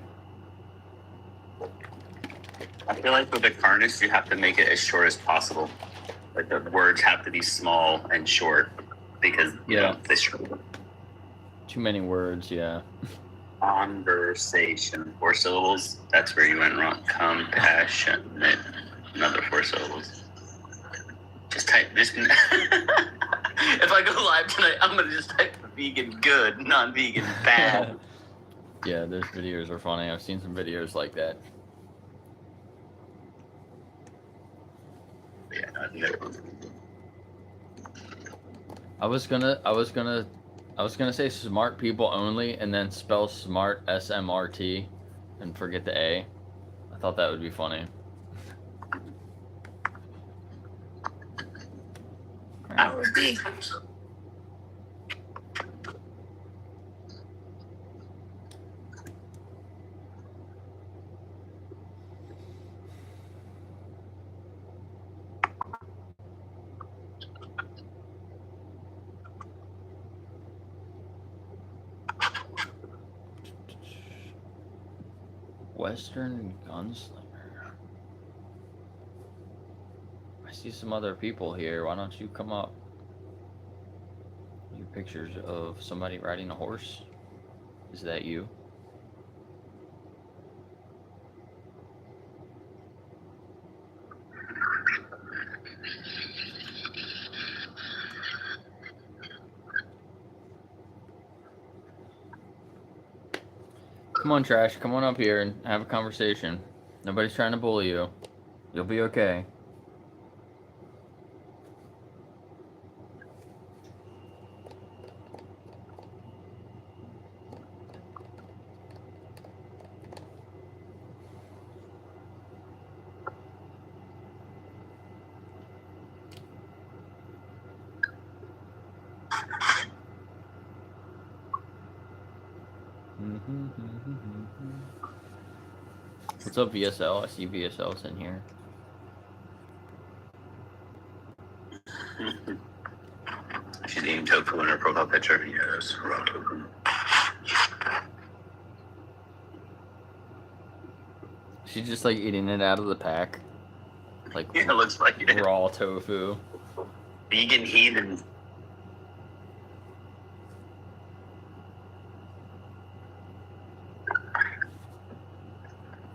I feel like with the Carnage, you have to make it as short as possible. Like the words have to be small and short because they struggle. Too many words, yeah. Conversation, 4 syllables. That's where you went wrong. Compassionate, another 4 syllables. Just type this. If I go live tonight, I'm gonna just type vegan good, non-vegan bad. Yeah, those videos are funny. I've seen some videos like that. Yeah, no. I was gonna say smart people only, and then spell smart SMRT, and forget the A. I thought that would be funny. That would be. Western Gunslinger. I see some other people here. Why don't you come up? You pictures of somebody riding a horse? Is that you? Come on, Trash. Come on up here and have a conversation. Nobody's trying to bully you. You'll be okay. What's up, VSL? I see VSL's in here. She's eating tofu in her profile picture. Yes, raw tofu. She's just like eating it out of the pack. Like, yeah, it looks like it. Raw tofu. Vegan heathen.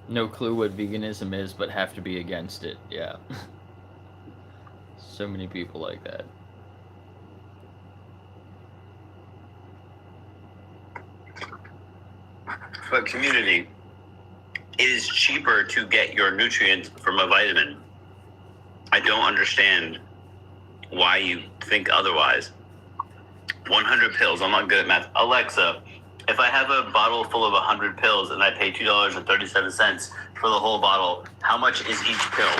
No clue what veganism is, but have to be against it. Yeah. So many people like that. But community, it is cheaper to get your nutrients from a vitamin. I don't understand why you think otherwise. 100 pills. I'm not good at math. Alexa, if I have a bottle full of 100 pills and I pay $2.37 for the whole bottle, how much is each pill?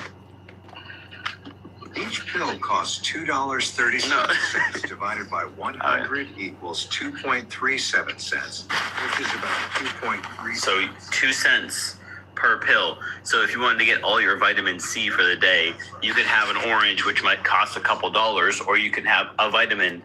Each pill costs $2.37 divided by 100 equals 2.37 cents, which is about 2.3. So 2 cents per pill. So if you wanted to get all your vitamin C for the day, you could have an orange, which might cost a couple dollars, or you can have a vitamin.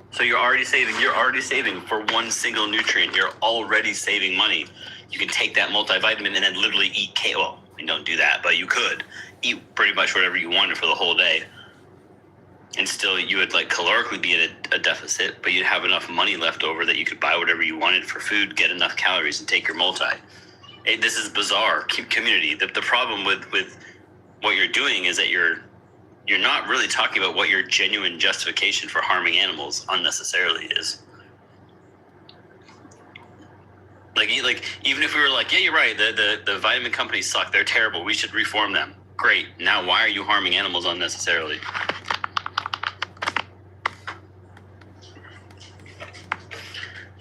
So you're already saving for one single nutrient. You're already saving money. You can take that multivitamin and then literally eat well, I mean, don't do that, but you could eat pretty much whatever you wanted for the whole day. And still you would like calorically be at a deficit, but you'd have enough money left over that you could buy whatever you wanted for food, get enough calories, and take your multi. This is bizarre community. The problem with what you're doing is that you're not really talking about what your genuine justification for harming animals unnecessarily is. Like even if we were like, yeah, you're right, the vitamin companies suck, they're terrible, we should reform them. Great. Now why are you harming animals unnecessarily?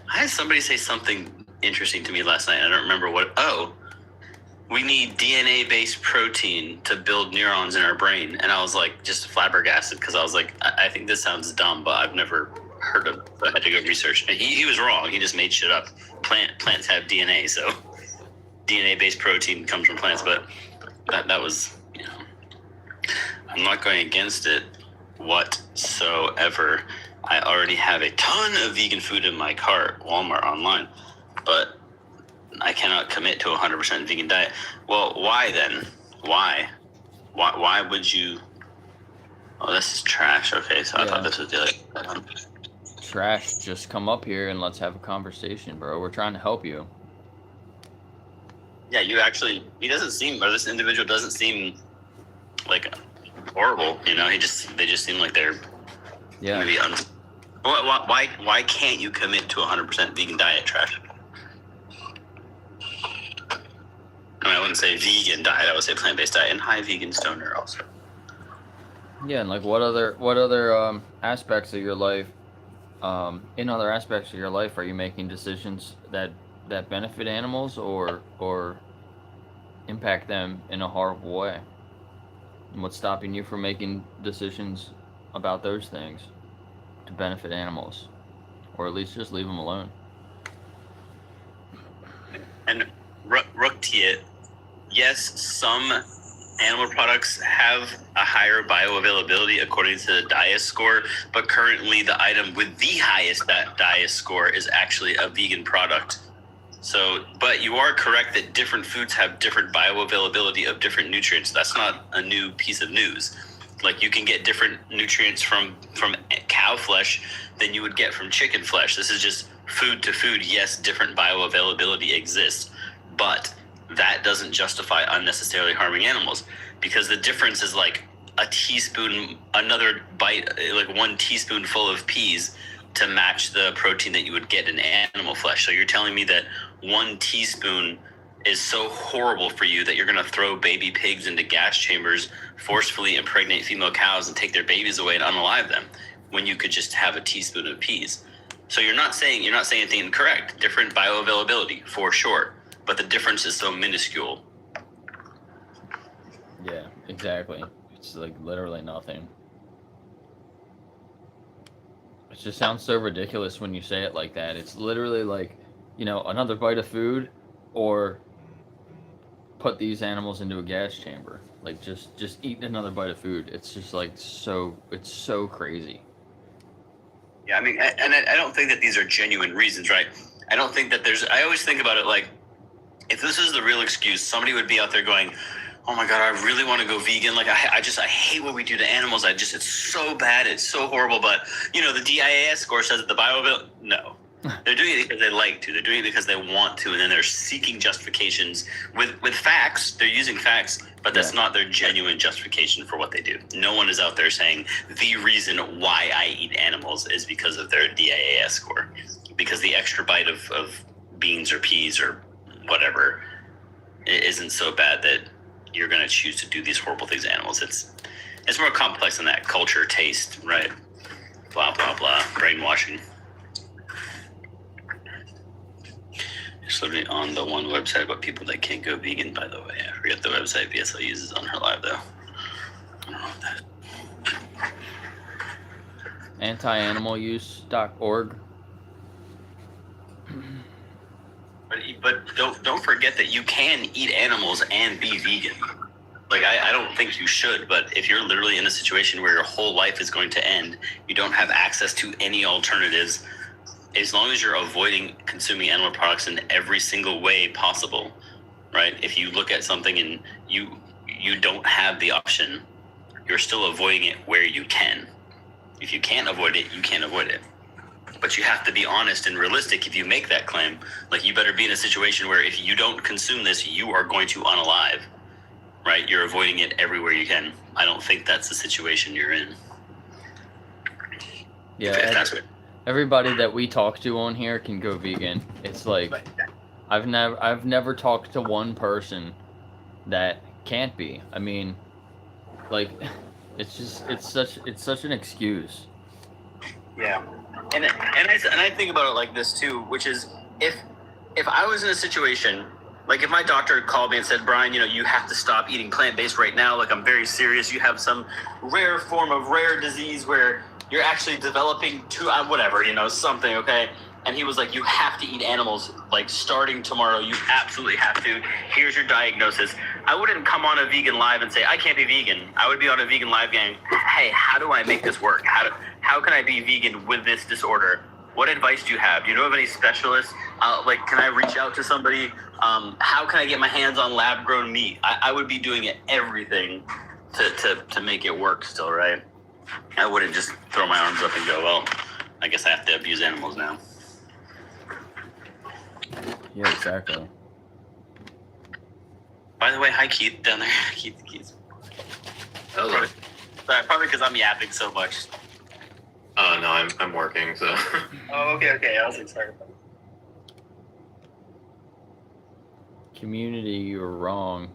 I had somebody say something interesting to me last night. I don't remember what. Oh, we need DNA-based protein to build neurons in our brain. And I was like, just flabbergasted, because I was like, I think this sounds dumb, but I've never heard of it. I had to go research. And he was wrong. He just made shit up. Plants have DNA, so DNA-based protein comes from plants. But that was, I'm not going against it whatsoever. I already have a ton of vegan food in my cart, Walmart online, but I cannot commit to a 100% vegan diet. Well, why then? Why would you? Oh, this is Trash. Okay, so I thought this was the other. Trash, just come up here and let's have a conversation, bro. We're trying to help you. Yeah, this individual doesn't seem like horrible. They just seem like they're maybe why can't you commit to a 100% vegan diet, Trash? I wouldn't say vegan diet. I would say plant-based diet, and high vegan stoner also. Yeah, and like what other aspects of your life, in other aspects of your life, are you making decisions that benefit animals or impact them in a horrible way? And what's stopping you from making decisions about those things to benefit animals, or at least just leave them alone? And Rooktiet, yes, some animal products have a higher bioavailability according to the DIAS score, but currently the item with the highest DIAS score is actually a vegan product. So, but you are correct that different foods have different bioavailability of different nutrients. That's not a new piece of news. Like you can get different nutrients from cow flesh than you would get from chicken flesh. This is just food to food. Yes, different bioavailability exists, but that doesn't justify unnecessarily harming animals, because the difference is like a teaspoon, another bite, like 1 teaspoonful of peas to match the protein that you would get in animal flesh. So you're telling me that 1 teaspoon is so horrible for you that you're going to throw baby pigs into gas chambers, forcefully impregnate female cows, and take their babies away and unalive them, when you could just have a teaspoon of peas. So you're not saying anything incorrect. Different bioavailability for sure, but the difference is so minuscule. Yeah, exactly. It's like literally nothing. It just sounds so ridiculous when you say it like that. It's literally like, another bite of food, or put these animals into a gas chamber. Like just eat another bite of food. It's just like it's so crazy. Yeah, I mean, and I don't think that these are genuine reasons, right? I don't think that I always think about it like, if this is the real excuse, somebody would be out there going, oh my God, I really want to go vegan. Like, I hate what we do to animals. It's so bad. It's so horrible. But, the DIAS score says that the bioavailability, no. They're doing it because they like to. They're doing it because they want to. And then they're seeking justifications with facts. They're using facts, but that's not their genuine justification for what they do. No one is out there saying the reason why I eat animals is because of their DIAS score. Because the extra bite of beans or peas or whatever, it isn't so bad that you're going to choose to do these horrible things to animals. It's more complex than that. Culture, taste, right? Blah, blah, blah. Brainwashing. It's literally on the one website about people that can't go vegan, by the way. I forget the website BSL uses on her live, though. I don't know what that. Antianimaluse.org. But don't forget that you can eat animals and be vegan. Like, I don't think you should, but if you're literally in a situation where your whole life is going to end, you don't have access to any alternatives, as long as you're avoiding consuming animal products in every single way possible, right? If you look at something and you don't have the option, you're still avoiding it where you can. If you can't avoid it, you can't avoid it. But you have to be honest and realistic if you make that claim. Like, you better be in a situation where if you don't consume this, you are going to unalive, right? You're avoiding it everywhere you can. I don't think that's the situation you're in. Yeah, if that's what. Everybody that we talk to on here can go vegan. It's like I've never talked to one person that can't be. I mean, like, it's such an excuse. Yeah, and I think about it like this too, which is if I was in a situation, like if my doctor called me and said, Brian, you have to stop eating plant-based right now. Like, I'm very serious. You have some rare form of rare disease where you're actually developing something, okay? And he was like, you have to eat animals, like, starting tomorrow. You absolutely have to. Here's your diagnosis. I wouldn't come on a vegan live and say, I can't be vegan. I would be on a vegan live going, hey, how do I make this work? How can I be vegan with this disorder? What advice do you have? Do you know of any specialists? Can I reach out to somebody? How can I get my hands on lab-grown meat? I would be doing everything to make it work still, right? I wouldn't just throw my arms up and go, well, I guess I have to abuse animals now. Yeah, exactly. By the way, hi Keith down there. Keith. Hello. Probably because I'm yapping so much. Oh no, I'm working, so. Oh, okay. I was excited. Community, you're wrong.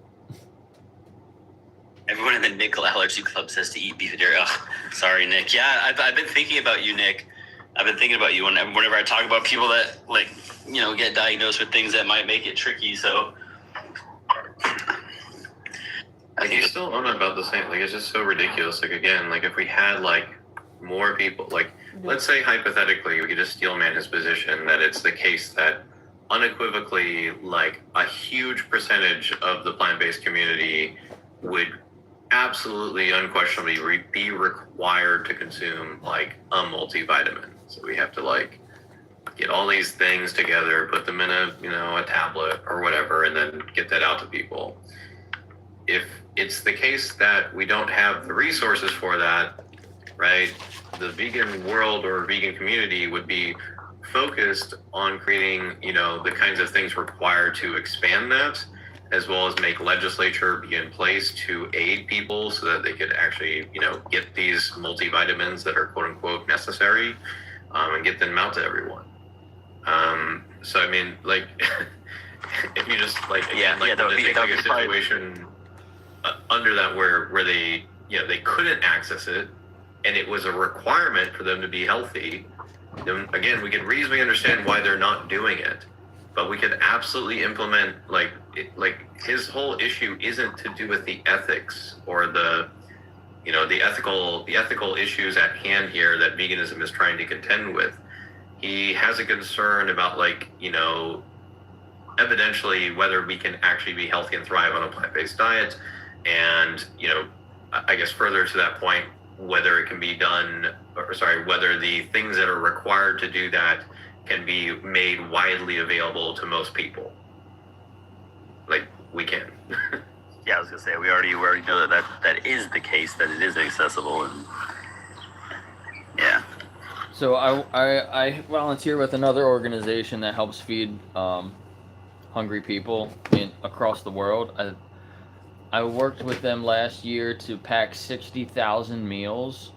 Everyone in the nickel allergy club says to eat beef and dairy. Oh, sorry, Nick. Yeah, I've been thinking about you, Nick. I've been thinking about you whenever I talk about people that, like, you know, get diagnosed with things that might make it tricky. So Like, you still own about the same. Like, it's just so ridiculous. Like, again, like, if we had, like, more people, like, let's say hypothetically, we could just steelman his position that it's the case that unequivocally, like, a huge percentage of the plant-based community would absolutely, unquestionably be required to consume, like, a multivitamin. So we have to, like, get all these things together, put them in a, you know, a tablet or whatever, and then get that out to people. If it's the case that we don't have the resources for that, right, the vegan world or vegan community would be focused on creating, you know, the kinds of things required to expand that, as well as make legislature be in place to aid people so that they could actually, you know, get these multivitamins that are quote unquote necessary, and get them out to everyone. So I mean, like, if you just like, again, like, that would be a situation under that where they, you know, they couldn't access it and it was a requirement for them to be healthy, then again, we can reasonably understand why they're not doing it. But we could absolutely implement, like, his whole issue isn't to do with the ethics or the, you know, the ethical issues at hand here that veganism is trying to contend with. He has a concern about, like, you know, evidentially whether we can actually be healthy and thrive on a plant-based diet, and, you know, I guess further to that point, whether it can be done, or sorry, whether the things that are required to do that can be made widely available to most people. Like, we can. yeah, I was gonna say we already know that is the case, that it is accessible, and yeah. So I volunteer with another organization that helps feed hungry people across the world. I worked with them last year to pack 60,000 meals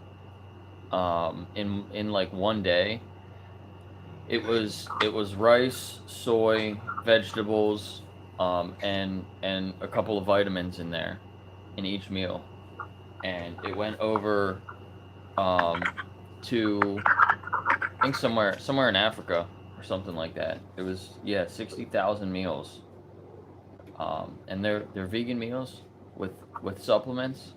in like one day. It was rice, soy, vegetables, and a couple of vitamins in there in each meal, and it went over to, I think, somewhere in Africa or something like that. It was 60,000 meals, and they're vegan meals with supplements.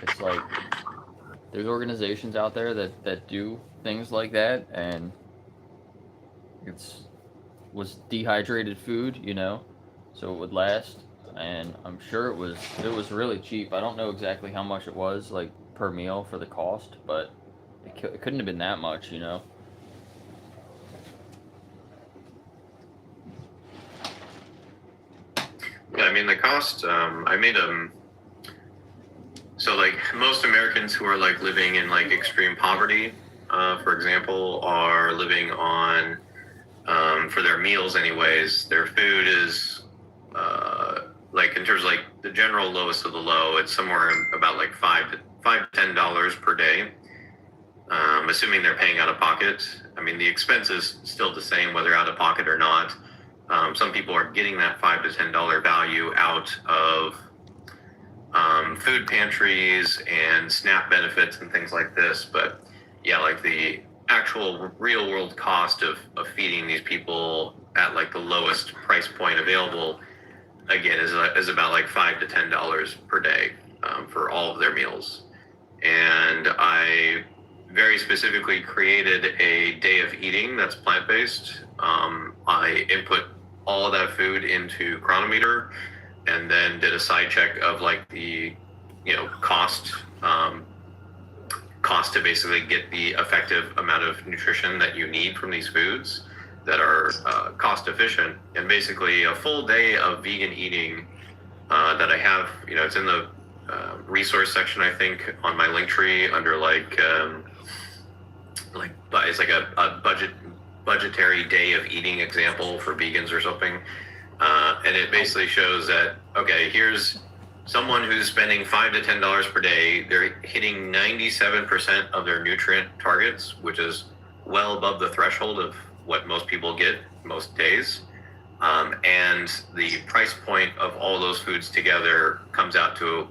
It's like there's organizations out there that do things like that, and was dehydrated food, you know, so it would last. And I'm sure it was really cheap. I don't know exactly how much it was, like, per meal for the cost, but it couldn't have been that much, you know. Yeah, I mean, the cost, I made so, like, most Americans who are, like, living in, like, extreme poverty, for example, are living on, for their meals anyways, their food is, like, in terms of, like, the general lowest of the low, it's somewhere about, like, $5 to $10 per day, assuming they're paying out of pocket. I mean, the expense is still the same whether out of pocket or not. Some people are getting that $5 to $10 value out of food pantries and SNAP benefits and things like this. But yeah, like, the actual real world cost of feeding these people at, like, the lowest price point available, again, is about, like, $5 to $10 per day for all of their meals. And I very specifically created a day of eating that's plant-based. I input all of that food into Chronometer, and then did a side check of, like, the, you know, cost to basically get the effective amount of nutrition that you need from these foods that are cost efficient. And basically a full day of vegan eating that I have, you know, it's in the resource section, I think, on my Linktree under, like, it's like a budgetary day of eating example for vegans or something. And it basically shows that, okay, here's someone who's spending $5 to $10 per day. They're hitting 97% of their nutrient targets, which is well above the threshold of what most people get most days. And the price point of all those foods together comes out to,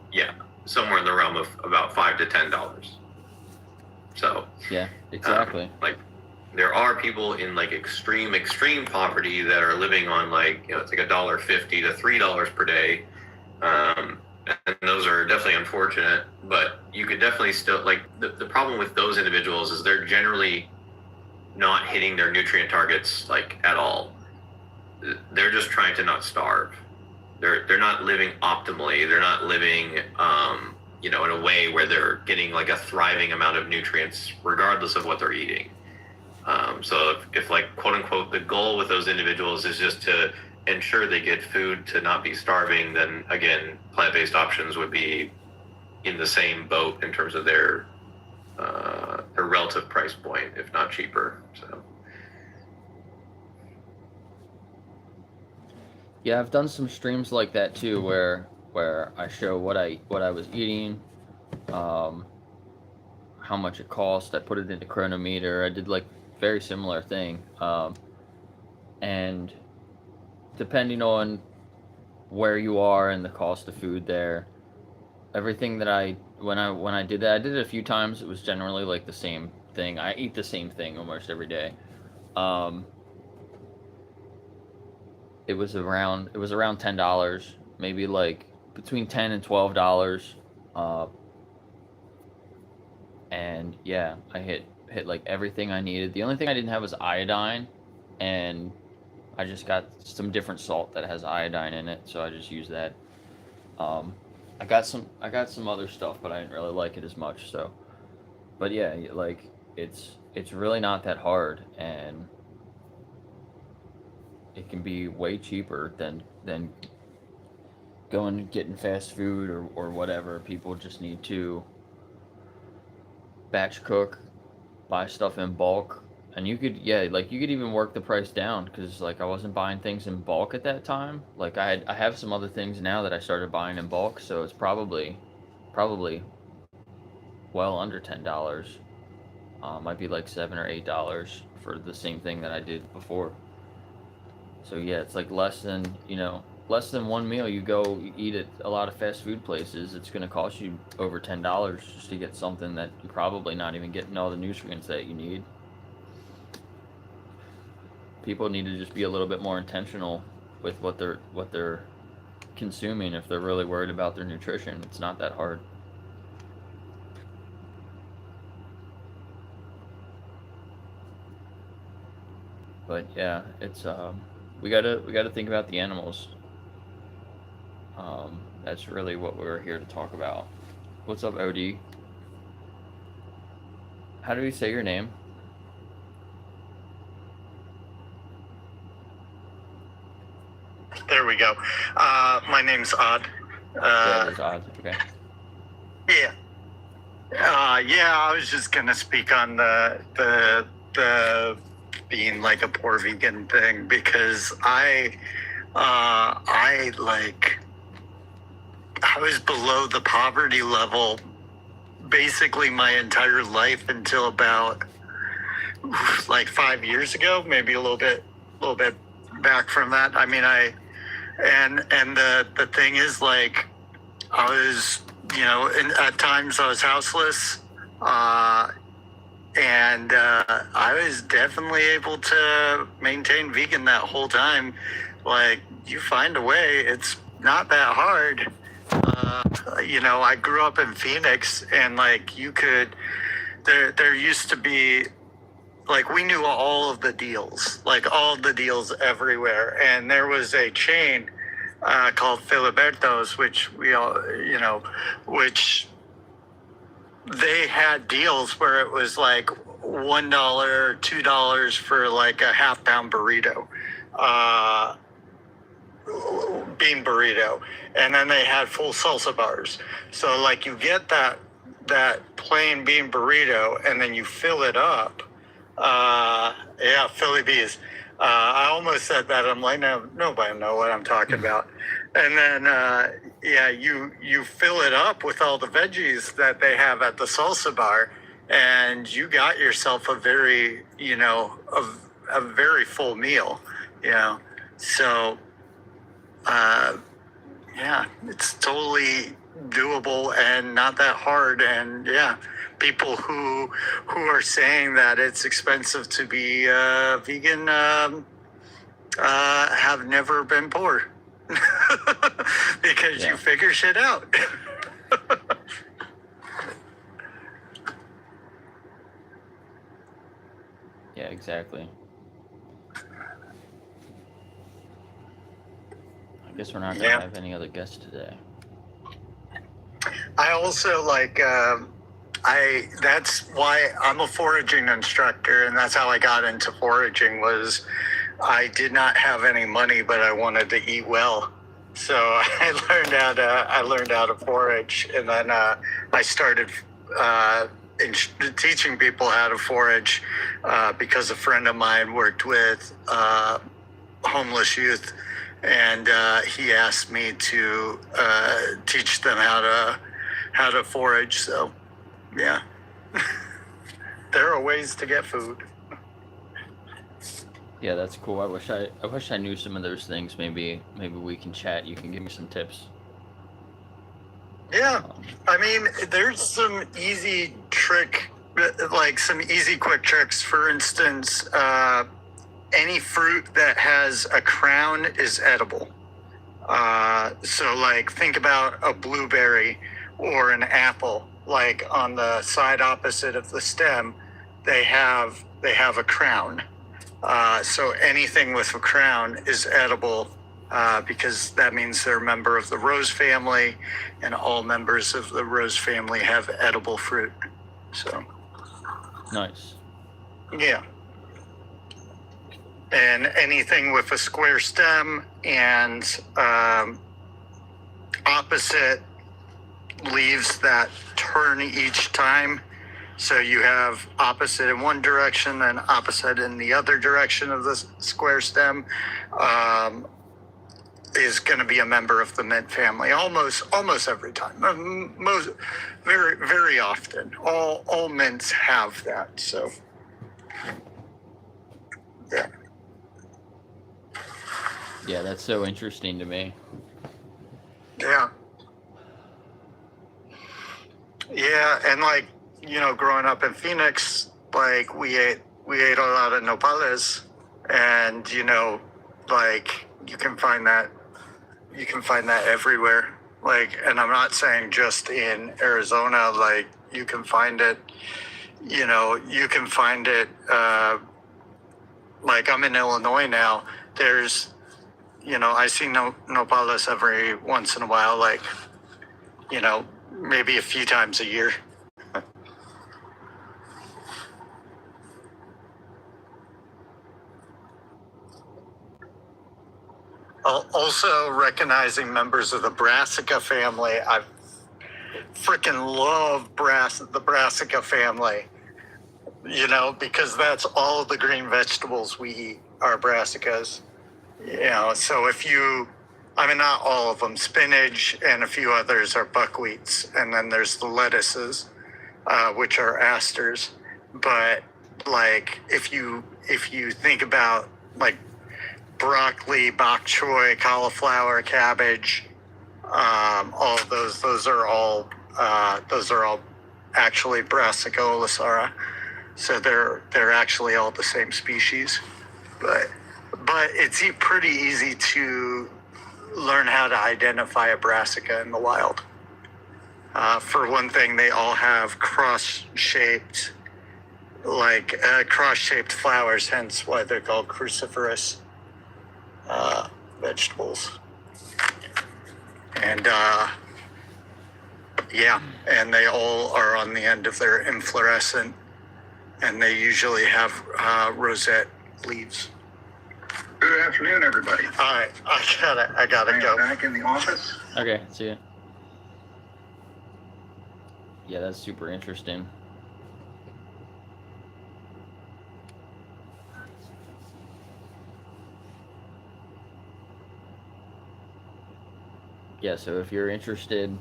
somewhere in the realm of about $5 to $10. So Yeah, exactly. like there are people in like extreme poverty that are living on it's like $1.50 to $3 per day. And those are definitely unfortunate, but you could definitely still the problem with those individuals is they're generally not hitting their nutrient targets at all. They're just trying to not starve. They're not living optimally. They're not living in a way where they're getting a thriving amount of nutrients regardless of what they're eating. So if quote unquote the goal with those individuals is just to ensure they get food to not be starving, then again, plant-based options would be in the same boat in terms of their relative price point, if not cheaper. So Yeah, I've done some streams like that too, where I show what I was eating, how much it cost. I put it into Chronometer. I did very similar thing, and depending on where you are and the cost of food there, everything that when I did that, I did it a few times. It was generally the same thing. I eat the same thing almost every day. It was around $10, maybe between $10 and $12. And yeah, I hit everything I needed. The only thing I didn't have was iodine, and I just got some different salt that has iodine in it, so I just used that. I got some other stuff, but I didn't really like it as much. So, but yeah, it's really not that hard, and it can be way cheaper than going and getting fast food or whatever. People just need to batch cook, buy stuff in bulk, and you could even work the price down, because I wasn't buying things in bulk at that time. I have some other things now that I started buying in bulk, so it's probably well under $10. Might be $7 or $8 for the same thing that I did before. So yeah, it's less than one meal. You eat at a lot of fast food places, it's going to cost you over $10 just to get something that you're probably not even getting all the nutrients that you need. People need to just be a little bit more intentional with what they're consuming if they're really worried about their nutrition. It's not that hard. But yeah, it's we gotta think about the animals. That's really what we're here to talk about. What's up, OD? How do we say your name? There we go. My name's Odd. Yeah, it's Odd. Okay. Yeah. I was just gonna speak on the being a poor vegan thing, because I was below the poverty level basically my entire life until about 5 years ago, maybe a little bit back from that. I mean, the thing is, I was, at times I was houseless, and I was definitely able to maintain vegan that whole time. You find a way. It's not that hard. I grew up in Phoenix, and you could, there used to be, we knew all of the deals, all the deals everywhere. And there was a chain called Filiberto's, which we all, which they had deals where it was $1, $2 for a half-pound burrito. Bean burrito, and then they had full salsa bars. So you get that plain bean burrito, and then you fill it up. Philly bees. I almost said that. I'm no, nobody know what I'm talking about. And then you fill it up with all the veggies that they have at the salsa bar, and you got yourself a very a very full meal. So, yeah, it's totally doable and not that hard. And yeah, people who are saying that it's expensive to be vegan have never been poor because you figure shit out. Yeah, exactly. I guess we're not gonna have any other guests today. I also like, that's why I'm a foraging instructor, and that's how I got into foraging. Was I did not have any money, but I wanted to eat well. So I learned how to forage, and then I started teaching people how to forage because a friend of mine worked with homeless youth, and he asked me to teach them how to forage. So yeah, there are ways to get food. Yeah, that's cool. I wish I knew some of those things. Maybe we can chat. You can give me some tips. Yeah, I mean, there's some easy quick tricks. For instance, any fruit that has a crown is edible. So like, think about a blueberry or an apple. Like on the side opposite of the stem, they have a crown. So anything with a crown is edible, because that means they're a member of the rose family, and all members of the rose family have edible fruit. So nice. Yeah. And anything with a square stem and opposite leaves that turn each time. So you have opposite in one direction and opposite in the other direction of the square stem, is going to be a member of the mint family almost every time. Very often. All mints have that. So yeah. Yeah, that's so interesting to me. Yeah. Yeah, and like, growing up in Phoenix, like we ate a lot of nopales, and like you can find that everywhere. Like, and I'm not saying just in Arizona. Like, you can find it. You can find it. Like, I'm in Illinois now. There's, I see nopales every once in a while. Like, maybe a few times a year. Also, recognizing members of the brassica family. I freaking love the brassica family, because that's all of the green vegetables we eat are brassicas. So not all of them. Spinach and a few others are buckwheats, and then there's the lettuces, which are asters. But like, if you think about like broccoli, bok choy, cauliflower, cabbage, all of those are all actually Brassica olisara. So they're actually all the same species, but it's pretty easy to learn how to identify a brassica in the wild. For one thing, they all have cross-shaped flowers, hence why they're called cruciferous vegetables. And and they all are on the end of their inflorescent, and they usually have rosette leaves. Good afternoon, everybody. All right, I gotta go. Back in the office. Okay, see ya. Yeah, that's super interesting. Yeah, so if you're interested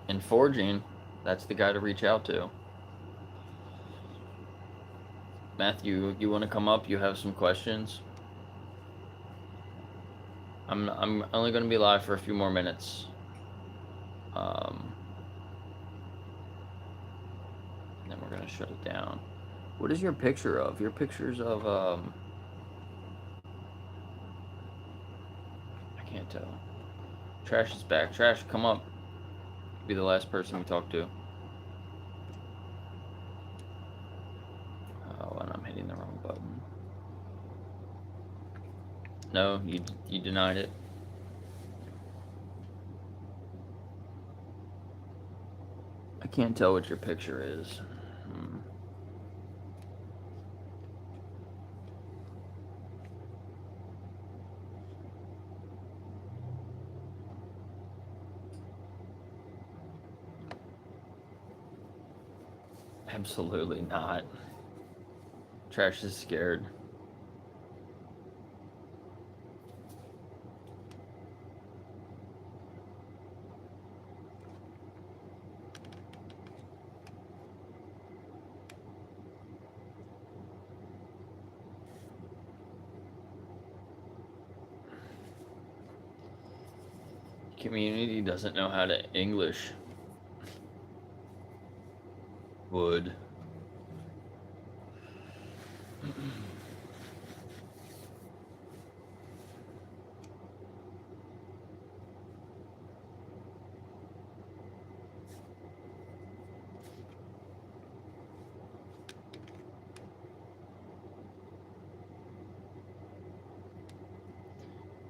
in foraging, that's the guy to reach out to. Matthew, you want to come up? You have some questions? I'm only gonna be live for a few more minutes. Then we're gonna shut it down. What is your picture of? Your pictures of I can't tell. Trash is back. Trash, come up. Be the last person we talk to. Oh, and I'm hitting the wrong button. No, you denied it. I can't tell what your picture is. Absolutely not. Trash is scared. Community doesn't know how to English. Would.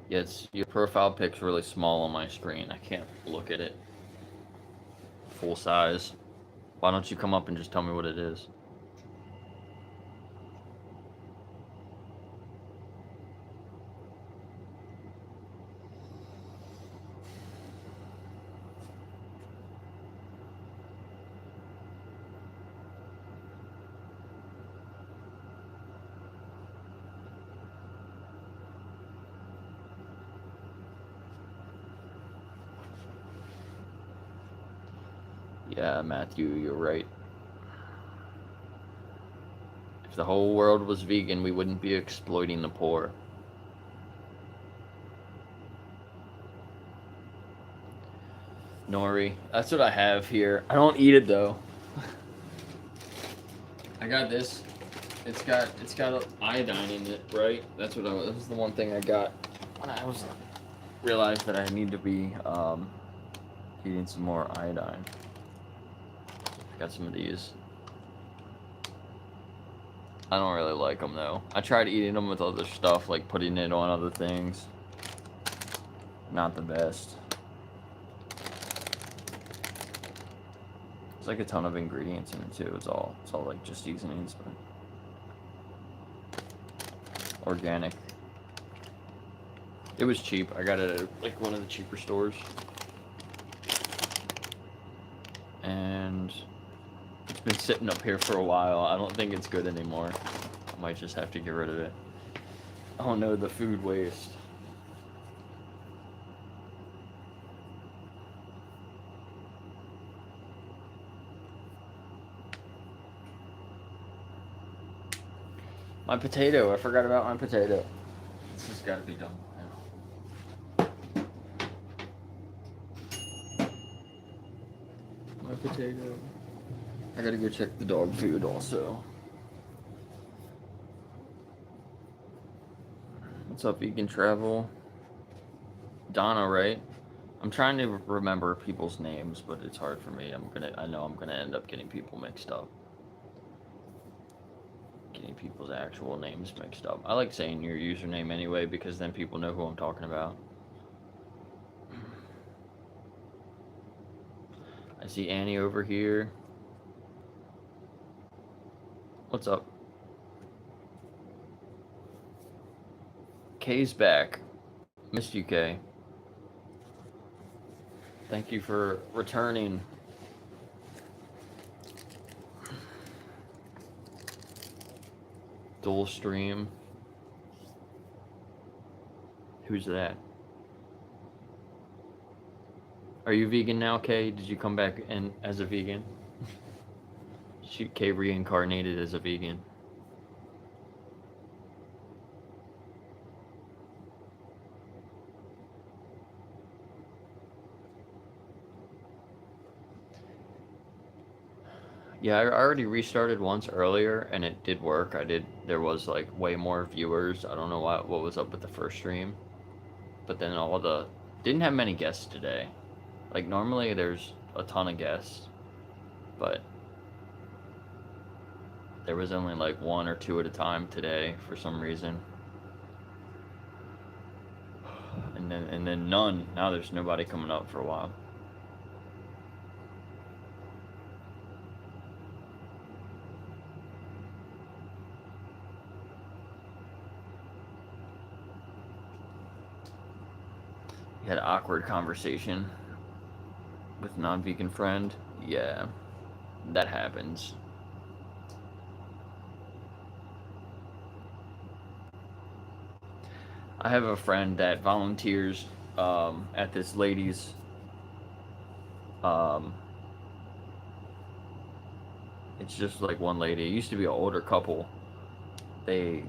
Yes, your profile pic's really small on my screen. I can't look at it full size. Why don't you come up and just tell me what it is? Yeah, Matthew, you're right. If the whole world was vegan, we wouldn't be exploiting the poor. Nori, that's what I have here. I don't eat it though. I got this. It's got iodine in it, right? That was the one thing I got when I realized that I need to be eating some more iodine. Got some of these. I don't really like them though. I tried eating them with other stuff, like putting it on other things. Not the best. There's like a ton of ingredients in it too. It's all like just seasonings, but organic. It was cheap. I got it at like one of the cheaper stores. And it's been sitting up here for a while. I don't think it's good anymore. I might just have to get rid of it. Oh no, the food waste. My potato. I forgot about my potato. This has got to be done now. My potato. I gotta go check the dog food also. What's up, Vegan Travel? Donna, right? I'm trying to remember people's names, but it's hard for me. I know I'm gonna end up getting people mixed up. Getting people's actual names mixed up. I like saying your username anyway, because then people know who I'm talking about. I see Annie over here. What's up? Kay's back. Missed you, Kay. Thank you for returning. Dual stream. Who's that? Are you vegan now, Kay? Did you come back and as a vegan? Kay reincarnated as a vegan. Yeah, I already restarted once earlier and it did work. There was like way more viewers. I don't know what was up with the first stream. But then didn't have many guests today. Like normally there's a ton of guests, but there was only like one or two at a time today for some reason. And then none. Now there's nobody coming up for a while. You had an awkward conversation with a non-vegan friend. Yeah, that happens. I have a friend that volunteers at this lady's it's just like one lady. It used to be an older couple. They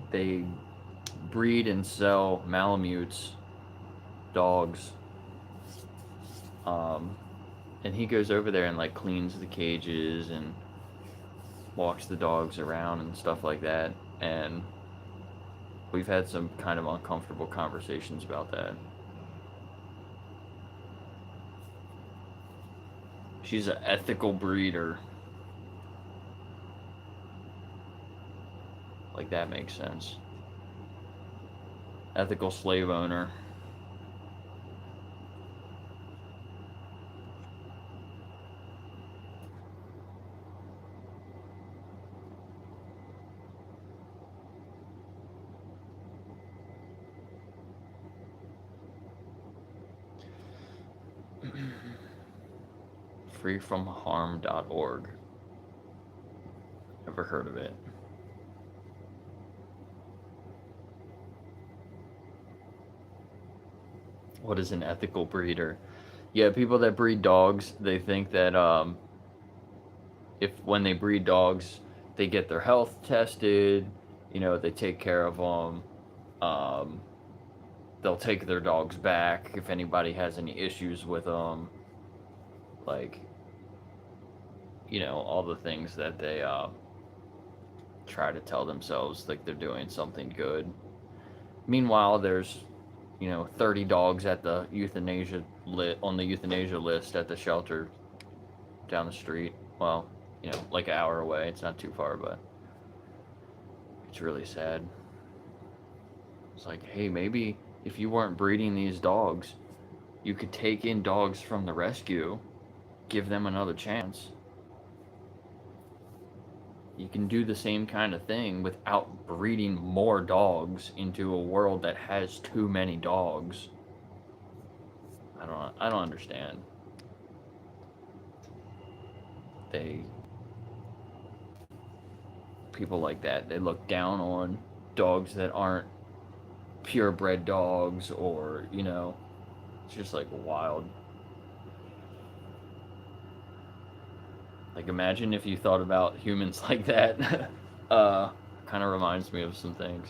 breed and sell Malamutes dogs. And he goes over there and like cleans the cages and walks the dogs around and stuff like that. And we've had some kind of uncomfortable conversations about that. She's an ethical breeder. Like that makes sense. Ethical slave owner. Freefromharm.org. Never heard of it. What is an ethical breeder? Yeah, people that breed dogs, they think that if when they breed dogs, they get their health tested, they take care of them. They'll take their dogs back if anybody has any issues with them. Like, all the things that they try to tell themselves like they're doing something good. Meanwhile, there's 30 dogs at the on the euthanasia list at the shelter down the street. Well, like an hour away. It's not too far, but it's really sad. It's like, hey, maybe if you weren't breeding these dogs, you could take in dogs from the rescue, give them another chance. You can do the same kind of thing without breeding more dogs into a world that has too many dogs. I don't understand. People like that, they look down on dogs that aren't purebred dogs, or it's just like wild. Like, imagine if you thought about humans like that. Kind of reminds me of some things.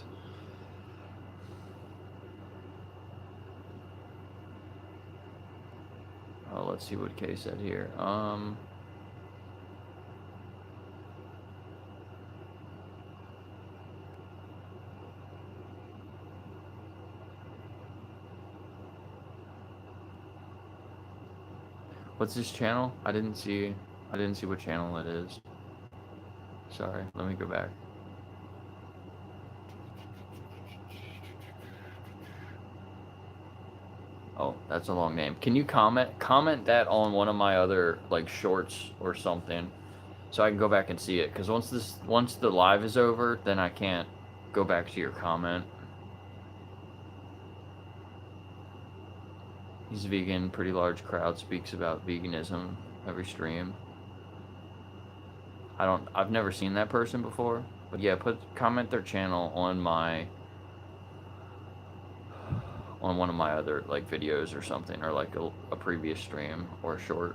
Oh, let's see what Kay said here. What's this channel? I didn't see what channel it is. Sorry, let me go back. Oh, that's a long name. Can you comment that on one of my other like shorts or something, so I can go back and see it? Because once the live is over, then I can't go back to your comment. He's vegan. Pretty large crowd speaks about veganism every stream. I've never seen that person before, but yeah, comment their channel on one of my other like videos or something, or like a previous stream or a short,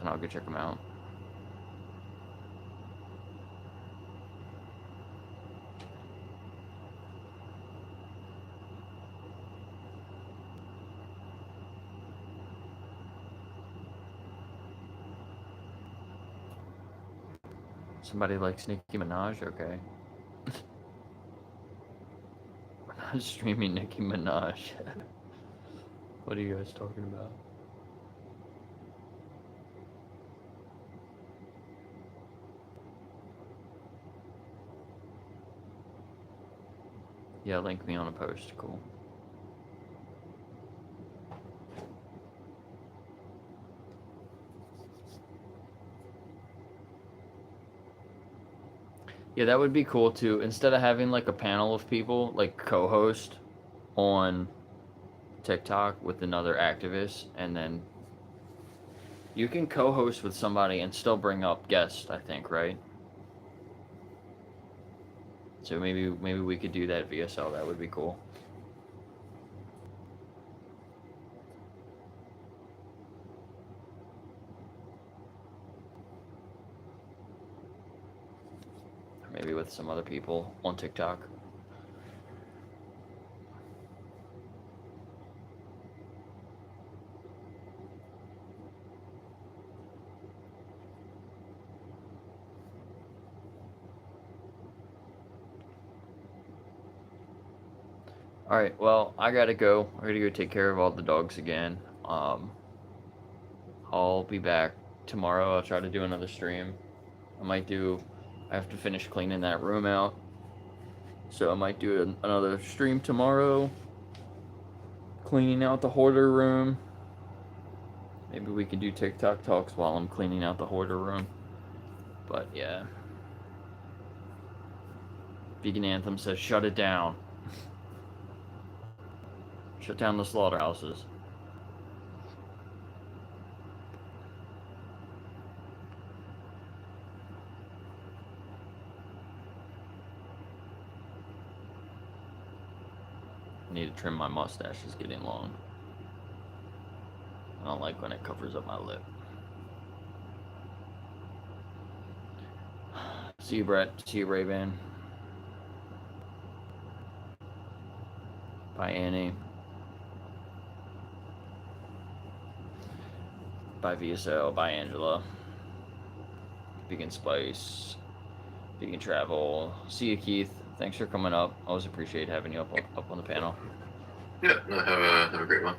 and I'll go check them out. Somebody likes Nicki Minaj? Okay. We're not streaming Nicki Minaj. What are you guys talking about? Yeah, link me on a post. Cool. Yeah, that would be cool too. Instead of having like a panel of people, like co-host on TikTok with another activist, and then you can co-host with somebody and still bring up guests, I think, right? So maybe we could do that VSL. That would be cool. Or maybe with some other people on TikTok. All right, well, I gotta go. I gotta go take care of all the dogs again. I'll be back tomorrow. I'll try to do another stream. I have to finish cleaning that room out. So I might do another stream tomorrow. Cleaning out the hoarder room. Maybe we could do TikTok talks while I'm cleaning out the hoarder room. But yeah. Vegan Anthem says shut it down. Shut down the slaughterhouses. I need to trim my mustache, it's getting long. I don't like when it covers up my lip. See you, Brett. See you, Ray-Ban. Bye, Annie. Bye, VSL. Bye, Angela. Vegan Spice. Vegan Travel. See you, Keith. Thanks for coming up. Always appreciate having you up on the panel. Yeah, no, have a great one.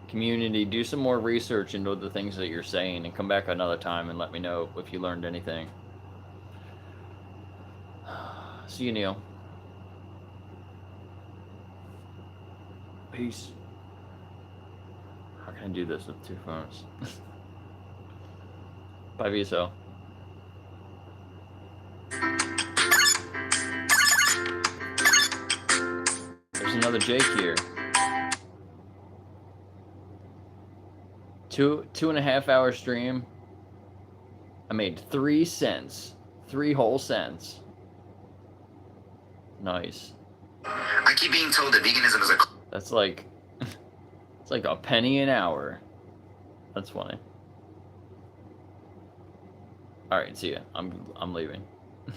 Community, do some more research into the things that you're saying and come back another time and let me know if you learned anything. See you, Neil. Peace. How can I do this with two phones? Bye, VSO. There's another Jake here. 2.5 hour stream. I made 3 cents. 3 whole cents. Nice. I keep being told that veganism is a... That's like... It's like a penny an hour. That's funny. Alright, see ya. I'm leaving.